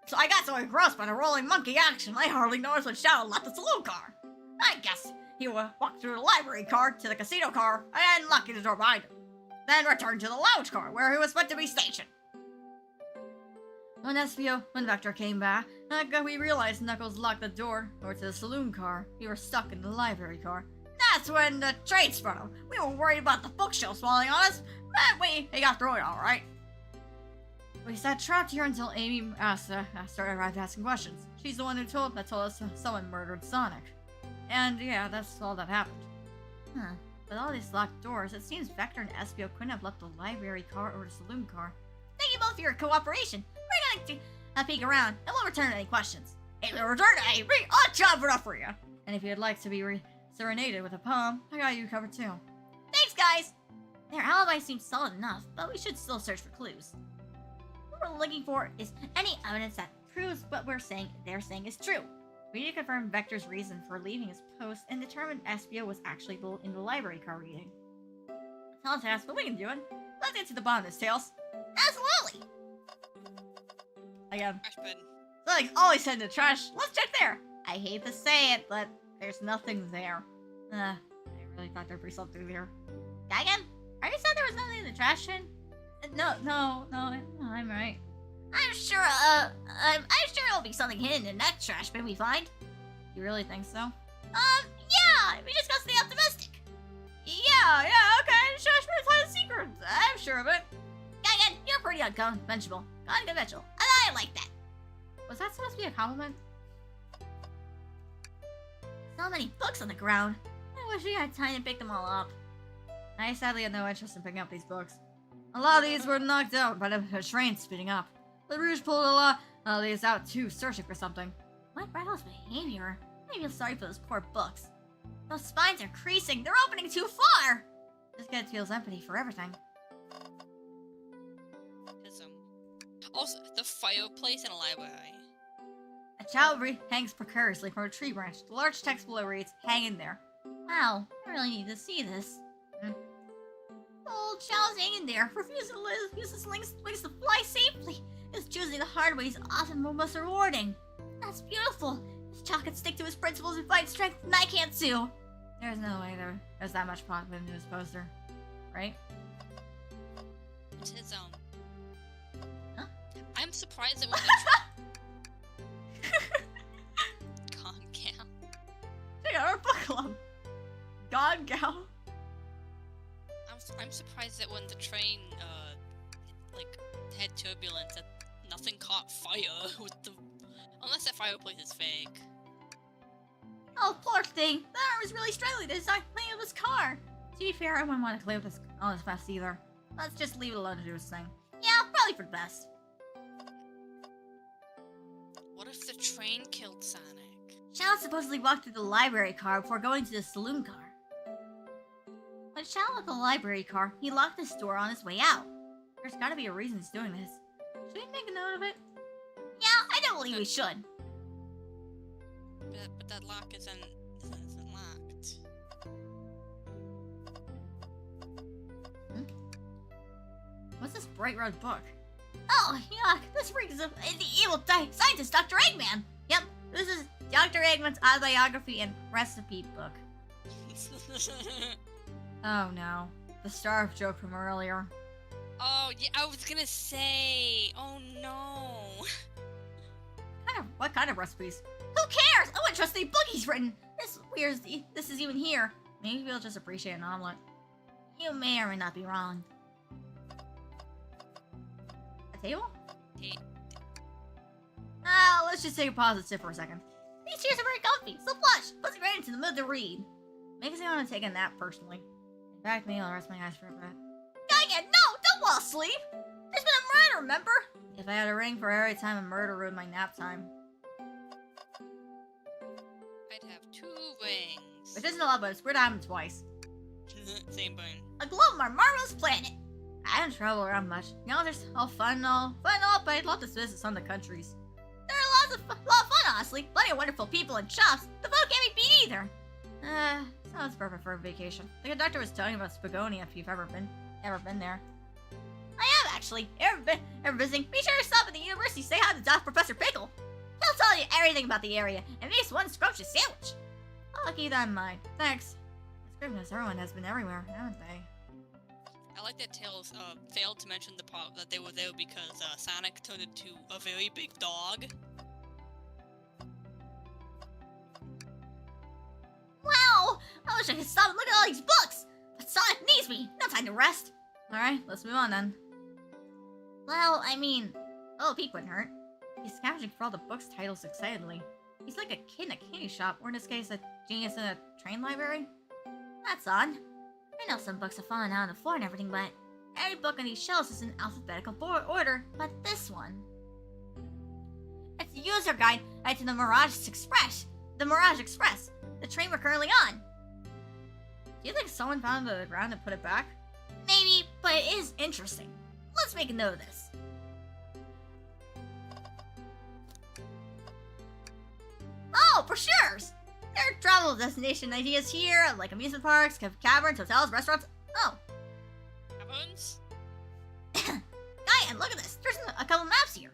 So I got so engrossed by the rolling monkey action, I hardly noticed when Shadow left the saloon car. I guess he walked through the library car to the casino car and locked the door behind him. Then returned to the lounge car where he was meant to be stationed. When Vector came back, we realized Knuckles locked the door over to the saloon car. We were stuck in the library car. That's when the train spun out. We were worried about the bookshelf falling on us, but we got through it all right. We sat trapped here until Amy started asking questions. She's the one who told us someone murdered Sonic. And yeah, that's all that happened. Huh. With all these locked doors, it seems Vector and Espio couldn't have left the library car or the saloon car. Thank you both for your cooperation. We're going to peek around, and we'll return any questions. If we return any, I'll chop it up for you. And if you'd like to be serenaded with a poem, I got you covered too. Thanks, guys! Their alibi seems solid enough, but we should still search for clues. What we're looking for is any evidence that proves what they're saying is true. We need to confirm Vector's reason for leaving his post and determine Espio was actually in the library car reading. Tell us what we can do it. Let's get to the bottom of this, Tails. Absolutely! Again. Trash bin. Like always send the trash. Let's check there. I hate to say it, but there's nothing there. I really thought there'd be something there. Again? Are you saying there was nothing in the trash bin? No, I'm right. I'm sure there'll be something hidden in the next trash bin we find. You really think so? Yeah, we just gotta stay optimistic. Yeah, okay, the trash bin's has secrets. I'm sure of it. Again, you're pretty unconventional. And I like that. Was that supposed to be a compliment? So many books on the ground. I wish we had time to pick them all up. I sadly had no interest in picking up these books. A lot of these were knocked out by the train speeding up. The Rouge pulled a lot of these out too, searching for something. What reckless behavior? I feel sorry for those poor books. Those spines are creasing. They're opening too far. This kid feels empathy for everything. Also, the fireplace in a library. A child hangs precariously from a tree branch. The large text below reads, "Hang in there." Wow, I really need to see this. The old child's hanging there, refusing to live, uses wings to fly safely. His choosing the hard way is often most rewarding. That's beautiful. This child can stick to his principles and find strength, and I can't too. There's no way there's that much plot into this poster, right? It's his Huh? I'm surprised it was Con Gal. Check out our book club. God gal. I'm surprised that when the train like had turbulence that nothing caught fire with the unless that fireplace is fake. Oh, poor thing. That arm is really struggling to start cleaning up his car. To be fair, I wouldn't want to clean up this all this fast either. Let's just leave it alone to do his thing. Yeah, probably for the best. What if the train killed Sonic? Child supposedly walked through the library car before going to the saloon car. When Child left the library car, he locked this door on his way out. There's gotta be a reason he's doing this. Should we make a note of it? Yeah, I don't believe we should. But that lock isn't locked. What's this bright red book? Oh, yuck. This brings up the evil scientist, Dr. Eggman. Yep, this is Dr. Eggman's autobiography and recipe book. Oh no. The starve joke from earlier. Oh, yeah, I was gonna say. Oh no. What kind of recipes? Who cares? I wouldn't trust any book he's written. This weird this is even here. Maybe he'll just appreciate an omelet. You may or may not be wrong. A table? Let's just take a pause and sit for a second. These chairs are very comfy, so plush, puts me right into the mood to read. Makes me want to take a nap personally. In fact, maybe I'll rest my eyes for a bit. Dang it, no! Don't fall asleep! There's been a murder, remember? If I had a ring for every time a murder ruined my nap time. I'd have 2 rings. Which isn't a lot, but it's weird to happen twice. Same brain. A globe on our marvelous planet! I don't travel around much. You know, there's all fun and all, but I'd love to visit some of the countries. There are lot of fun, honestly. Plenty of wonderful people and shops. The food can't be beat either. Sounds perfect for a vacation. The conductor was telling about Spagonia if you've ever been there. I have actually. Ever visiting? Be sure to stop at the university. Say hi to Professor Pickle. He'll tell you everything about the area and makes one scrumptious sandwich. I'll keep that in mind. Thanks. It's great because everyone has been everywhere, haven't they? I like that Tails failed to mention the part that they were there because Sonic turned into a very big dog. Wow! I wish I could stop and look at all these books! But Sonic needs me! No time to rest! Alright, let's move on then. Well, I mean, a little peek wouldn't hurt. He's scavenging for all the books titles excitedly. He's like a kid in a candy shop, or in this case, a genius in a train library. That's odd. I know some books have fallen out on the floor and everything, but every book on these shelves is in alphabetical order, but this one. It's the user guide to the Mirage Express. The train we're currently on. Do you think someone found it on the ground and put it back? Maybe, but it is interesting. Let's make a note of this. Oh, for sure! There are travel destination ideas here, like amusement parks, caverns, hotels, restaurants. Oh. Caverns? Diane, look at this. There's a couple maps here.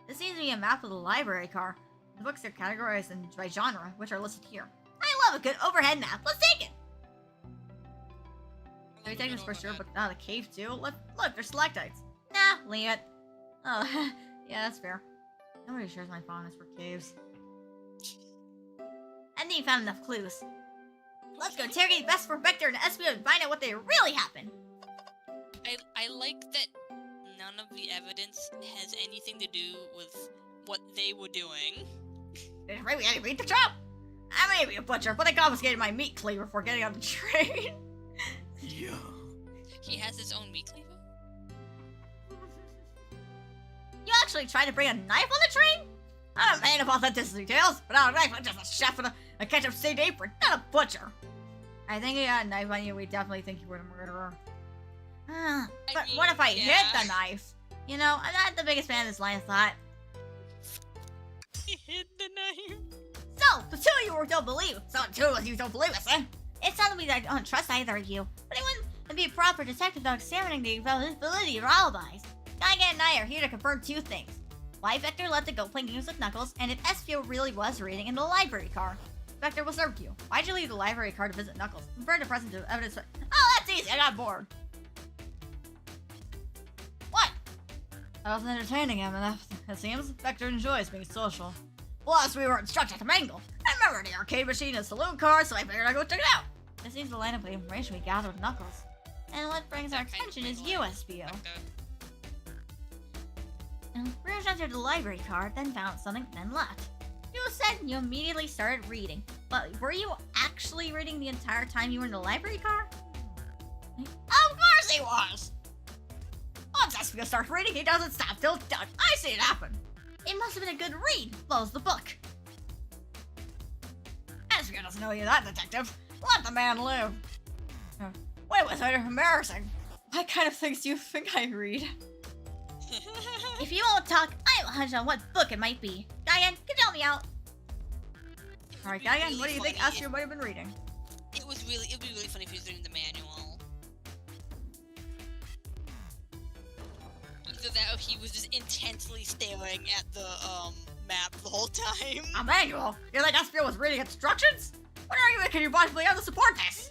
This seems to be a map of the library car. The books are categorized by genre, which are listed here. I love a good overhead map. Let's take it. Are we taking this for sure? But the cave too? Look, there's stalactites. Nah, leave it. Oh, yeah, that's fair. Nobody shares my fondness for caves. I think you found enough clues. Let's go interrogate Vesper, Vector, and Espio and find out what they really happened. I like that none of the evidence has anything to do with what they were doing. Right, we had to beat the trap. I may be a butcher, but they confiscated my meat cleaver before getting on the train. Yeah. He has his own meat cleaver? You actually tried to bring a knife on the train? I'm a man of authenticity, Tails, without a knife, I'm just a chef with a ketchup-stained apron, not a butcher. I think you had a knife on you, we definitely think you were the murderer. But what if I hit the knife? You know, I'm not the biggest fan of this line of thought. He hid the knife. So, the two of you don't believe. So, the two of you don't believe us, eh? It's not that we don't trust either of you, but it wouldn't be a proper detective without examining the validity of your alibis. Gaigan and I are here to confirm two things. Why Vector let the go playing games with Knuckles, and if Espio really was reading in the library car. Vector, we'll serve you. Why'd you leave the library car to visit Knuckles? Compared to present evidence. Oh, that's easy. I got bored. What? I wasn't entertaining him enough. It seems Vector enjoys being social. Plus, we were instructed to mingle. I remember the arcade machine and saloon car, so I figured I'd go check it out. This seems the line of information we gathered with Knuckles. And what brings our attention is you, Espio. Rouge entered the library car, then found something, then left. You said you immediately started reading, but were you actually reading the entire time you were in the library car? Of course he was! Once Espio starts reading, he doesn't stop till it's done. I see it happen. It must have been a good read. Close the book. Espio doesn't know you're that detective. Let the man live. Wait, was that embarrassing? What kind of things do you think I read? If you won't talk, I have a hunch on what book it might be. Gaigan, can you help me out? Alright, Gaigan, what do you think Espio might have been reading? It'd be really funny if he was reading the manual. Either that or he was just intensely staring at the, map the whole time. A manual? You think Espio was reading instructions? What argument can you possibly have to support this?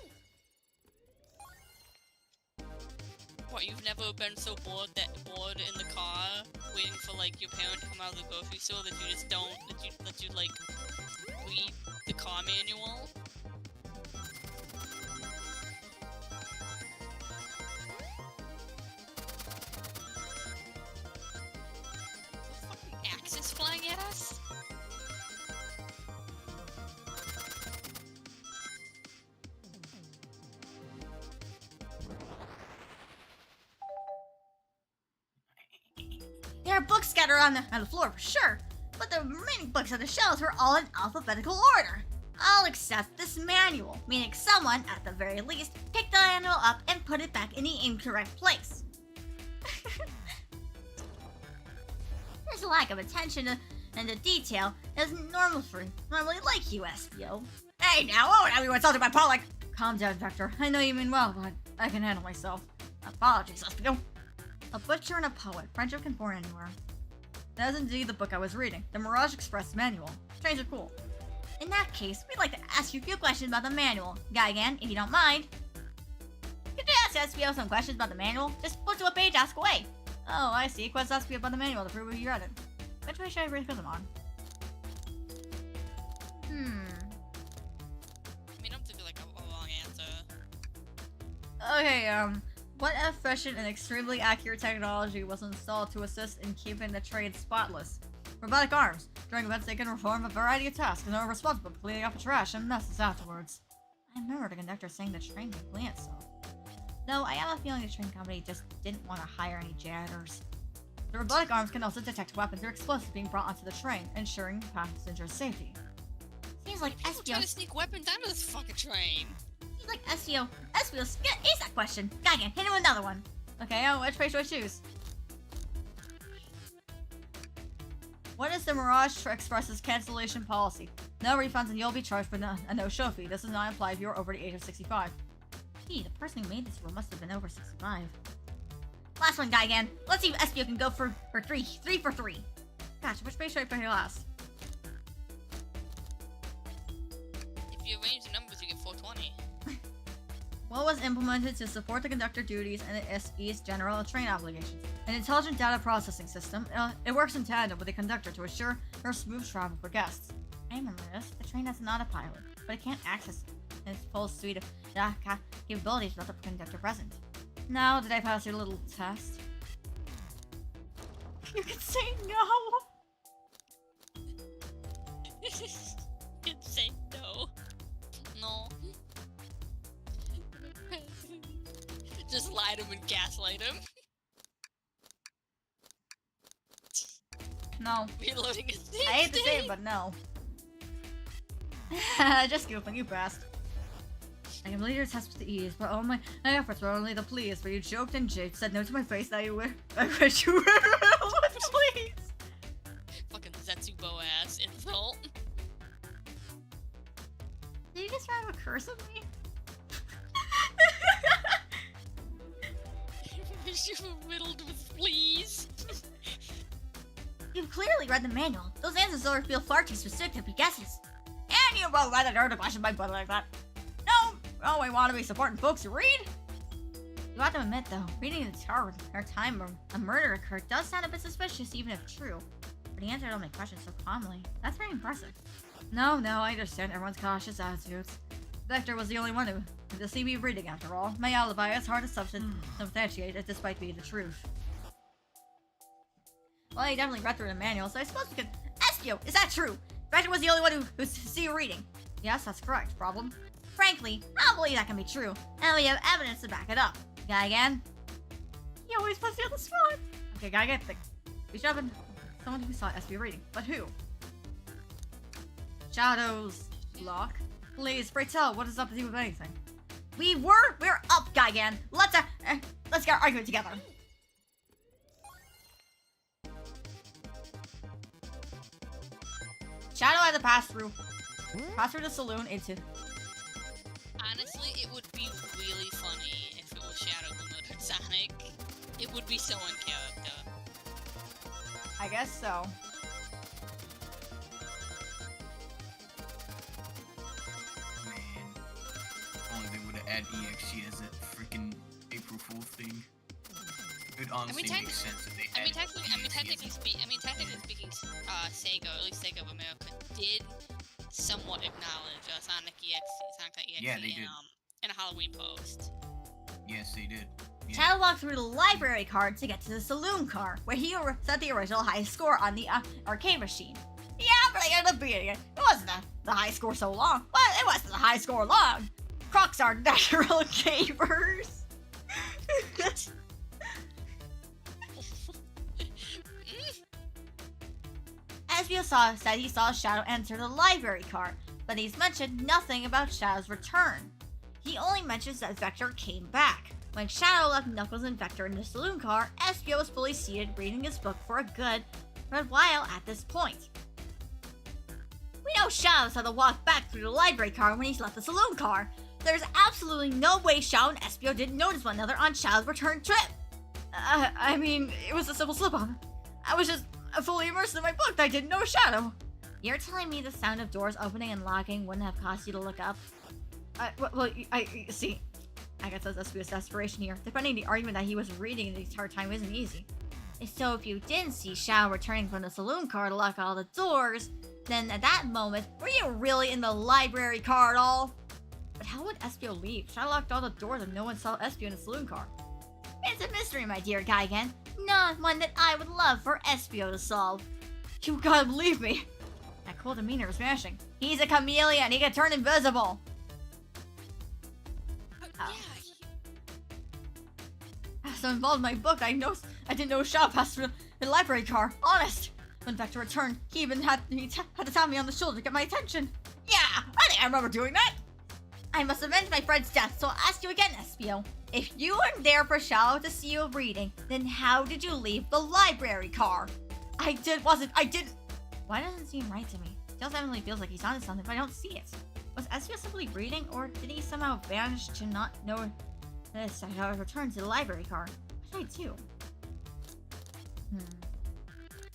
What, you've never been so bored in the car, waiting for, like, your parent to come out of the grocery store that you just don't, that you like, read the car manual? Fucking axes flying at us? There are books scattered on the floor for sure, but the remaining books on the shelves were all in alphabetical order. All except this manual, meaning someone, at the very least, picked the manual up and put it back in the incorrect place. There's a lack of attention and the detail is normally like you, Espio. Hey now, oh, now you insulted my Pollock! Calm down, Vector. I know you mean well, but I can handle myself. Apologies, Espio. A butcher and a poet. Friendship can born anywhere. That is indeed the book I was reading. The Mirage Express manual. Trains are cool. In that case, we'd like to ask you a few questions about the manual. Gaigan, if you don't mind. Could you ask Espio some questions about the manual? Just flip to a page, ask away. Oh, I see. Quest Espio about the manual to prove you read it. Which way should I read them on? I mean, I'm thinking like a long answer. Okay, what efficient and extremely accurate technology was installed to assist in keeping the train spotless? Robotic arms. During events, they can perform a variety of tasks and are responsible for cleaning up the trash and messes afterwards. I remember the conductor saying the train can clean itself. Though I have a feeling the train company just didn't want to hire any janitors. The robotic arms can also detect weapons or explosives being brought onto the train, ensuring passengers' safety. Seems like People trying to Espio. sneak weapons out of this fucking train. Seems like Espio ace that question. Gaigan, hit him with another one. Okay, which page do I choose? What is the Mirage Express's cancellation policy? No refunds and you'll be charged for a no-show fee. This does not apply if you're over the age of 65. Gee, the person who made this rule must have been over 65. Last one, Gaigan. Let's see if Espio can go for three. 3 for 3. Gosh, which page should I put here last? If you arrange the numbers, you get 420. What was implemented to support the conductor duties and the SE's general train obligations? An intelligent data processing system. It works in tandem with the conductor to assure her smooth travel for guests. I remember this. The train has an autopilot, but it can't access its full suite of capabilities without the conductor present. Now, did I pass your little test? You can say no! You'd say no. No. Just lie to him and gaslight him. No. Reloading his I hate to say it, but no. Just goofing, you passed. I completed your test with ease, but all my efforts were only the please, where you joked and joked, said no to my face, now you I wish you were with please. Fucking Zetsubo ass insult. Did you just have a curse on me? Wish you were riddled with fleas. You've clearly read the manual. Those answers already feel far too specific to be guesses. And you wrote rather hard to question my brother like that. No, I want to be supporting folks who read. You have to admit, though, reading the tower at a time a murder occurred does sound a bit suspicious, even if true. But he answered all my questions so calmly. That's very impressive. No, I understand everyone's cautious attitudes. Vector was the only one who to see me reading, after all. My alibi is hard to substantiate, despite being the truth. Well, he definitely read through the manual, so I suppose we could ask you, is that true? Vector was the only one who see you reading. Yes, that's correct. Problem? Frankly, I don't believe that can be true, and we have evidence to back it up. Guy again? He always puts me on the spot. Okay, guy again. We should have been someone who saw SB reading, but who? Shadows. Lock. Please, pray tell, what is up with you with anything? We're up, Gaigan. Let's get our argument together. Shadow had to pass through the saloon into. Honestly, it would be really funny if it was Shadow who murdered Sonic. It would be so in character. I guess so. Man, if only they would have added EXG as a freaking April Fool thing. It honestly makes sense if they had technically speaking, Sega, or at least Sega of America, did somewhat acknowledge Sonic EXE Yeah, they did. In a Halloween post. Yes, they did. Yeah. Shadow walked through the library card to get to the saloon car, where he set the original high score on the arcade machine. Yeah, but I ended up beating it. It wasn't the high score so long, but it wasn't the high score long. Crocs are natural gamers. Espio said he saw Shadow enter the library car, but he's mentioned nothing about Shadow's return. He only mentions that Vector came back. When Shadow left Knuckles and Vector in the saloon car, Espio was fully seated reading his book for a good while at this point. We know Shadow had to walk back through the library car when he left the saloon car. There's absolutely no way Shadow and Espio didn't notice one another on Shadow's return trip. I mean, it was a simple slip-up. I was just fully immersed in my book. I didn't know Shadow. You're telling me the sound of doors opening and locking wouldn't have caused you to look up? I see. I guess that's Espio's desperation here. Defending the argument that he was reading the entire time isn't easy. So if you didn't see Shadow returning from the saloon car to lock all the doors, then at that moment, were you really in the library car at all? But how would Espio leave? Shadow locked all the doors and no one saw Espio in the saloon car. It's a mystery, my dear Gaigan. Not one that I would love for Espio to solve. You gotta believe me. That cool demeanor is vanishing. He's a chameleon. He can turn invisible. So involved in my book, I didn't know Shadow passed through the library car. Honest. When Vector returned, he even had to tap me on the shoulder to get my attention. Yeah, I think I remember doing that. I must avenge my friend's death, so I'll ask you again, Espio. If you weren't there for Shadow to see you reading, then how did you leave the library car? I didn't. Why doesn't it seem right to me? Tails evidently feels like he's onto something, but I don't see it. Was Espio simply reading, or did he somehow vanish to not know this? I returned to the library car. What should I do?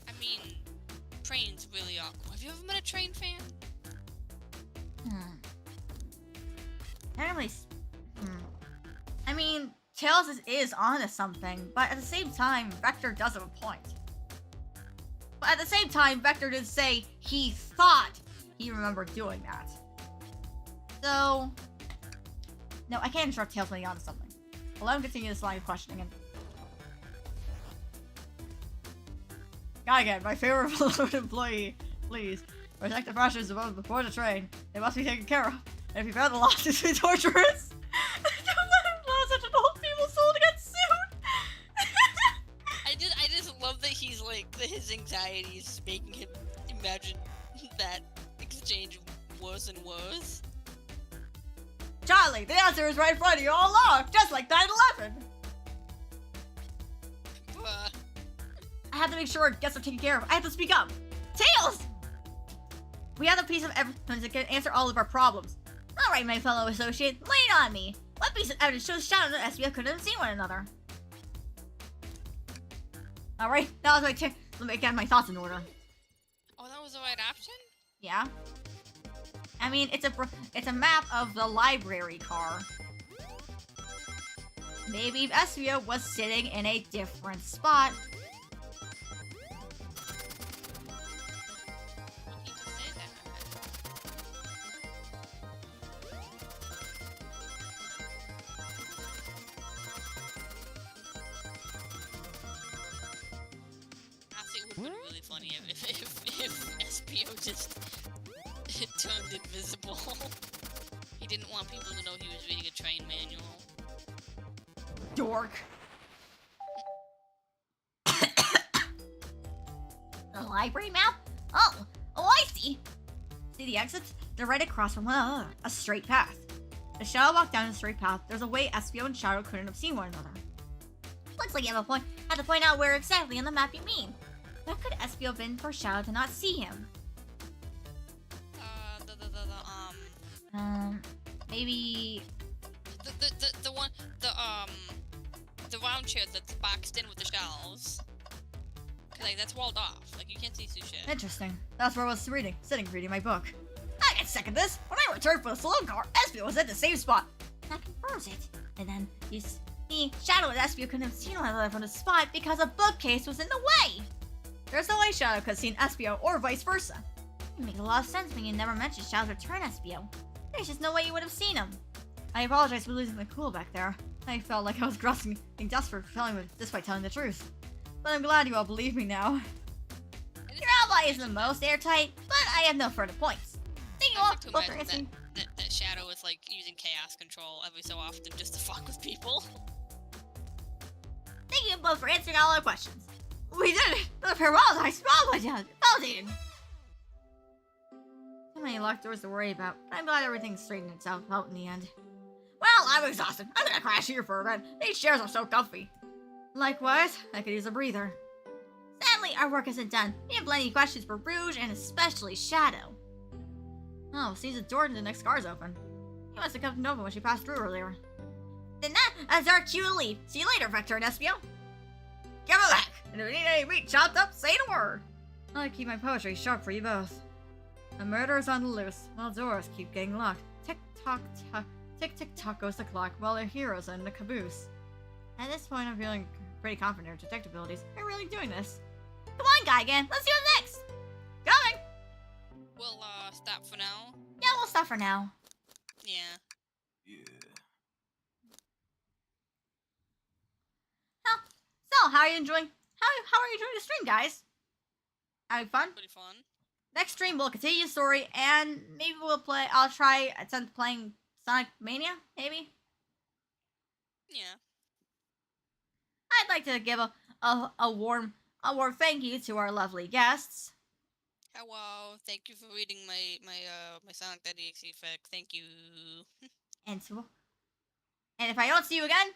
I mean, trains really are cool. Have you ever been a train fan? I mean, Tails is onto something, but at the same time, Vector does have a point. But at the same time, Vector did say he thought he remembered doing that. So, no, I can't interrupt Tails when he's onto something. Well, let him continue this line of questioning. Again, my favorite beloved employee, please protect the pressures above before the train. They must be taken care of. And if you found the losses, be torturous. Don't let him allow such an old people's soul to get sued. I just love that he's like his anxiety is making him imagine that exchange worse and worse. Charlie, the answer is right in front of you all along, just like 9/11. I have to make sure guests are taken care of. I have to speak up. Tails! We have a piece of evidence that can answer all of our problems. All right, my fellow associate, lay it on me. What piece of evidence shows Shadow and SBF couldn't have seen one another? All right, that was my turn. Let me get my thoughts in order. Oh, that was the right option? Yeah. I mean, it's a map of the library car. Maybe SBO was sitting in a different spot. Why can't you say that? Honestly, it would have been really funny if SPO just turned invisible. He didn't want people to know he was reading a train manual. Dork. The library map? Oh, I see. See the exits? They're right across from a straight path. The Shadow walked down a straight path. There's a way Espio and Shadow couldn't have seen one another. Looks like you have a point. Have to point out where exactly on the map you mean. What could Espio have been for Shadow to not see him? Maybe the round chair that's boxed in with the shelves. Like, that's walled off. Like, you can't see through shit. interesting. That's where I was sitting reading my book. I can second this. When I returned from the saloon car, Espio was at the same spot. That confirms it. And then you see, Shadow and Espio couldn't have seen one another from the spot because a bookcase was in the way. There's no way Shadow could have seen Espio or vice versa. It makes a lot of sense when you never mentioned Shadow's return, Espio. There's just no way you would have seen him. I apologize for losing the cool back there. I felt like I was grasping being desperate for telling despite telling the truth. But I'm glad you all believe me now. Your alibi isn't the most airtight, but I have no further points. Thank you all both for answering. That Shadow is like using chaos control every so often just to fuck with people. Thank you both for answering all our questions. We did it! The farewell I smiled with you! Validated! Too many locked doors to worry about, but I'm glad everything straightened itself out in the end. Well, I'm exhausted. I'm gonna crash here for a bit. These chairs are so comfy. Likewise, I could use a breather. Sadly, our work isn't done. We have plenty of questions for Rouge and especially Shadow. Oh, seems the door to the next car's open. He must have come to Nova when she passed through earlier. Then that's our cue to leave. See you later, Vector and Espio. Give it back! And if you need any meat chopped up, say the word. I'll keep my poetry sharp for you both. A murderer's on the loose, while doors keep getting locked. Tick-tock, tick-tick-tock goes the clock, while our heroes are in the caboose. At this point, I'm feeling pretty confident in our detective abilities. I'm really doing this. Come on, Gaigan, let's see what's next! Coming! We'll, stop for now. Yeah, we'll stop for now. Yeah. Yeah. So, how are you enjoying? How are you enjoying the stream, guys? Having fun? Pretty fun. Next stream, we'll continue the story, and maybe we'll play. I'll try attempt playing Sonic Mania, maybe. Yeah. I'd like to give a warm thank you to our lovely guests. Hello. Thank you for reading my Sonic.exe fic. Thank you. And if I don't see you again,